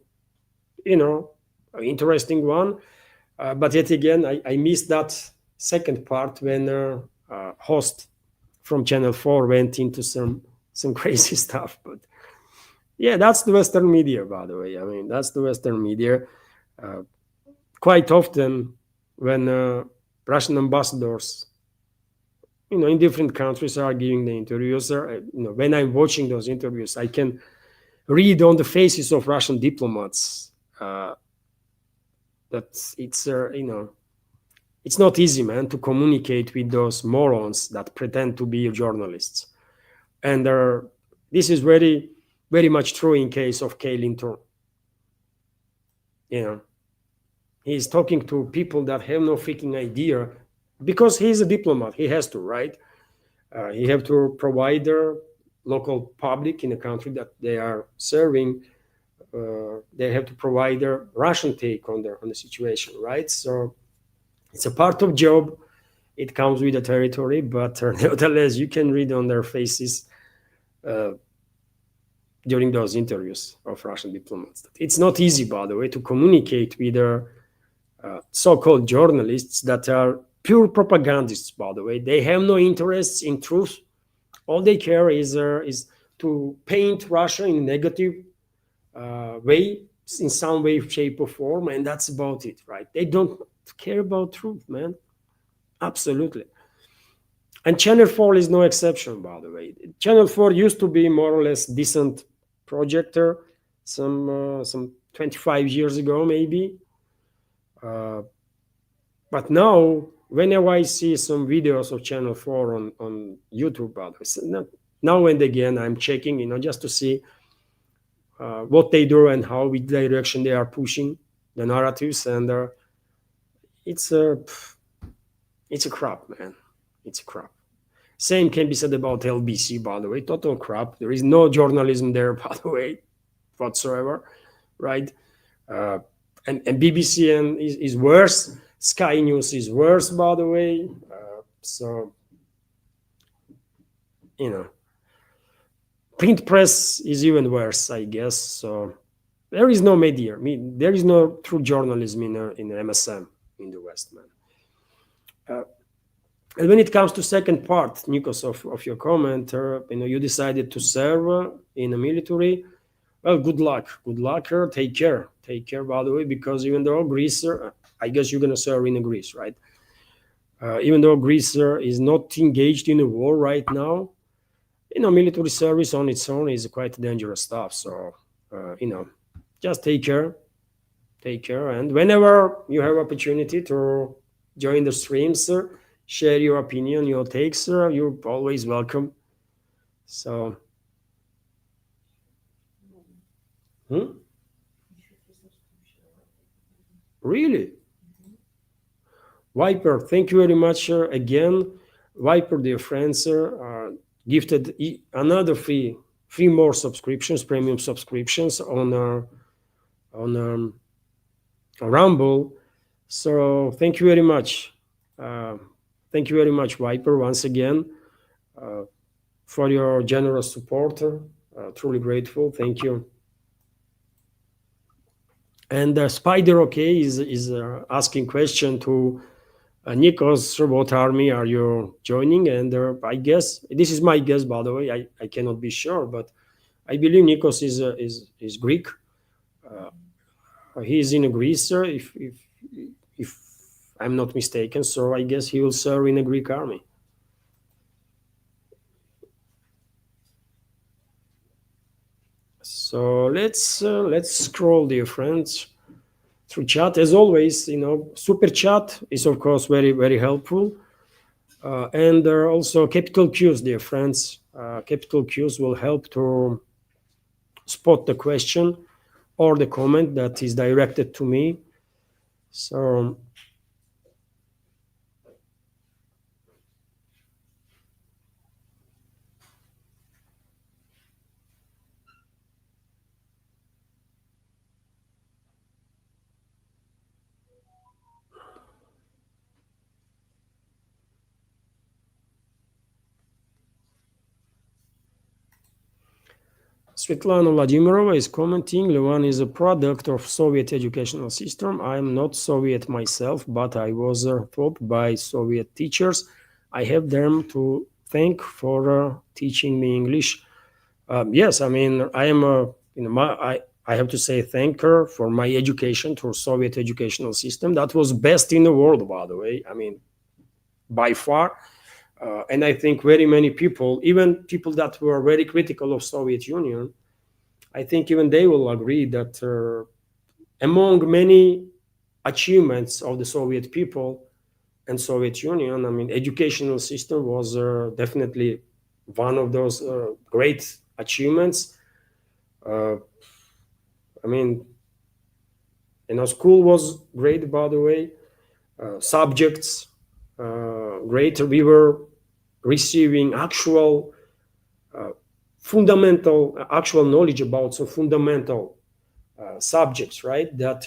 an interesting one. But yet again, I missed that second part when host from Channel 4 went into some crazy stuff. But yeah, that's the Western media, by the way. I mean, that's the Western media. Quite often when Russian ambassadors, in different countries are giving the interviews, when I'm watching those interviews, I can read on the faces of Russian diplomats that it's not easy, man, to communicate with those morons that pretend to be journalists. And this is very, very much true in case of Kalin too. He's talking to people that have no freaking idea, because he's a diplomat. He has to, right? He have to provide their local public in the country that they are serving. They have to provide their Russian take on the situation, right? So it's a part of job. It comes with the territory, but nevertheless, you can read on their faces during those interviews of Russian diplomats. It's not easy, by the way, to communicate with so-called journalists that are pure propagandists, by the way. They have no interests in truth. All they care is to paint Russia in a negative way, in some way, shape, or form, and that's about it, right? They don't care about truth, man. Absolutely. And Channel 4 is no exception, by the way. Channel 4 used to be more or less decent projector some 25 years ago, maybe. But now, whenever I see some videos of Channel 4 on YouTube, now and again, I'm checking, just to see what they do and how, which direction they are pushing the narratives. And it's a crap, man. It's a crap. Same can be said about LBC, by the way. Total crap. There is no journalism there, by the way, whatsoever, right? And BBC is worse. Sky News is worse, by the way. So, you know, print press is even worse, I guess. So there is no media. I mean, there is no true journalism in MSM in the West, man. And when it comes to second part, Nikos, of your comment, you decided to serve in the military. Well, good luck. Good luck. Take care. Take care, by the way, because even though Greece, I guess you're going to serve in Greece, right? Even though Greece is not engaged in a war right now, military service on its own is quite dangerous stuff. So, just take care. Take care. And whenever you have opportunity to join the streams, share your opinion, your takes, you're always welcome. So, really? Viper, thank you very much again. Viper, dear friends, gifted another three more subscriptions, premium subscriptions on Rumble. So thank you very much. Thank you very much, Viper, once again, for your generous support. Truly grateful. Thank you. And Spider OK is asking question to Nikos, what army are you joining? And I guess this is my guess, by the way. I cannot be sure, but I believe Nikos is Greek. He is in Greece, if I'm not mistaken. So I guess he will serve in a Greek army. So let's scroll, dear friends, through chat. As always, super chat is of course very, very helpful. And there are also capital Qs, dear friends. Capital Qs will help to spot the question or the comment that is directed to me. So Svetlana Vladimirova is commenting, Levan is a product of Soviet educational system. I am not Soviet myself, but I was taught by Soviet teachers. I have them to thank for teaching me English. Yes, I mean, I am, I have to say thank her for my education through Soviet educational system. That was best in the world, by the way. I mean, by far. And I think very many people, even people that were very critical of Soviet Union, I think even they will agree that among many achievements of the Soviet people and Soviet Union, I mean, educational system was definitely one of those great achievements. I mean, school was great, by the way. Subjects, great. We were receiving actual fundamental, actual knowledge about some fundamental subjects, right? That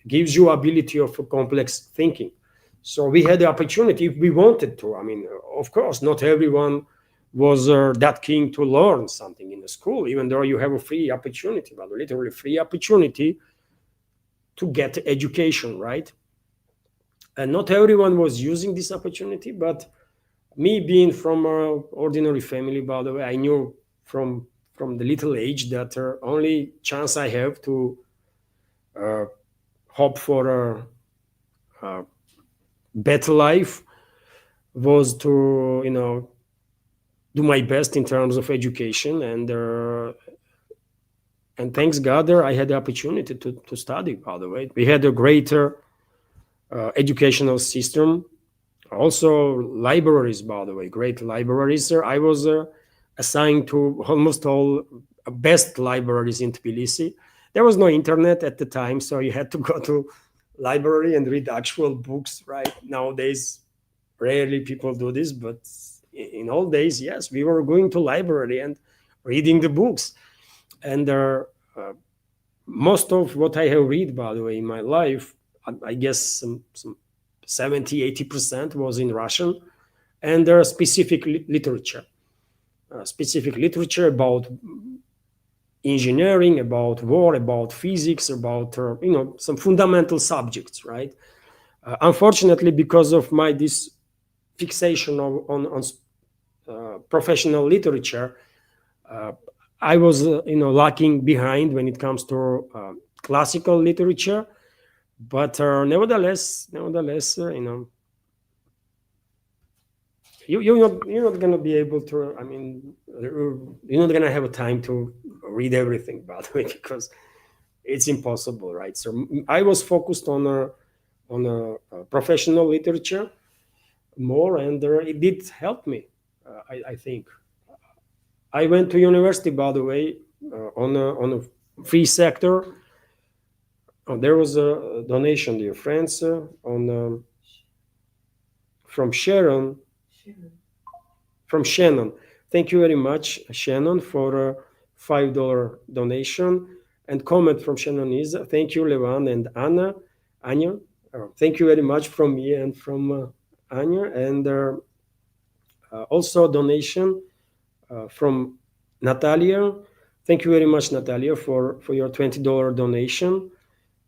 gives you ability of complex thinking. So we had the opportunity if we wanted to. I mean, of course, not everyone was that keen to learn something in the school, even though you have a free opportunity, but literally free opportunity to get education, right? And not everyone was using this opportunity, but me being from an ordinary family, by the way, I knew from the little age that only chance I have to hope for a better life was to do my best in terms of education, and thanks God I had the opportunity to study. By the way, we had a greater educational system. Also, libraries, by the way, great libraries. I was assigned to almost all best libraries in Tbilisi. There was no internet at the time, so you had to go to library and read actual books, right? Nowadays, rarely people do this, but in old days, yes, we were going to library and reading the books. And most of what I have read, by the way, in my life, I guess some 70-80% was in Russian, and there are specific literature about engineering, about war, about physics, about some fundamental subjects, right? Unfortunately, because of this fixation on professional literature, I was lacking behind when it comes to classical literature. But nevertheless, you're not gonna be able to. I mean, you're not gonna have a time to read everything, by the way, because it's impossible, right? So I was focused on professional literature more, and it did help me. I think I went to university, by the way, on a free sector. There was a donation, dear friends, from Sharon. From Shannon. Thank you very much, Shannon, for a $5 donation. And comment from Shannon is, thank you, Levan and Anya. Thank you very much from me and from Anya. And also a donation from Natalia. Thank you very much, Natalia, for your $20 donation.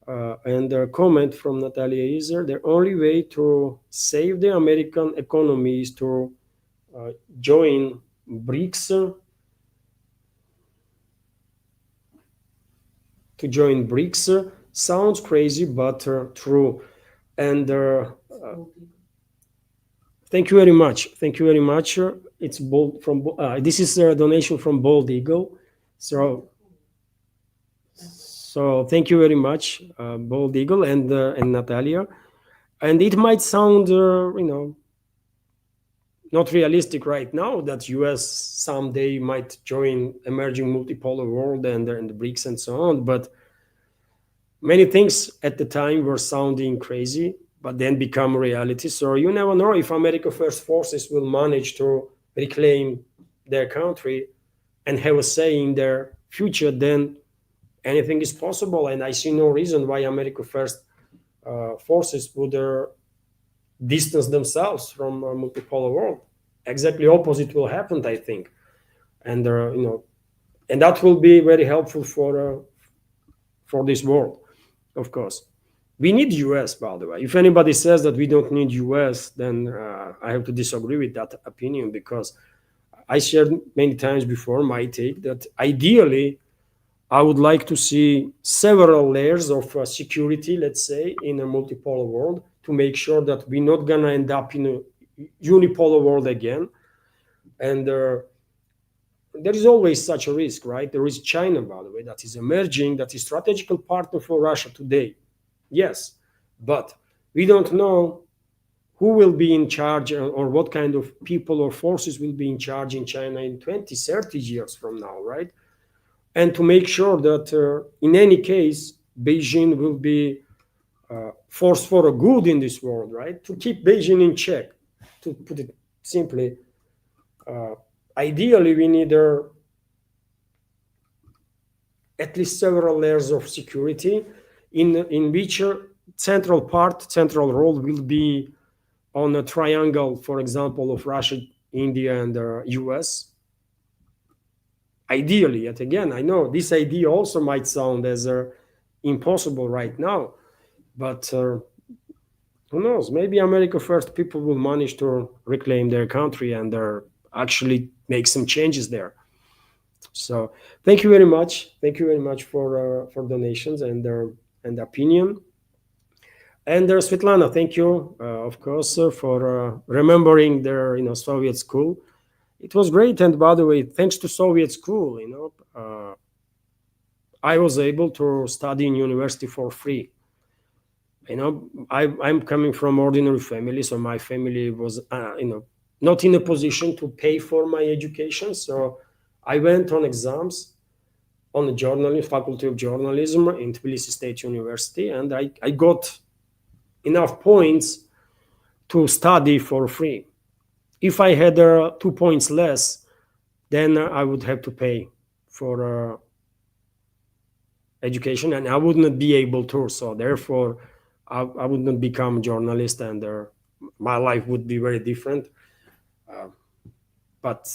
And a comment from Natalia is, the only way to save the American economy is to join BRICS. To join BRICS sounds crazy, but true. And thank you very much. Thank you very much. It's bold from this is a donation from Bold Eagle. So thank you very much, Bold Eagle and Natalia. And it might sound not realistic right now that US someday might join emerging multipolar world and the BRICS and so on, but many things at the time were sounding crazy, but then become reality. So you never know if America First forces will manage to reclaim their country and have a say in their future, then anything is possible. And I see no reason why America First forces would distance themselves from a multipolar world. Exactly opposite will happen, I think. And and that will be very helpful for this world, of course. We need US, by the way. If anybody says that we don't need US, then I have to disagree with that opinion, because I shared many times before my take that ideally I would like to see several layers of security, let's say, in a multipolar world, to make sure that we're not gonna end up in a unipolar world again. And there is always such a risk, right? There is China, by the way, that is emerging, that is strategical partner for Russia today. Yes, but we don't know who will be in charge or what kind of people or forces will be in charge in China in 20, 30 years from now, right? And to make sure that in any case, Beijing will be force for a good in this world, right? To keep Beijing in check, to put it simply. Ideally, we need at least several layers of security in which central role will be on a triangle, for example, of Russia, India, and US. Ideally, yet again, I know this idea also might sound as impossible right now, but who knows? Maybe America First people will manage to reclaim their country and actually make some changes there. So thank you very much. Thank you very much for donations and opinion. And Svetlana, thank you, of course, for remembering their Soviet school. It was great. And by the way, thanks to Soviet school, I was able to study in university for free. I'm coming from ordinary family, so my family was, not in a position to pay for my education. So I went on exams on the Faculty of Journalism in Tbilisi State University, and I got enough points to study for free. If I had 2 points less, then I would have to pay for education, and I would not be able to. So therefore, I would not become a journalist, and my life would be very different. But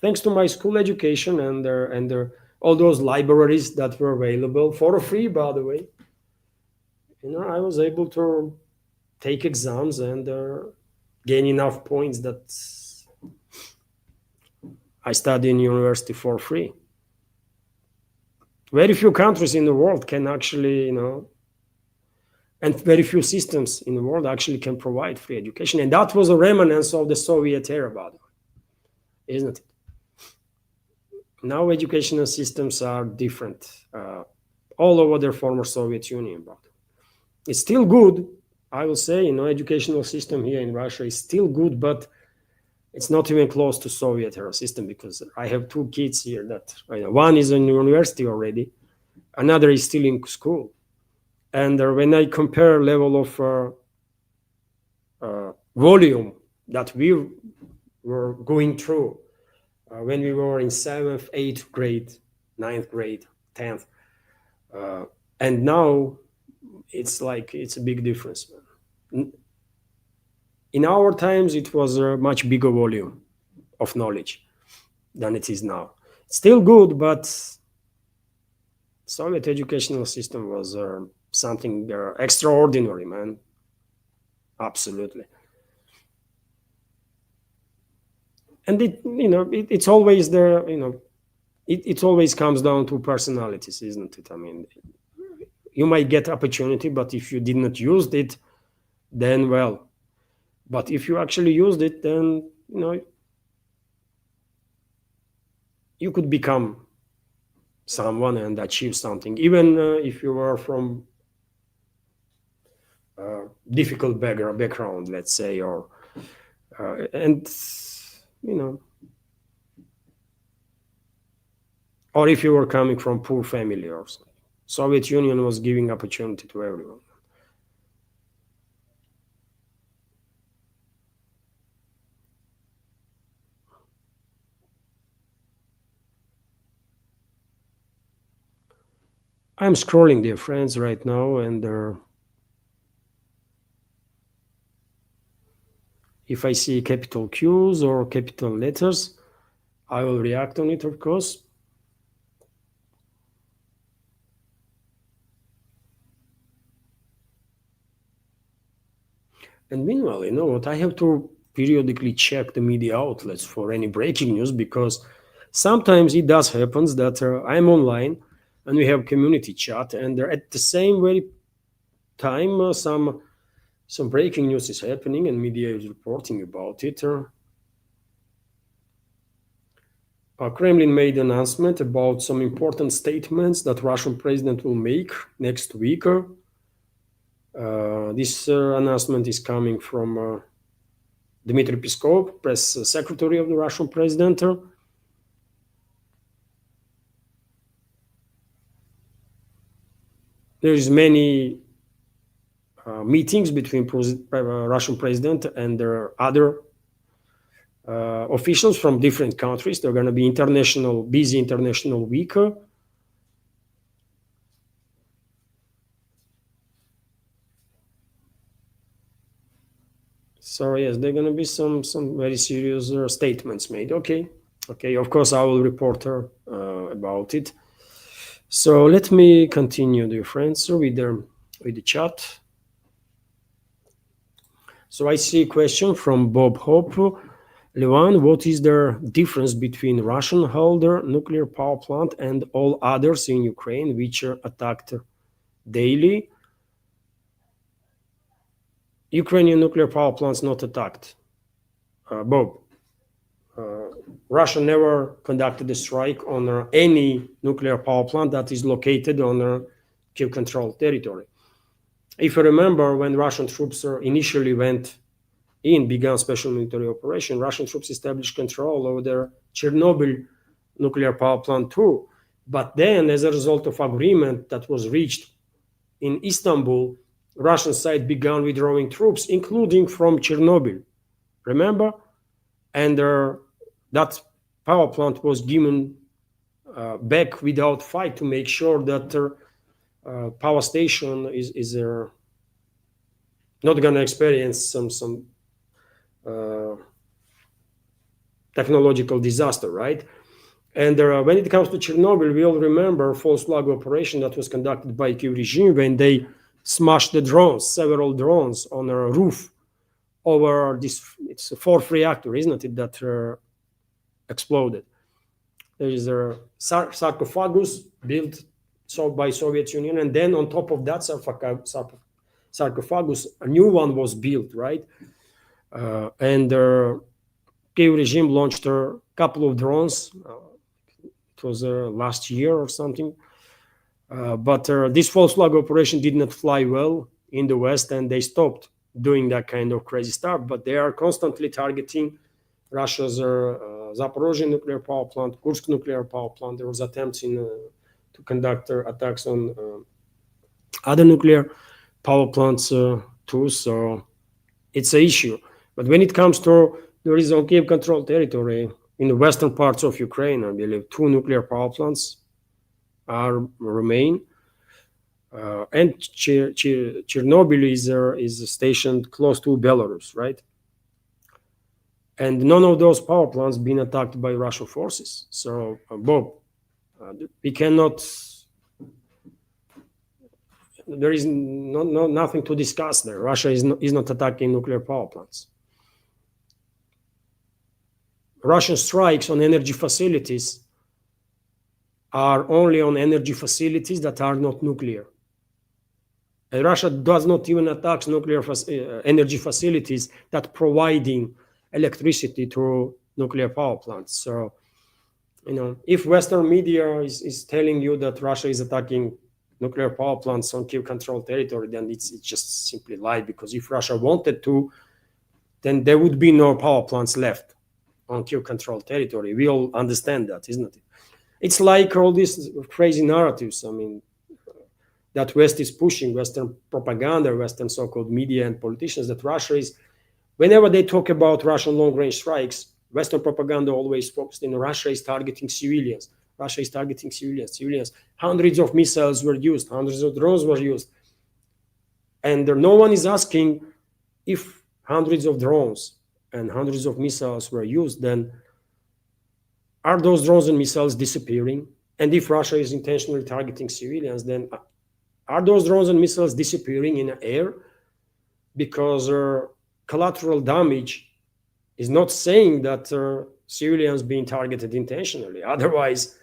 thanks to my school education and all those libraries that were available for free, by the way, I was able to take exams and gain enough points that I study in university for free. Very few countries in the world can actually, and very few systems in the world actually can provide free education. And that was a remnant of the Soviet era, by the way, isn't it? Now educational systems are different all over the former Soviet Union, but it's still good. I will say, educational system here in Russia is still good, but it's not even close to Soviet era system, because I have two kids here that one is in university already, another is still in school. And when I compare level of volume that we were going through when we were in 7th, 8th grade, 9th grade, 10th, and now it's a big difference. In our times, it was a much bigger volume of knowledge than it is now. It's still good, but Soviet educational system was something extraordinary, man. Absolutely. And it's always there. It always comes down to personalities, isn't it? I mean, you might get opportunity, but if you did not use it, then well. But if you actually used it, then you could become someone and achieve something, even if you were from difficult background, let's say, or or if you were coming from poor family or something. Soviet Union was giving opportunity to everyone. I'm scrolling, dear friends, right now, and if I see capital Qs or capital letters, I will react on it, of course. And meanwhile, you know what? I have to periodically check the media outlets for any breaking news, because sometimes it does happen that I'm online and we have community chat, and at the same very time some breaking news is happening and media is reporting about it. Kremlin made an announcement about some important statements that Russian president will make next week. This announcement is coming from Dmitry Peskov, press secretary of the Russian president. There is many meetings between Russian president and other officials from different countries. They're going to be busy international week. So yes, there are going to be some very serious statements made. Okay. Of course, I will report about it. So let me continue, dear friends, with the chat. So I see a question from Bob Hope. Levan, what is the difference between Russian-held nuclear power plant and all others in Ukraine which are attacked daily? Ukrainian nuclear power plants not attacked. Bob, Russia never conducted a strike on any nuclear power plant that is located on Kiev-controlled territory. If you remember, when Russian troops initially began special military operation, Russian troops established control over their Chernobyl nuclear power plant too. But then, as a result of agreement that was reached in Istanbul, Russian side began withdrawing troops, including from Chernobyl. Remember? And that power plant was given back without fight to make sure that power station is not going to experience some technological disaster, right? And when it comes to Chernobyl, we all remember false flag operation that was conducted by Kyiv regime when they smashed the drones, several drones on a roof over this. It's a fourth reactor, isn't it, that exploded. There is a sarcophagus built by Soviet Union, and then on top of that sarcophagus, a new one was built, right? And the Kyiv regime launched a couple of drones. It was last year or something. But this false flag operation did not fly well in the West, and they stopped doing that kind of crazy stuff. But they are constantly targeting Russia's Zaporozhye nuclear power plant, Kursk nuclear power plant. There was attempts to conduct attacks on other nuclear power plants too. So it's an issue. But when it comes to there is on Kiev-controlled territory in the western parts of Ukraine, I believe 2 nuclear power plants remain, and Chernobyl is stationed close to Belarus, right? And none of those power plants been attacked by Russian forces. So, Bob, we cannot. There is nothing to discuss there. Russia is not attacking nuclear power plants. Russian strikes on energy facilities are only on energy facilities that are not nuclear. And Russia does not even attack nuclear energy facilities that providing electricity to nuclear power plants. So, if Western media is telling you that Russia is attacking nuclear power plants on Kiev-controlled territory, then it's just simply lie, because if Russia wanted to, then there would be no power plants left on Kiev-controlled territory. We all understand that, isn't it? It's like all these crazy narratives, that West is pushing, Western propaganda, Western so-called media and politicians, that Russia is, whenever they talk about Russian long-range strikes, Western propaganda always focused in Russia is targeting civilians. Russia is targeting civilians. Hundreds of missiles were used, hundreds of drones were used. And no one is asking if hundreds of drones and hundreds of missiles were used, then are those drones and missiles disappearing? And if Russia is intentionally targeting civilians, then are those drones and missiles disappearing in the air? Because collateral damage is not saying that civilians being targeted intentionally. Otherwise,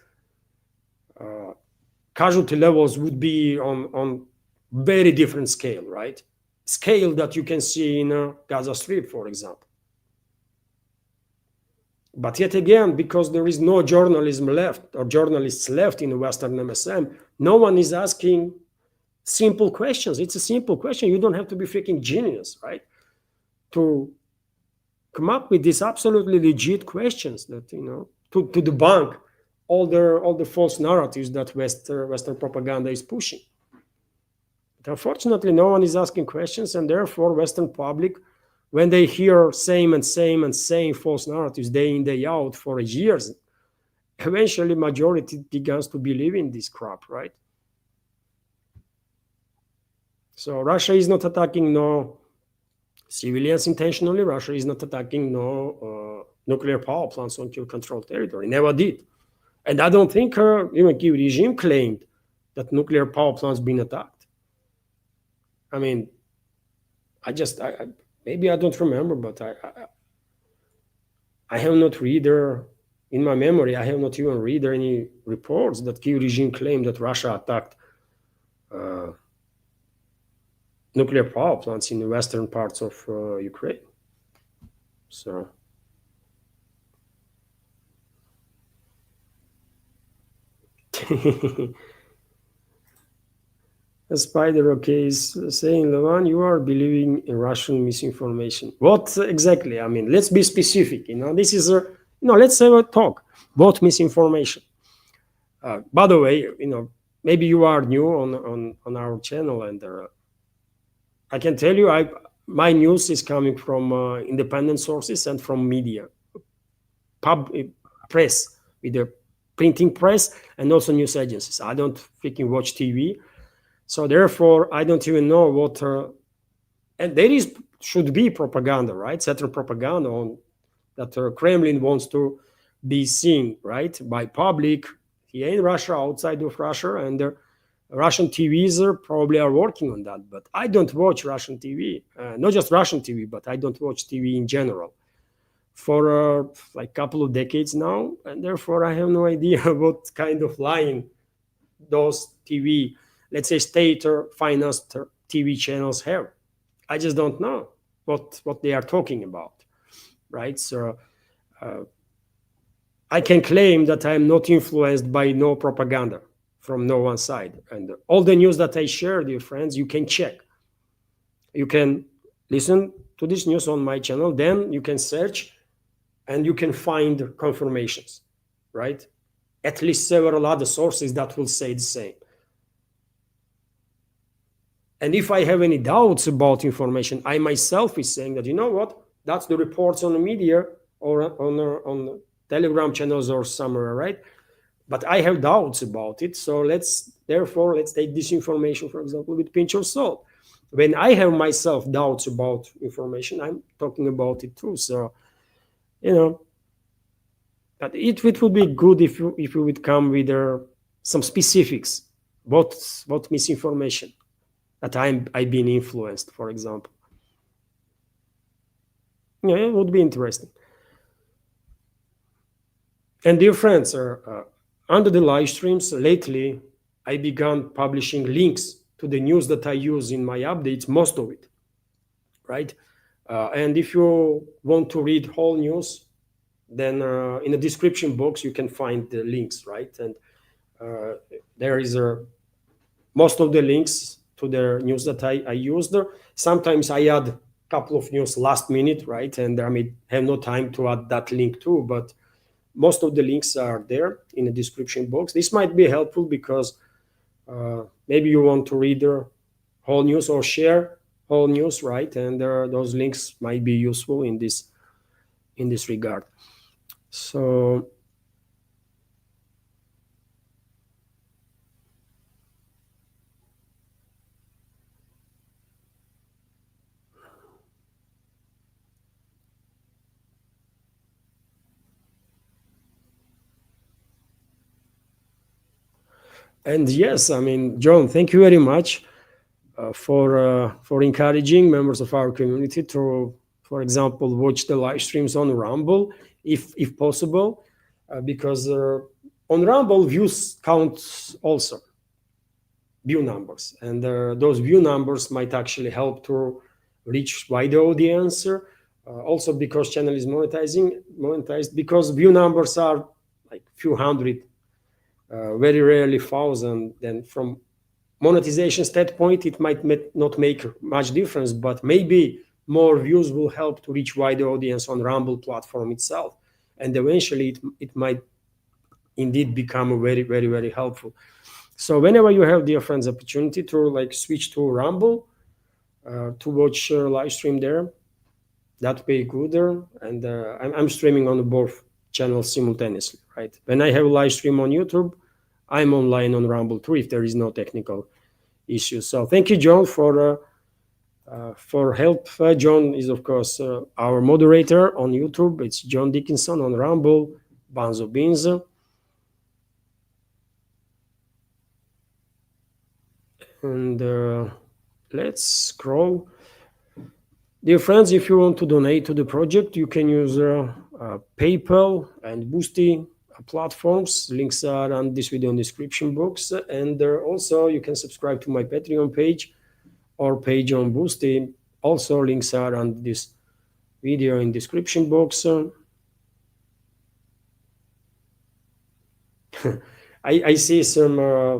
casualty levels would be on very different scale, right? Scale that you can see in Gaza Strip, for example. But yet again, because there is no journalism left or journalists left in the Western MSM, no one is asking simple questions. It's a simple question. You don't have to be freaking genius, right, to come up with these absolutely legit questions that, to debunk all the false narratives that Western propaganda is pushing. But unfortunately, no one is asking questions, and therefore Western public, when they hear same false narratives day in, day out for years, eventually majority begins to believe in this crap, right? So Russia is not attacking no civilians intentionally. Russia is not attacking no nuclear power plants on Kyiv-controlled territory. Never did. And I don't think even Kyiv regime claimed that nuclear power plants been attacked. I mean, maybe I don't remember, but I have not read in my memory, I have not even read any reports that Kyiv regime claimed that Russia attacked nuclear power plants in the western parts of Ukraine. So a spider, okay, is saying, Levan, you are believing in Russian misinformation. What exactly? I mean, let's be specific. This is let's have a talk. What misinformation? By the way, maybe you are new on our channel, and I can tell you, my news is coming from independent sources and from media, press, with the printing press, and also news agencies. I don't freaking watch TV. So therefore, I don't even know what And there should be propaganda, right? Certain propaganda on that Kremlin wants to be seen, right, by public here in Russia, outside of Russia, and Russian TVs probably are working on that. But I don't watch Russian TV, not just Russian TV, but I don't watch TV in general for like a couple of decades now, and therefore I have no idea what kind of line those TV, let's say state or financed TV channels have. I just don't know what they are talking about, right? So I can claim that I'm not influenced by no propaganda from no one side. And all the news that I share, dear friends, you can check. You can listen to this news on my channel, then you can search and you can find confirmations, right? At least several other sources that will say the same. And if I have any doubts about information, I myself is saying that, you know what, that's the reports on the media or on Telegram channels or somewhere, right? But I have doubts about it. So let's take this information, for example, with pinch of salt. When I have myself doubts about information, I'm talking about it too. So, but it would be good if you would come with some specifics. What misinformation that I've been influenced, for example. Yeah, it would be interesting. And dear friends, under the live streams lately, I began publishing links to the news that I use in my updates, most of it, right? And if you want to read whole news, then in the description box you can find the links, right? And there is most of the links to the news that I used. Sometimes I add a couple of news last minute, right? And I may have no time to add that link too, but most of the links are there in the description box. This might be helpful because maybe you want to read the whole news or share whole news, right? And those links might be useful in this regard. So and yes, I mean, John, thank you very much for encouraging members of our community to, for example, watch the live streams on Rumble, if possible, because on Rumble views count also, view numbers, and those view numbers might actually help to reach wider audience. Also, because channel is monetized, because view numbers are like few hundred, very rarely thousand. Then from monetization standpoint, it might not make much difference, but maybe more views will help to reach wider audience on Rumble platform itself, and eventually it might indeed become very, very, very helpful. So whenever you have, dear friends, opportunity to like switch to Rumble to watch live stream there, that way good. And I'm streaming on both channels simultaneously, right? When I have a live stream on YouTube, I'm online on Rumble too if there is no technical issue. So thank you, John, for help. John is, of course, our moderator on YouTube. It's John Dickinson on Rumble, Banzo Beans. And let's scroll. Dear friends, if you want to donate to the project, you can use PayPal and Boosty platforms. Links are on this video in description box. And also you can subscribe to my Patreon page or page on Boosty. Also links are on this video in description box. I see some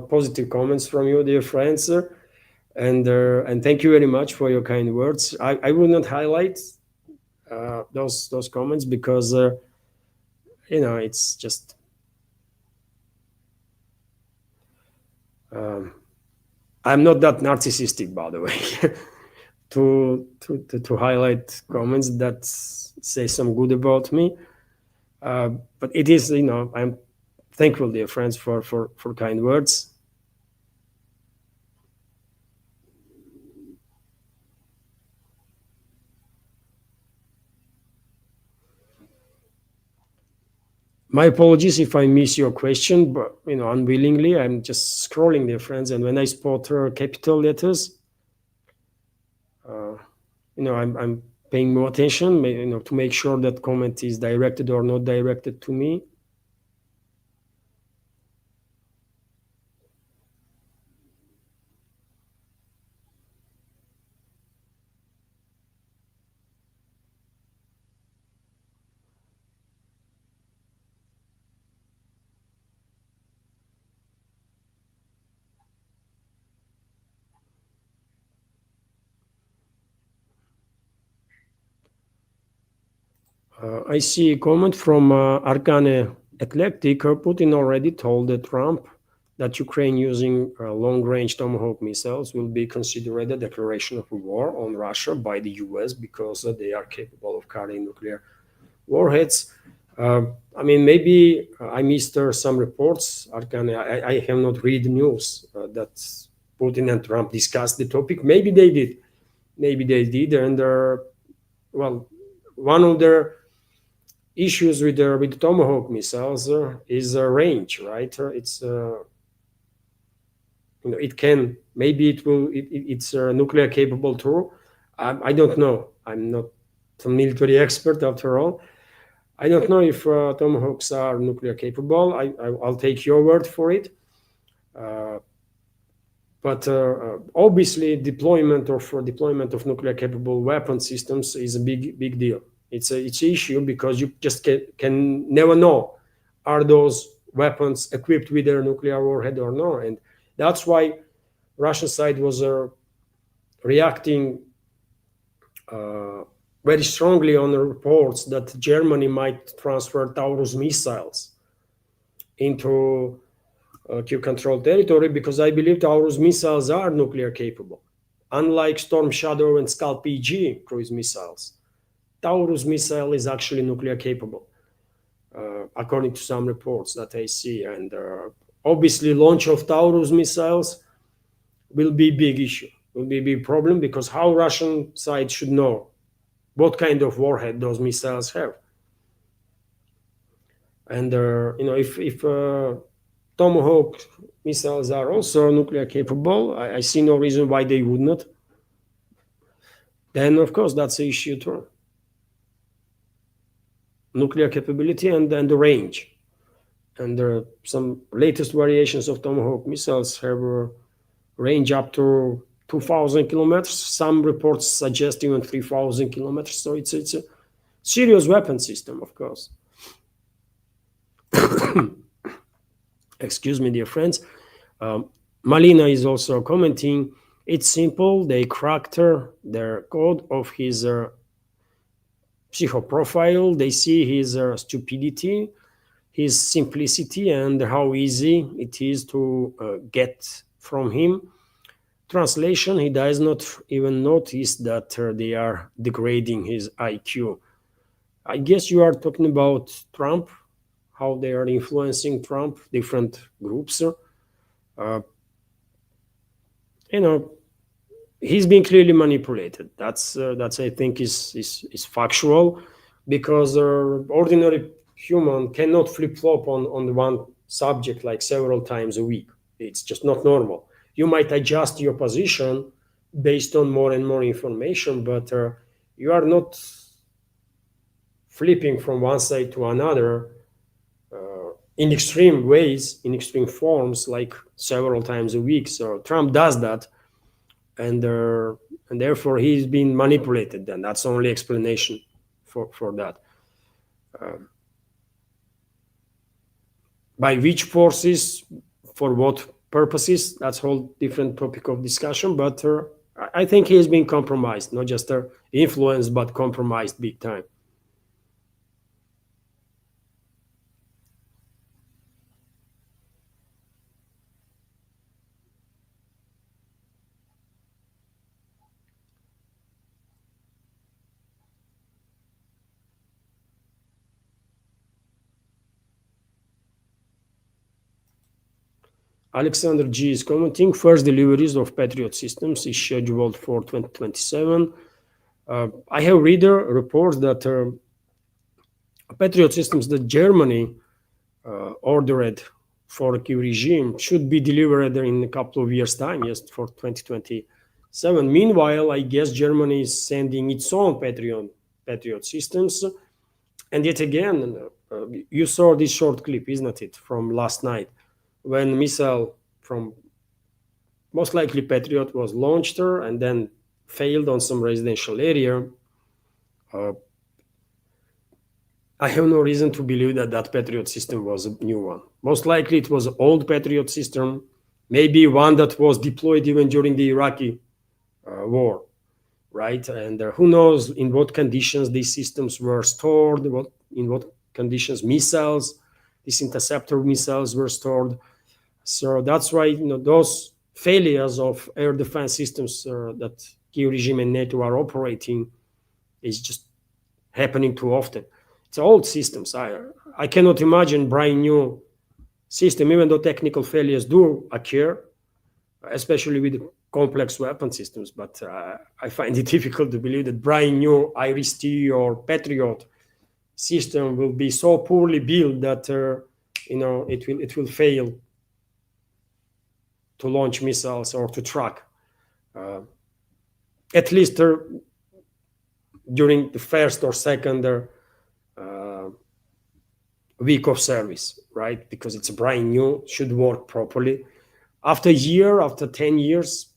positive comments from you, dear friends. And thank you very much for your kind words. I will not highlight those comments because it's just I'm not that narcissistic, by the way, to highlight comments that say some good about me. But it is, I'm thankful, dear friends, for kind words. My apologies if I miss your question, but unwillingly, I'm just scrolling there, friends. And when I spot capital letters, I'm paying more attention, to make sure that comment is directed or not directed to me. I see a comment from Arcane Eclectic. Putin already told Trump that Ukraine using long-range Tomahawk missiles will be considered a declaration of war on Russia by the US because they are capable of carrying nuclear warheads. Maybe I missed some reports. Arcane, I have not read news that Putin and Trump discussed the topic. Maybe they did. And one of their issues with the Tomahawk missiles is range, right? It can, maybe it's nuclear capable too. I don't know. I'm not a military expert after all. I don't know if Tomahawks are nuclear capable. I'll take your word for it. But obviously, deployment of nuclear capable weapon systems is a big deal. It's an issue because you just can never know, are those weapons equipped with a nuclear warhead or not. And that's why Russian side was reacting very strongly on the reports that Germany might transfer Taurus missiles into Kiev-controlled territory, because I believe Taurus missiles are nuclear capable. Unlike Storm Shadow and Scalp PG cruise missiles, Taurus missile is actually nuclear capable, according to some reports that I see. And obviously, launch of Taurus missiles will be a big issue, will be a big problem, because how Russian side should know what kind of warhead those missiles have. And if Tomahawk missiles are also nuclear capable, I see no reason why they would not. Then, of course, that's an issue too. Nuclear capability and the range. And some latest variations of Tomahawk missiles have a range up to 2,000 kilometers. Some reports suggest even 3,000 kilometers. So it's a serious weapon system, of course. Excuse me, dear friends. Malina is also commenting, it's simple. They cracked their code of his psychoprofile. They see his stupidity, his simplicity, and how easy it is to get from him. Translation, he does not even notice that they are degrading his IQ. I guess you are talking about Trump, how they are influencing Trump, different groups. He's being clearly manipulated. That's I think is factual, because ordinary human cannot flip-flop on one subject like several times a week. It's just not normal. You might adjust your position based on more and more information, but you are not flipping from one side to another in extreme ways, in extreme forms, like several times a week. So Trump does that, and therefore he's being manipulated. And that's the only explanation for that. By which forces, for what purposes, that's a whole different topic of discussion. But I think he has been compromised, not just influenced, but compromised big time. Alexander G is commenting, first deliveries of Patriot systems is scheduled for 2027. I have read reports that Patriot systems that Germany ordered for the Kyiv regime should be delivered in a couple of years' time, just for 2027. Meanwhile, I guess Germany is sending its own Patriot systems. And yet again, you saw this short clip, isn't it, from last night, when missile from most likely Patriot was launched there and then failed on some residential area. I have no reason to believe that that Patriot system was a new one. Most likely it was an old Patriot system, maybe one that was deployed even during the Iraqi war, right? And who knows in what conditions these systems were stored, in what conditions missiles, these interceptor missiles were stored. So that's why those failures of air defense systems that Kyiv regime and NATO are operating is just happening too often. It's old systems. I cannot imagine brand new system, even though technical failures do occur, especially with complex weapon systems. But I find it difficult to believe that brand new IRIS-T or Patriot system will be so poorly built that it will fail to launch missiles or to track, at least during the first or second week of service, right? Because it's brand new, should work properly. After a year, after 10 years,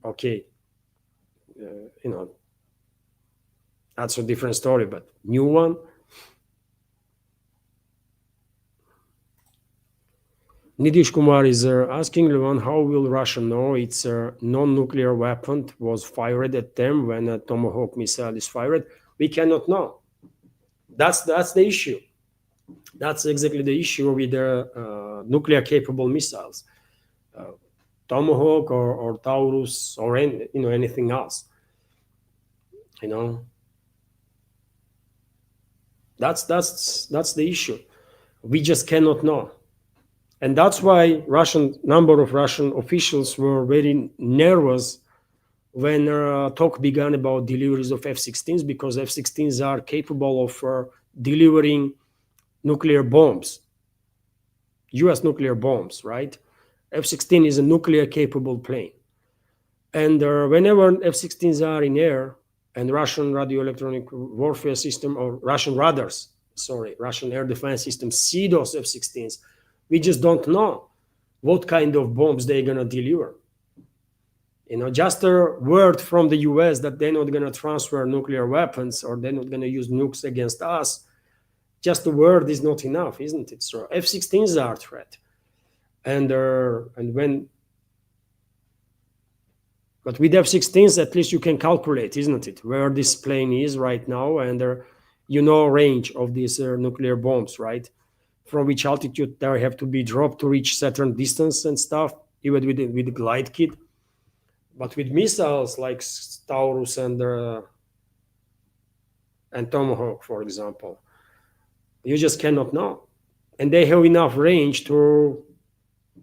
okay, that's a different story, but new one. Nidish Kumar is asking Levan, how will Russia know its non-nuclear weapon was fired at them when a Tomahawk missile is fired? We cannot know. That's the issue. That's exactly the issue with the nuclear-capable missiles, Tomahawk or Taurus or anything else. That's the issue. We just cannot know. And that's why number of Russian officials were very nervous when talk began about deliveries of F-16s, because F-16s are capable of delivering nuclear bombs, US nuclear bombs, right? F-16 is a nuclear-capable plane. And whenever F-16s are in air and Russian radioelectronic warfare system or Russian air defense system see those F-16s, we just don't know what kind of bombs they're going to deliver. Just a word from the US that they're not going to transfer nuclear weapons or they're not going to use nukes against us, just a word is not enough, isn't it? So F-16s are a threat. But with F-16s, at least you can calculate, isn't it, where this plane is right now, and range of these nuclear bombs, right? From which altitude they have to be dropped to reach certain distance and stuff, even with the glide kit. But with missiles like Taurus and Tomahawk, for example, you just cannot know. And they have enough range to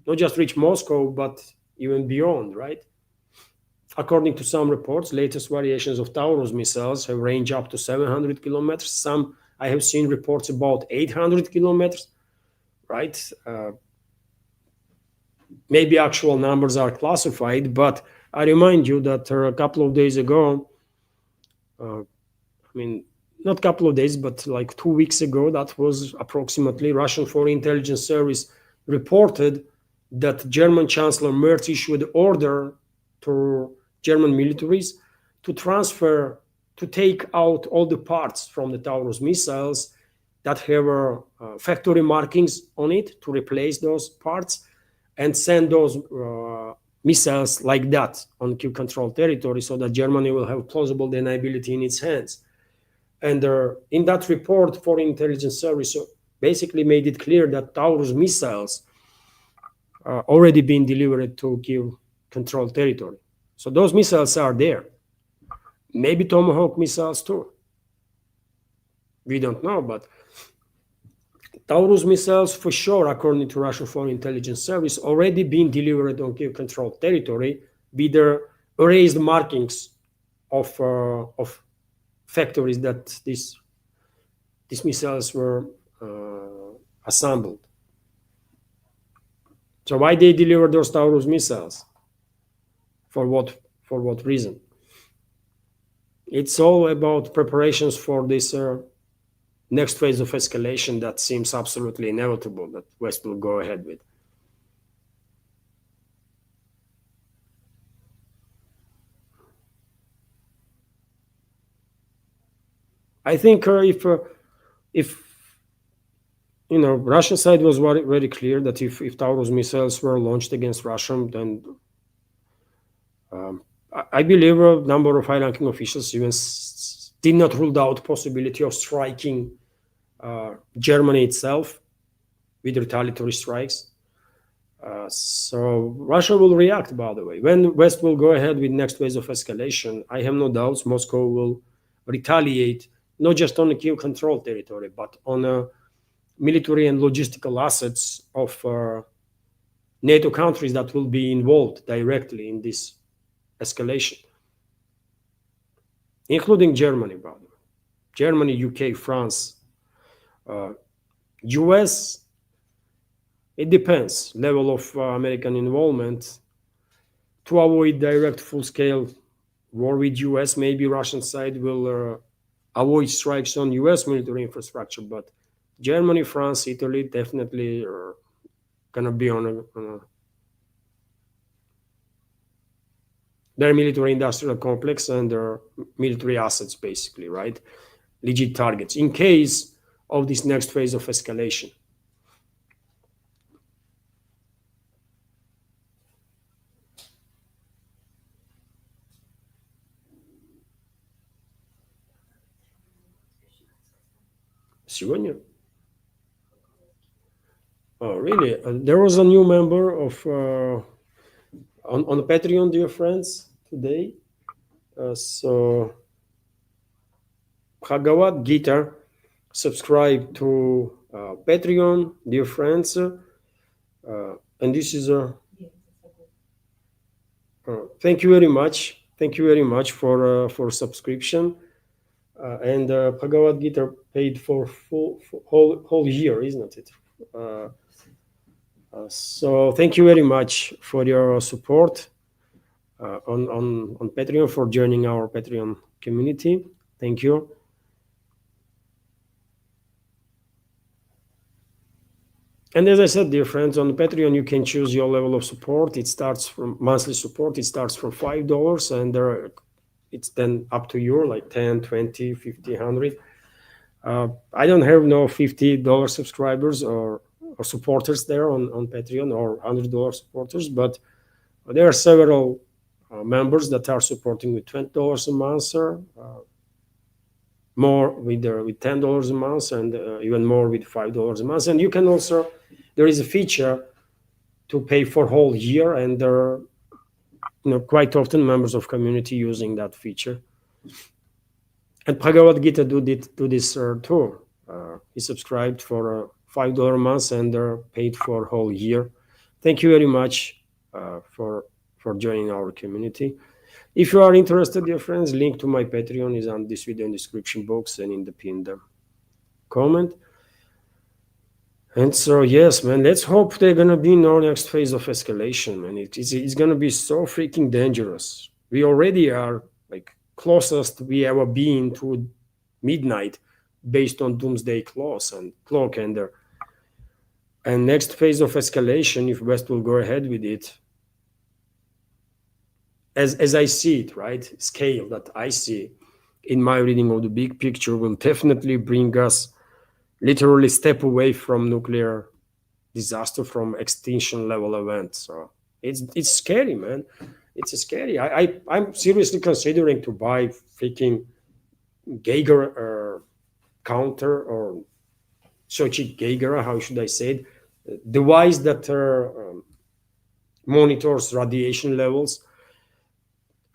not just reach Moscow, but even beyond, right? According to some reports, latest variations of Taurus missiles have range up to 700 kilometers. Some, I have seen reports about 800 kilometers, right? Maybe actual numbers are classified, but I remind you that a couple of days ago, not a couple of days, but like 2 weeks ago, that was approximately, Russian Foreign Intelligence Service reported that German Chancellor Merz issued order to German militaries to take out all the parts from the Taurus missiles that have factory markings on it, to replace those parts and send those missiles like that on Kyiv-controlled territory, so that Germany will have plausible deniability in its hands. And in that report, Foreign Intelligence Service basically made it clear that Taurus missiles are already being delivered to Kyiv-controlled territory. So those missiles are there. Maybe Tomahawk missiles too. We don't know, but Taurus missiles, for sure, according to Russian Foreign Intelligence Service, already being delivered on Kyiv-controlled territory with the erased markings of factories that these missiles were assembled. So why they deliver those Taurus missiles? For what reason? It's all about preparations for this next phase of escalation that seems absolutely inevitable that West will go ahead with. I think if Russian side was very, very clear that if Taurus missiles were launched against Russia, then I believe a number of high-ranking officials even did not rule out possibility of striking Germany itself with retaliatory strikes. So Russia will react, by the way. When West will go ahead with next phase of escalation, I have no doubts Moscow will retaliate, not just on the Kiev controlled territory, but on military and logistical assets of NATO countries that will be involved directly in this escalation, including Germany, by the way. Germany, UK, France, US, it depends, level of American involvement. To avoid direct full-scale war with US, maybe Russian side will avoid strikes on US military infrastructure, but Germany, France, Italy definitely are gonna be on their military industrial complex and their military assets, basically, right? Legit targets in case of this next phase of escalation. Сегодня? Oh, really? There was a new member of on Patreon, dear friends, today. So Bhagavad Gita, subscribe to Patreon, dear friends, and this is a. Thank you very much. Thank you very much for subscription. And Bhagavad Gita paid for whole year, isn't it? So thank you very much for your support on Patreon, for joining our Patreon community. Thank you. And as I said, dear friends, on Patreon you can choose your level of support. It starts from monthly support. It starts from $5, and it's then up to you, like 10, 20, 50, 100. I don't have no $50 subscribers or supporters there on Patreon, or $100 supporters, but there are several members that are supporting with $20 a month, more with $10 a month, and even more with $5 a month. And you can also, there is a feature to pay for whole year, and there are quite often members of community using that feature. And Bhagavad Gita do this too. He subscribed for $5 a month and paid for whole year. Thank you very much for joining our community. If you are interested, dear friends, link to my Patreon is on this video in the description box and in the pinned comment. And so, yes, man, let's hope they're gonna be in our next phase of escalation, man. It's gonna be so freaking dangerous. We already are like closest we ever been to midnight based on doomsday clock and next phase of escalation, if West will go ahead with it, as I see it, right, scale that I see in my reading of the big picture, will definitely bring us literally step away from nuclear disaster, from extinction level event. So it's scary, man. It's scary. I'm seriously considering to buy freaking Geiger counter, or Sochi Geiger, how should I say it, device that monitors radiation levels.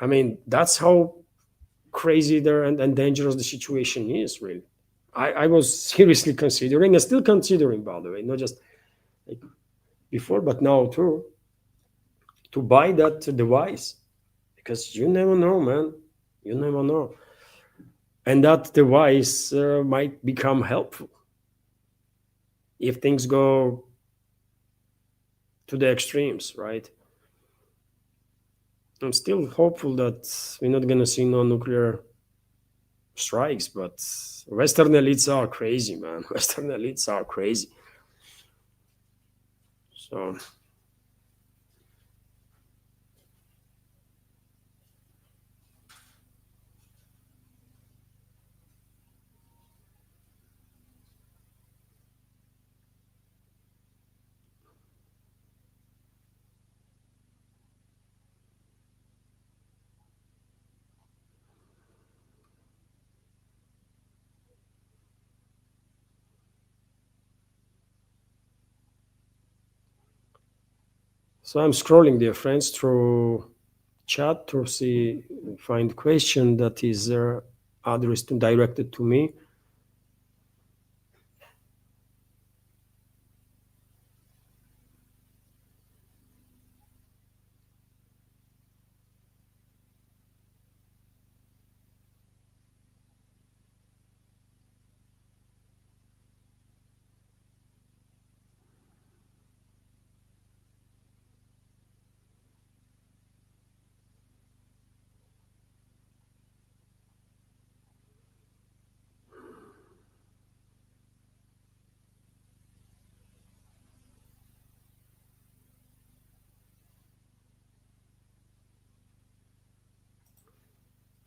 I mean, that's how crazy there and dangerous the situation is, really. I was seriously considering, and still considering, by the way, not just like before, but now too, to buy that device, because you never know, man. You never know. And that device might become helpful. if things go to the extremes, right? I'm still hopeful that we're not gonna see no nuclear strikes, but Western elites are crazy, man. Western elites are crazy. So I'm scrolling, dear friends, through chat to see find question that is addressed directed to me.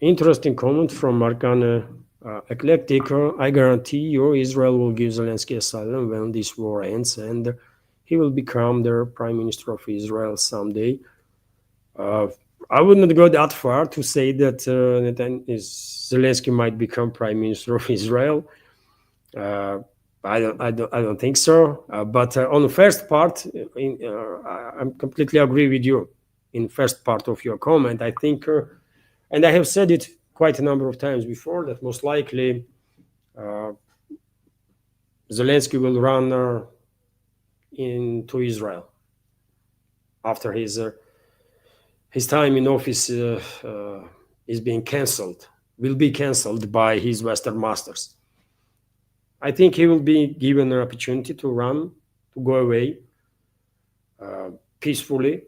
Interesting comment from Markane Eclectic. I guarantee you Israel will give Zelensky asylum when this war ends and he will become the prime minister of Israel someday. Uh, I wouldn't go that far to say that Zelensky might become prime minister of Israel. Uh, I don't think so. But on the first part, I completely agree with you. In first part of your comment, I think, and I have said it quite a number of times before, that most likely uh, Zelensky will run into Israel after his time in office is being cancelled, will be cancelled by his Western masters. I think he will be given an opportunity to run, to go away peacefully.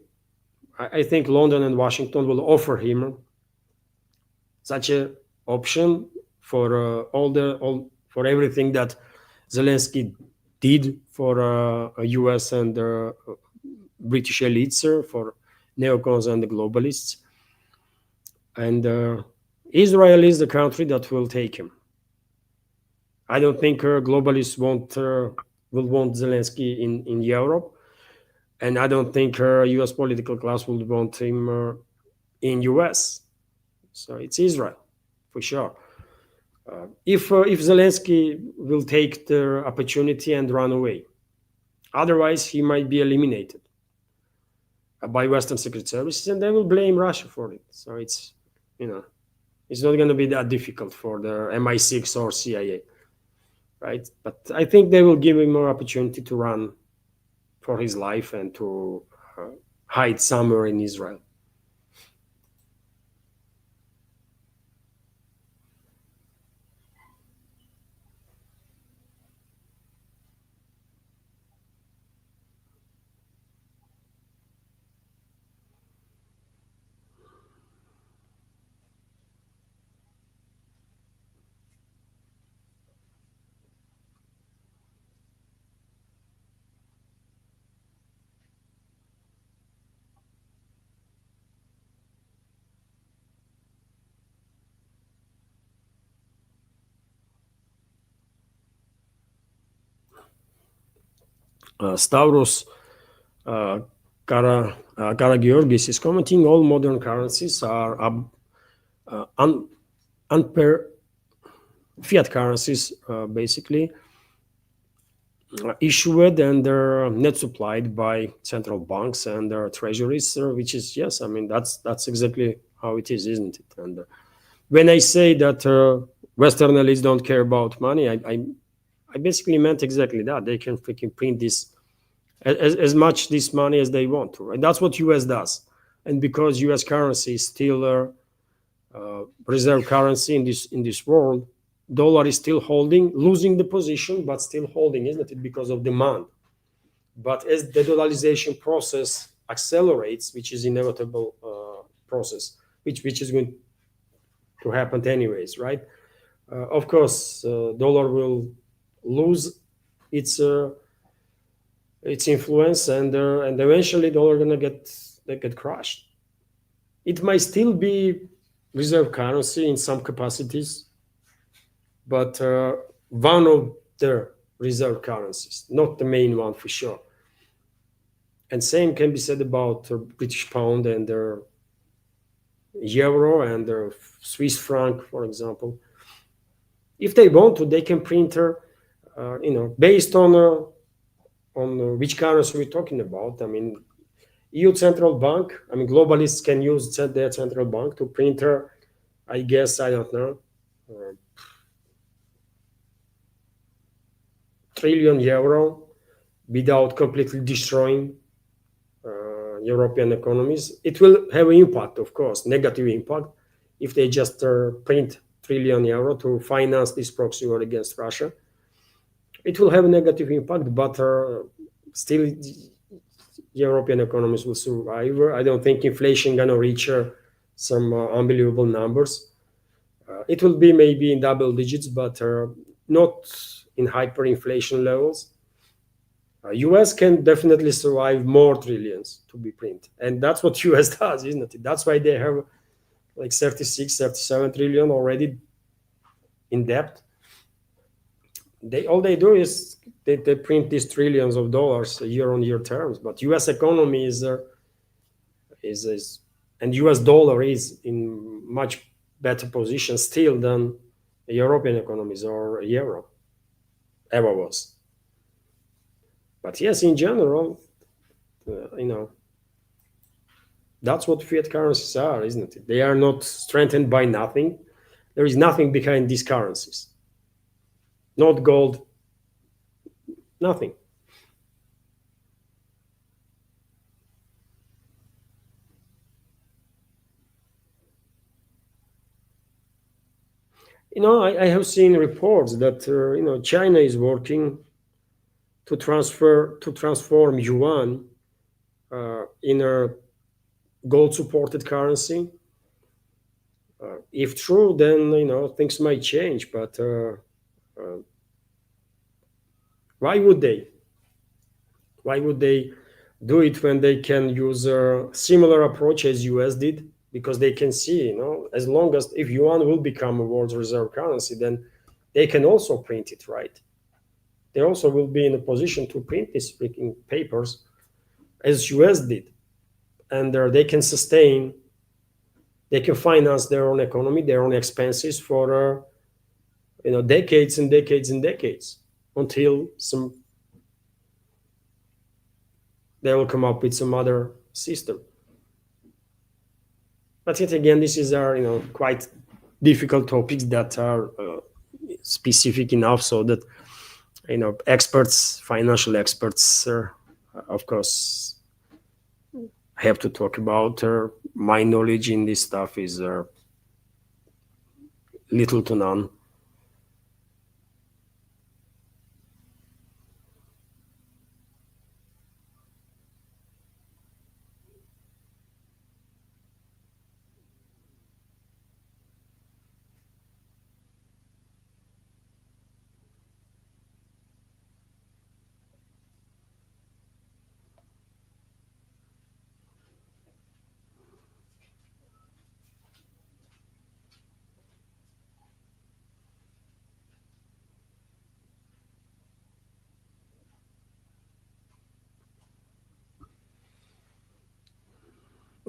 I think London and Washington will offer him such a option for for everything that Zelensky did for U.S. and British elites, for neocons and the globalists. And Israel is the country that will take him. I don't think globalists will want Zelensky in Europe, and I don't think U.S. political class will want him in U.S. So it's Israel for sure. If Zelensky will take the opportunity and run away, otherwise he might be eliminated by Western secret services, and they will blame Russia for it. So it's it's not going to be that difficult for the MI6 or CIA, right? But I think they will give him more opportunity to run for his life and to hide somewhere in Israel. Stavros Karagiorgis is commenting, all modern currencies are fiat currencies, basically issued and they're net supplied by central banks and their treasuries, which is, yes, I mean, that's exactly how it is, isn't it? And when I say that Western elites don't care about money, I basically meant exactly that. They can freaking print this as much this money as they want to, right? That's what US does. And because US currency is still reserve currency in this world, dollar is still holding, losing the position, but still holding, isn't it? Because of demand. But as the dollarization process accelerates, which is inevitable process, which is going to happen anyways, right? Of course, dollar will lose its influence, and eventually dollar gonna get crushed. It might still be reserve currency in some capacities, but one of the reserve currencies, not the main one for sure. And same can be said about the British pound and the euro and the Swiss franc, for example. If they want to, they can print based on which currency we're talking about. I mean, EU central bank. I mean, globalists can use their central bank to print, I guess, I don't know, trillion euro without completely destroying European economies. It will have an impact, of course, negative impact, if they just print trillion euro to finance this proxy war against Russia. It will have a negative impact, but still European economies will survive. I don't think inflation gonna reach some unbelievable numbers. It will be maybe in double digits, but not in hyperinflation levels. US can definitely survive more trillions to be printed, and that's what US does, isn't it? That's why they have like 36, 37 trillion already in debt. All they do is they print these trillions of dollars year-on-year terms. But US economy is and US dollar is in much better position still than European economies or euro ever was. But yes, in general, that's what fiat currencies are, isn't it? They are not strengthened by nothing. There is nothing behind these currencies. Not gold, nothing. I have seen reports that China is working to transform yuan in a gold-supported currency. If true, then things might change. But why would they? Why would they do it when they can use a similar approach as US did? Because they can see, as long as if yuan will become a world reserve currency, then they can also print it, right? They also will be in a position to print these freaking papers as US did. And they can sustain, they can finance their own economy, their own expenses for decades and decades and decades, until they will come up with some other system. But yet again, this is our quite difficult topics that are specific enough so that experts, financial experts, of course, have to talk about. My knowledge in this stuff is little to none.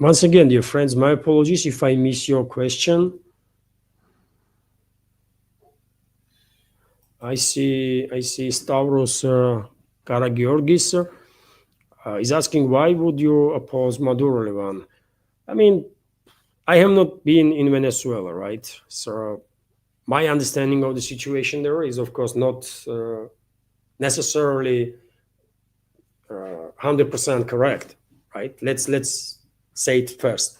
Once again, dear friends, my apologies if I miss your question. I see Stavros Karagiorgis is asking, why would you oppose Maduro, Levan? I mean, I have not been in Venezuela, right? So my understanding of the situation there is, of course, not necessarily 100% correct, right? Let's say it first.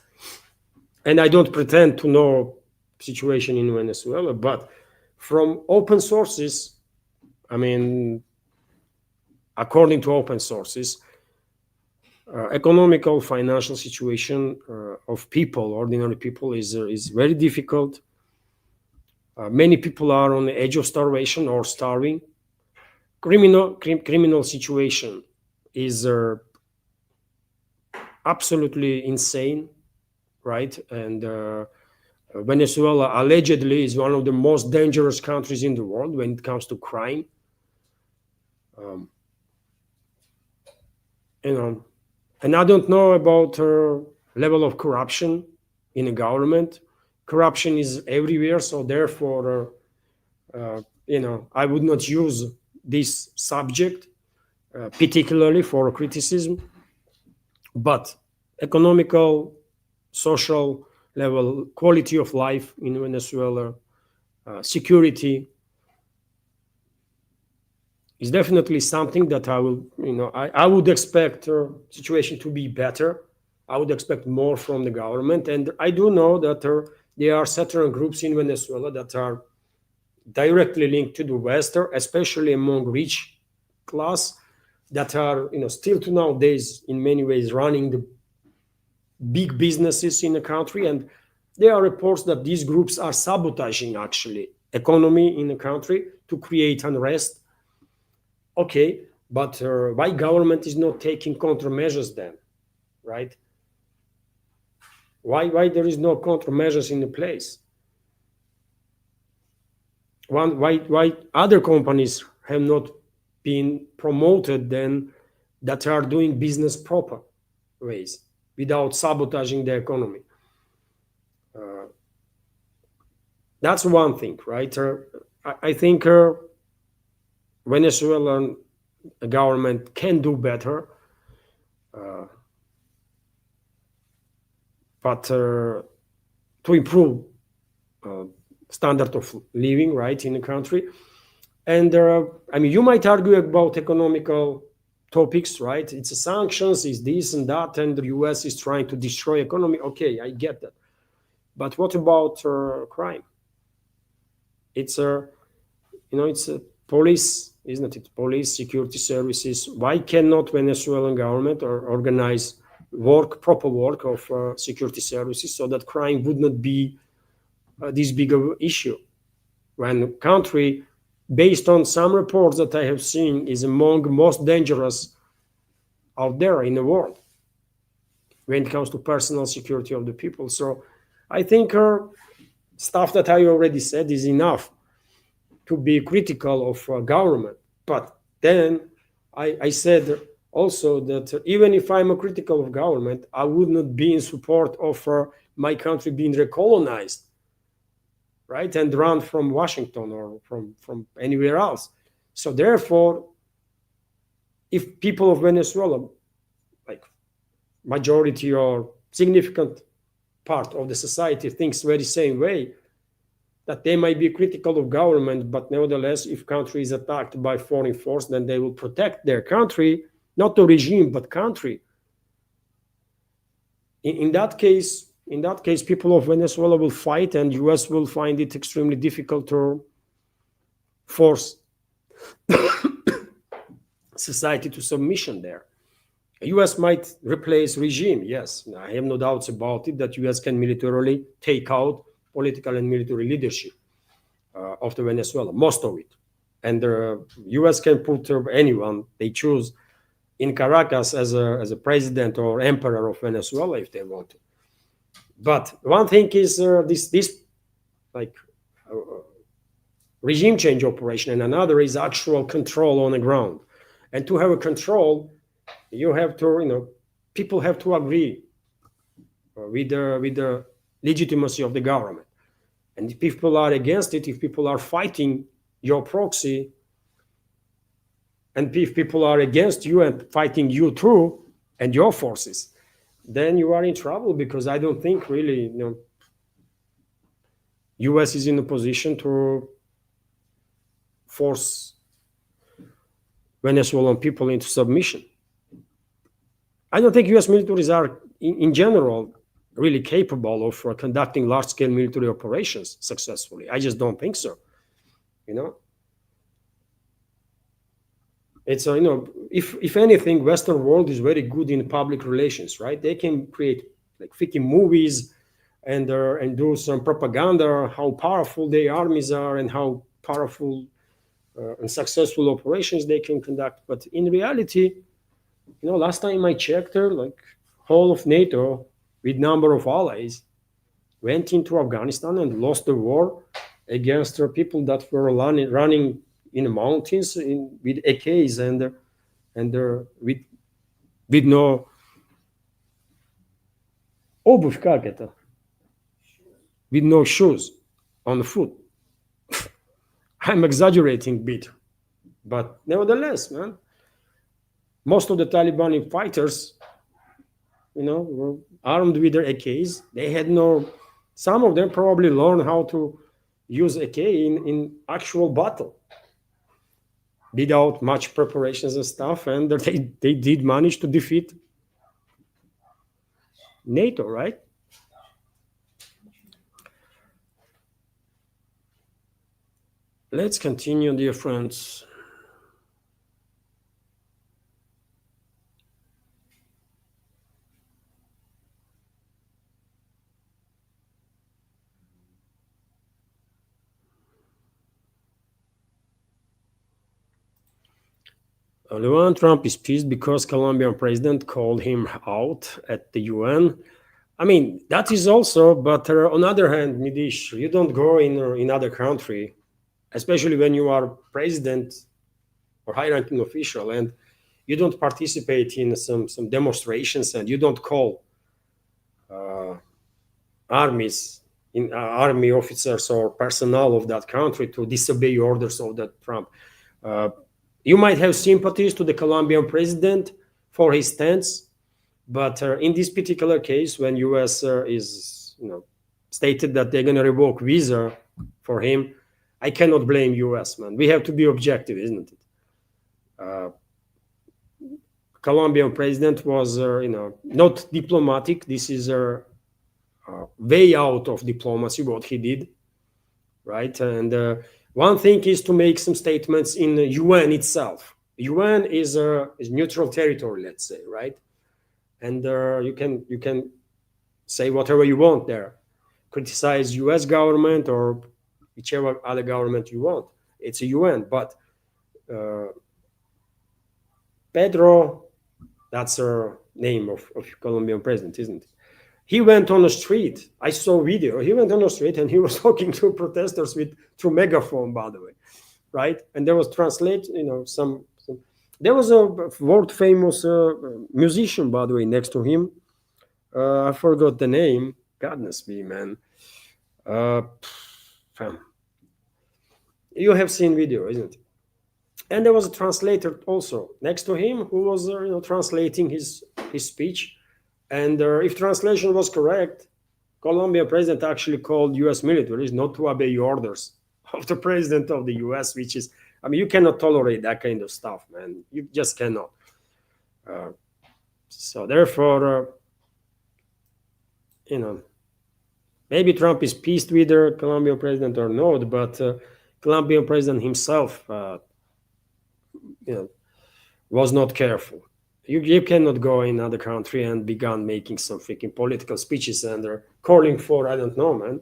And I don't pretend to know situation in Venezuela, but From open sources, I mean, according to open sources, economical financial situation of people, ordinary people, is very difficult. Many people are on the edge of starvation or starving. Criminal situation is absolutely insane, right? And Venezuela allegedly is one of the most dangerous countries in the world when it comes to crime. You know, and I don't know about level of corruption in the government. Corruption is everywhere, so therefore, I would not use this subject particularly for criticism. But economical, social level, quality of life in Venezuela, security is definitely something that I would expect situation to be better. I would expect more from the government. And I do know that there are certain groups in Venezuela that are directly linked to the West, especially among rich class, that are still to nowadays in many ways running the big businesses in the country. And there are reports that these groups are sabotaging actually economy in the country to create unrest. Okay, but why government is not taking countermeasures then, right? Why there is no countermeasures in the place? Why other companies have not been promoted then that are doing business proper ways without sabotaging the economy? That's one thing, right? I think Venezuelan government can do better, but to improve standard of living, right, in the country. And you might argue about economical topics, right? It's sanctions, it's this and that, and the US is trying to destroy economy. Okay, I get that. But what about crime? It's it's a police, isn't it? Police, security services. Why cannot Venezuelan government organize proper work of security services so that crime would not be this big of an issue? When the country, based on some reports that I have seen, is among most dangerous out there in the world when it comes to personal security of the people. So I think stuff that I already said is enough to be critical of government. But then I said also that even if I'm a critical of government, I would not be in support of my country being recolonized, right, and run from Washington or from anywhere else. So therefore, if people of Venezuela, like majority or significant part of the society, thinks very same way, that they might be critical of government, but nevertheless, if country is attacked by foreign force, then they will protect their country, not the regime, but country. In that case, people of Venezuela will fight, and US will find it extremely difficult to force society to submission there. US might replace regime, yes. I have no doubts about it, that US can militarily take out political and military leadership of the Venezuela, most of it. And the US can put anyone they choose in Caracas as a president or emperor of Venezuela if they want to. But one thing is this regime change operation, and another is actual control on the ground. And to have a control, you have to, people have to agree with the legitimacy of the government. And if people are against it, if people are fighting your proxy, and if people are against you and fighting you too and your forces, then you are in trouble, because I don't think really US is in a position to force Venezuelan people into submission. I don't think US militaries are in general really capable of conducting large-scale military operations successfully. I just don't think so. you know. It's if anything, Western world is very good in public relations, right? They can create like freaking movies and do some propaganda how powerful their armies are and how powerful and successful operations they can conduct. But in reality, last time I checked, like whole of NATO with number of allies went into Afghanistan and lost the war against people that were running in the mountains with AKs and with no обувь, как это? With no shoes on the foot. I'm exaggerating a bit, but nevertheless, man, most of the Taliban fighters, were armed with their AKs. They had some of them probably learned how to use AK in actual battle without much preparations and stuff, and they did manage to defeat NATO, right? Let's continue, dear friends. Levan Trump is pissed because Colombian president called him out at the UN. I mean, that is also, but on the other hand, Midish, you don't go in other country, especially when you are president or high-ranking official, and you don't participate in some demonstrations, and you don't call army officers or personnel of that country to disobey orders of that Trump. You might have sympathies to the Colombian president for his stance, but in this particular case, when U.S. is stated that they're going to revoke visa for him, I cannot blame U.S. man. We have to be objective, isn't it? Colombian president was not diplomatic. This is way out of diplomacy what he did, right? And one thing is to make some statements in the UN itself. UN is neutral territory, let's say, right? And you can say whatever you want there, criticize U.S. government or whichever other government you want. It's a UN, but Pedro, that's the name of Colombian president, isn't it? He went on the street. I saw video. He went on the street and he was talking to protesters through megaphone, by the way, right? And there was some. There was a world famous musician, by the way, next to him. I forgot the name. Goodness me, man. You have seen video, isn't it? And there was a translator also next to him who was translating his speech. And if translation was correct, Colombian president actually called U.S. militaries not to obey orders of the president of the U.S., which is, I mean, you cannot tolerate that kind of stuff, man. You just cannot. So therefore, maybe Trump is pissed with the Colombian president or not, but Colombian president himself, was not careful. You cannot go in another country and begin making some freaking political speeches and calling for, I don't know, man.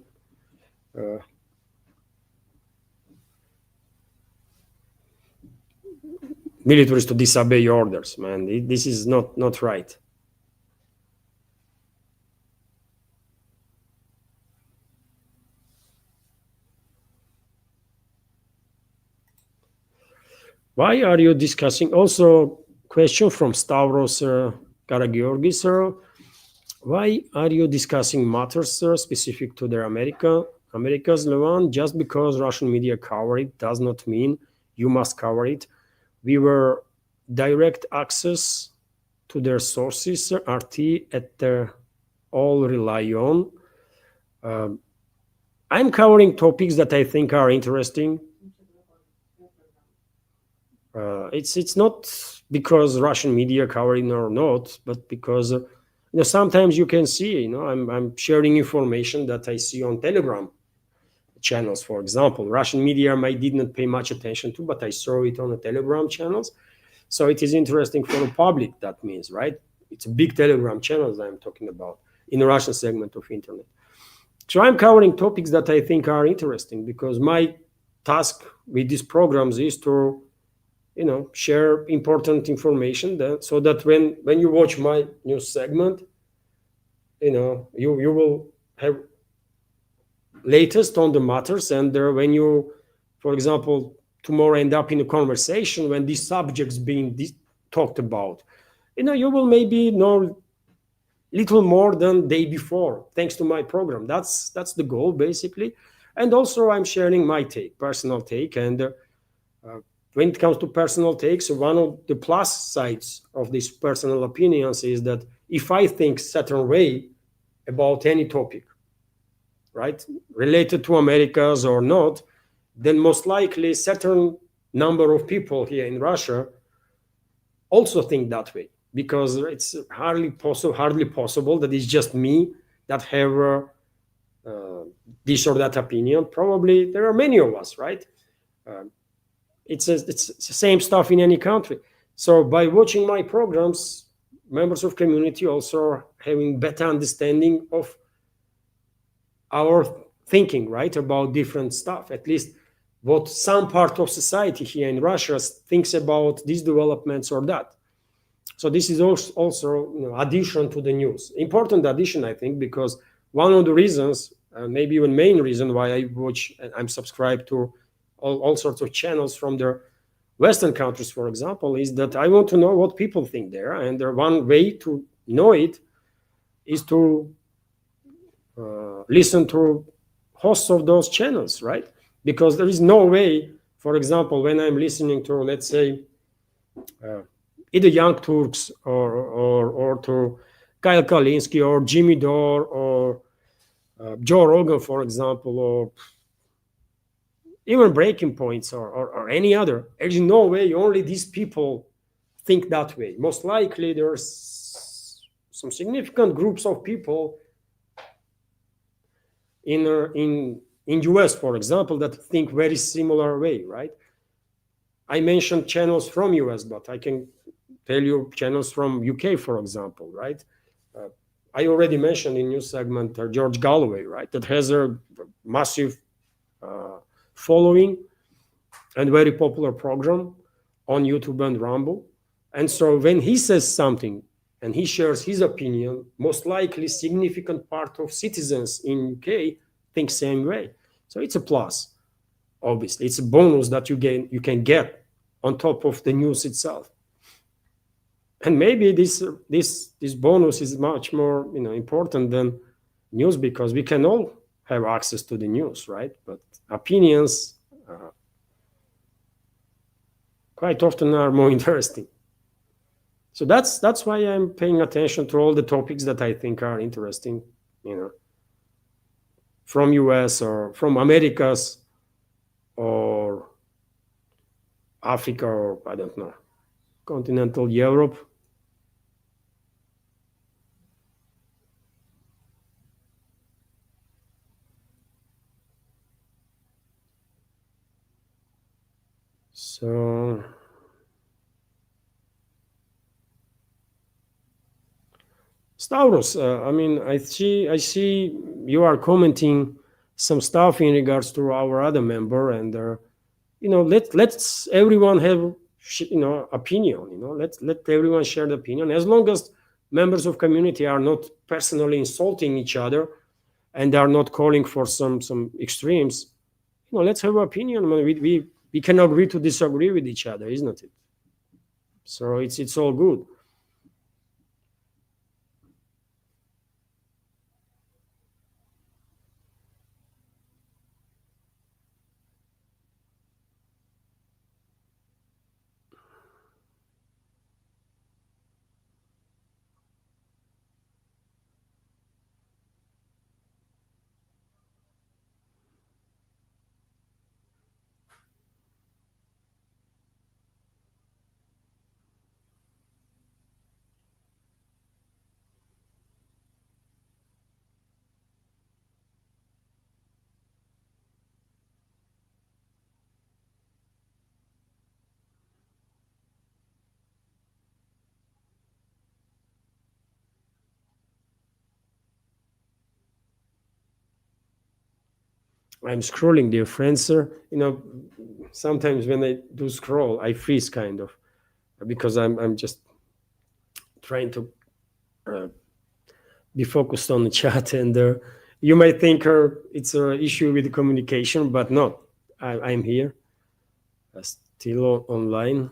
Militaries to disobey orders, man. This is not right. Why are you discussing? Also, question from Stavros Karagiorgis, sir. Why are you discussing matters, sir, specific to their America's Levan? Just because Russian media cover it does not mean you must cover it. We were direct access to their sources, RT, at all rely on. I'm covering topics that I think are interesting. It's not because Russian media covering or not, but because sometimes you can see, I'm sharing information that I see on Telegram, channels, for example. Russian media I did not pay much attention to, but I saw it on the Telegram channels. So it is interesting for the public, that means, right? It's a big Telegram channels I'm talking about in the Russian segment of internet. So I'm covering topics that I think are interesting because my task with these programs is to, share important information so that when you watch my news segment, you will have latest on the matters. And when you, for example, tomorrow end up in a conversation when these subjects being talked about, you will maybe know little more than day before, thanks to my program. That's the goal, basically. And also I'm sharing my personal take. And when it comes to personal takes, one of the plus sides of these personal opinions is that if I think certain way about any topic, right, related to Americas or not, then most likely certain number of people here in Russia also think that way, because it's hardly possible that it's just me that have this or that opinion. Probably there are many of us, right? It's the same stuff in any country. So by watching my programs, members of community also are having better understanding of our thinking, right, about different stuff. At least what some part of society here in Russia thinks about these developments or that. So this is also addition to the news. Important addition, I think, because one of the reasons, maybe even main reason why I'm subscribed to all sorts of channels from the Western countries, for example, is that I want to know what people think there. And one way to know it is to listen to hosts of those channels, right? Because there is no way, for example, when I'm listening to, let's say, either Young Turks or to Kyle Kalinske or Jimmy Dore or Joe Rogan, for example, or even Breaking Points or any other. There's no way only these people think that way. Most likely there's some significant groups of people in US, for example, that think very similar way, right? I mentioned channels from US, but I can tell you channels from UK, for example, right? I already mentioned in news segment George Galloway, right? That has a massive following and very popular program on YouTube and Rumble. And so when he says something and he shares his opinion, most likely significant part of citizens in UK think same way. So it's a plus, obviously. It's a bonus that you can get on top of the news itself. And maybe this bonus is much more important than news, because we can all have access to the news, right? But opinions quite often are more interesting. So that's why I'm paying attention to all the topics that I think are interesting, from US or from Americas or Africa or I don't know, continental Europe. So Stavros, I see you are commenting some stuff in regards to our other member, and let's everyone have opinion. Let everyone share the opinion, as long as members of community are not personally insulting each other and are not calling for some extremes. Let's have an opinion. I mean, we can agree to disagree with each other, isn't it? So it's all good. I'm scrolling, dear friends, sir. Sometimes when I do scroll, I freeze kind of because I'm just trying to uh, be focused on the chat, and you might think it's an issue with the communication, but no, I'm here, still online.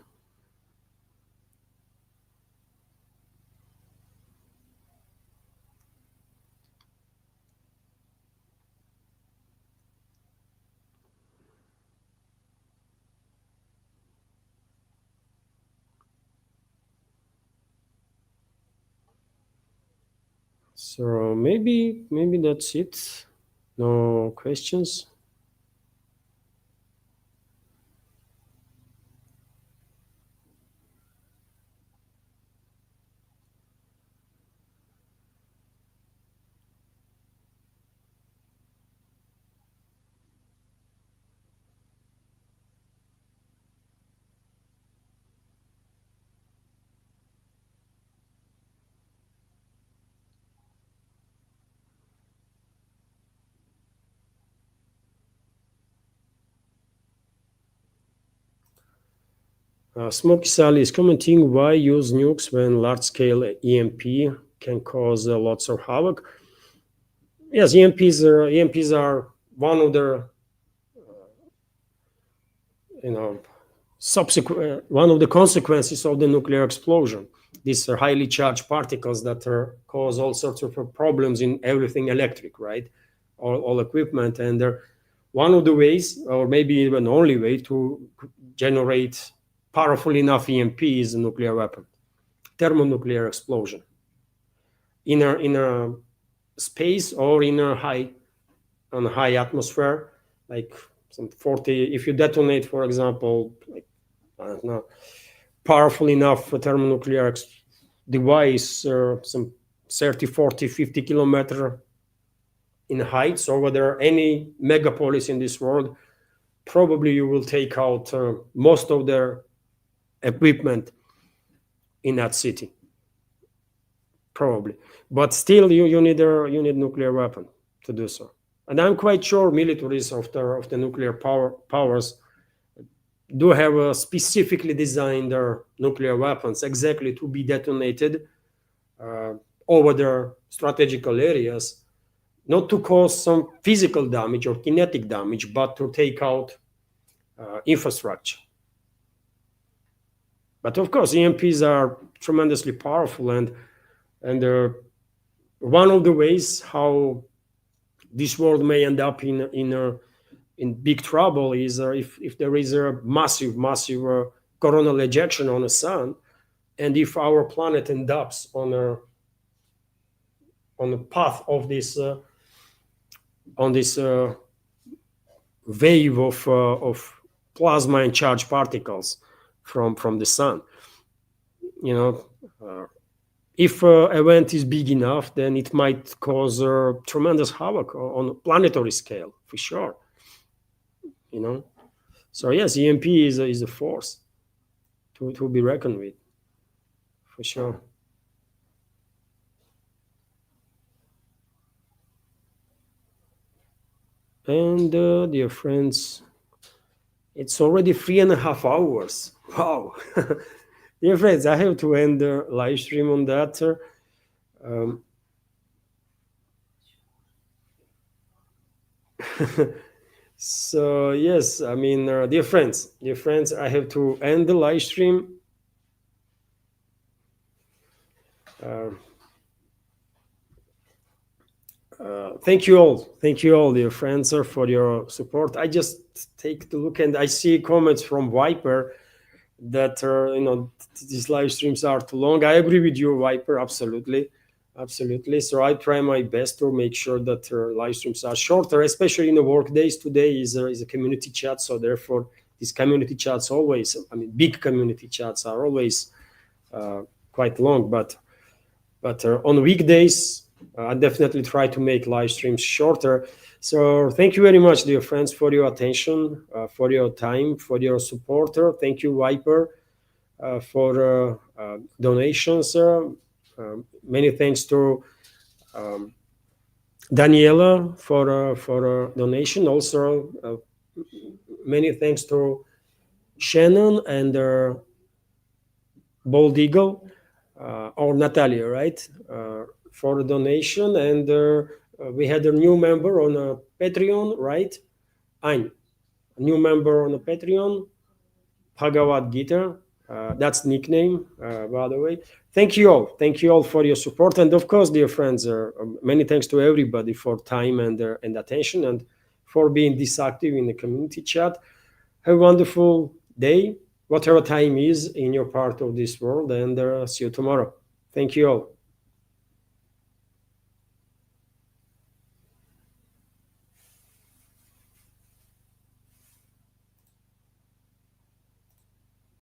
So maybe that's it. No questions. Smoky Sally is commenting, why use nukes when large-scale EMP can cause lots of havoc? Yes, EMPs are one of the you know subsequent one of the consequences of the nuclear explosion. These are highly charged particles that cause all sorts of problems in everything electric, right? All equipment, and they're one of the ways, or maybe even only way, to generate powerful enough EMP is a nuclear weapon, thermonuclear explosion in a space or in a high atmosphere, like some 40. If you detonate, for example, like I don't know, powerful enough thermonuclear device, some 30, 40, 50 kilometer in heights over there, any megapolis in this world, probably you will take out most of their equipment in that city, probably. But still, you need nuclear weapon to do so. And I'm quite sure militaries of the nuclear powers do have specifically designed their nuclear weapons exactly to be detonated uh, over their strategical areas, not to cause some physical damage or kinetic damage, but to take out infrastructure. But of course, EMPs are tremendously powerful, and one of the ways how this world may end up in big trouble is if there is a massive coronal ejection on the sun, and if our planet ends up on the path of this on this wave of plasma and charged particles from the sun. You know, if event is big enough, then it might cause tremendous havoc on a planetary scale, for sure. You know, so yes, EMP is a force to be reckoned with, for sure. And dear friends, it's already 3.5 hours. Wow. Dear friends, I have to end the live stream on that. Um, so yes, I mean, dear friends, I have to end the live stream. Uh, thank you all, dear friends, for your support. I just take the look and I see comments from Viper that these live streams are too long. I agree with you, Viper, absolutely. So I try my best to make sure that live streams are shorter, especially in the work days. Today is a community chat, so therefore these community chats always, I mean, big community chats are always quite long, but on weekdays I definitely try to make live streams shorter. So thank you very much, dear friends, for your attention, for your time, for your support. Thank you, Viper, for donations. Many thanks to Daniela for a donation. Also, many thanks to Shannon and Bold Eagle, or Natalia, right, for a donation. And we had a new member on a Patreon, right? Ein, a new member on a Patreon, Bhagavad Gita. That's nickname, by the way. Thank you all. Thank you all for your support, and of course, dear friends, many thanks to everybody for time and attention, and for being this active in the community chat. Have a wonderful day, whatever time is in your part of this world, and see you tomorrow. Thank you all.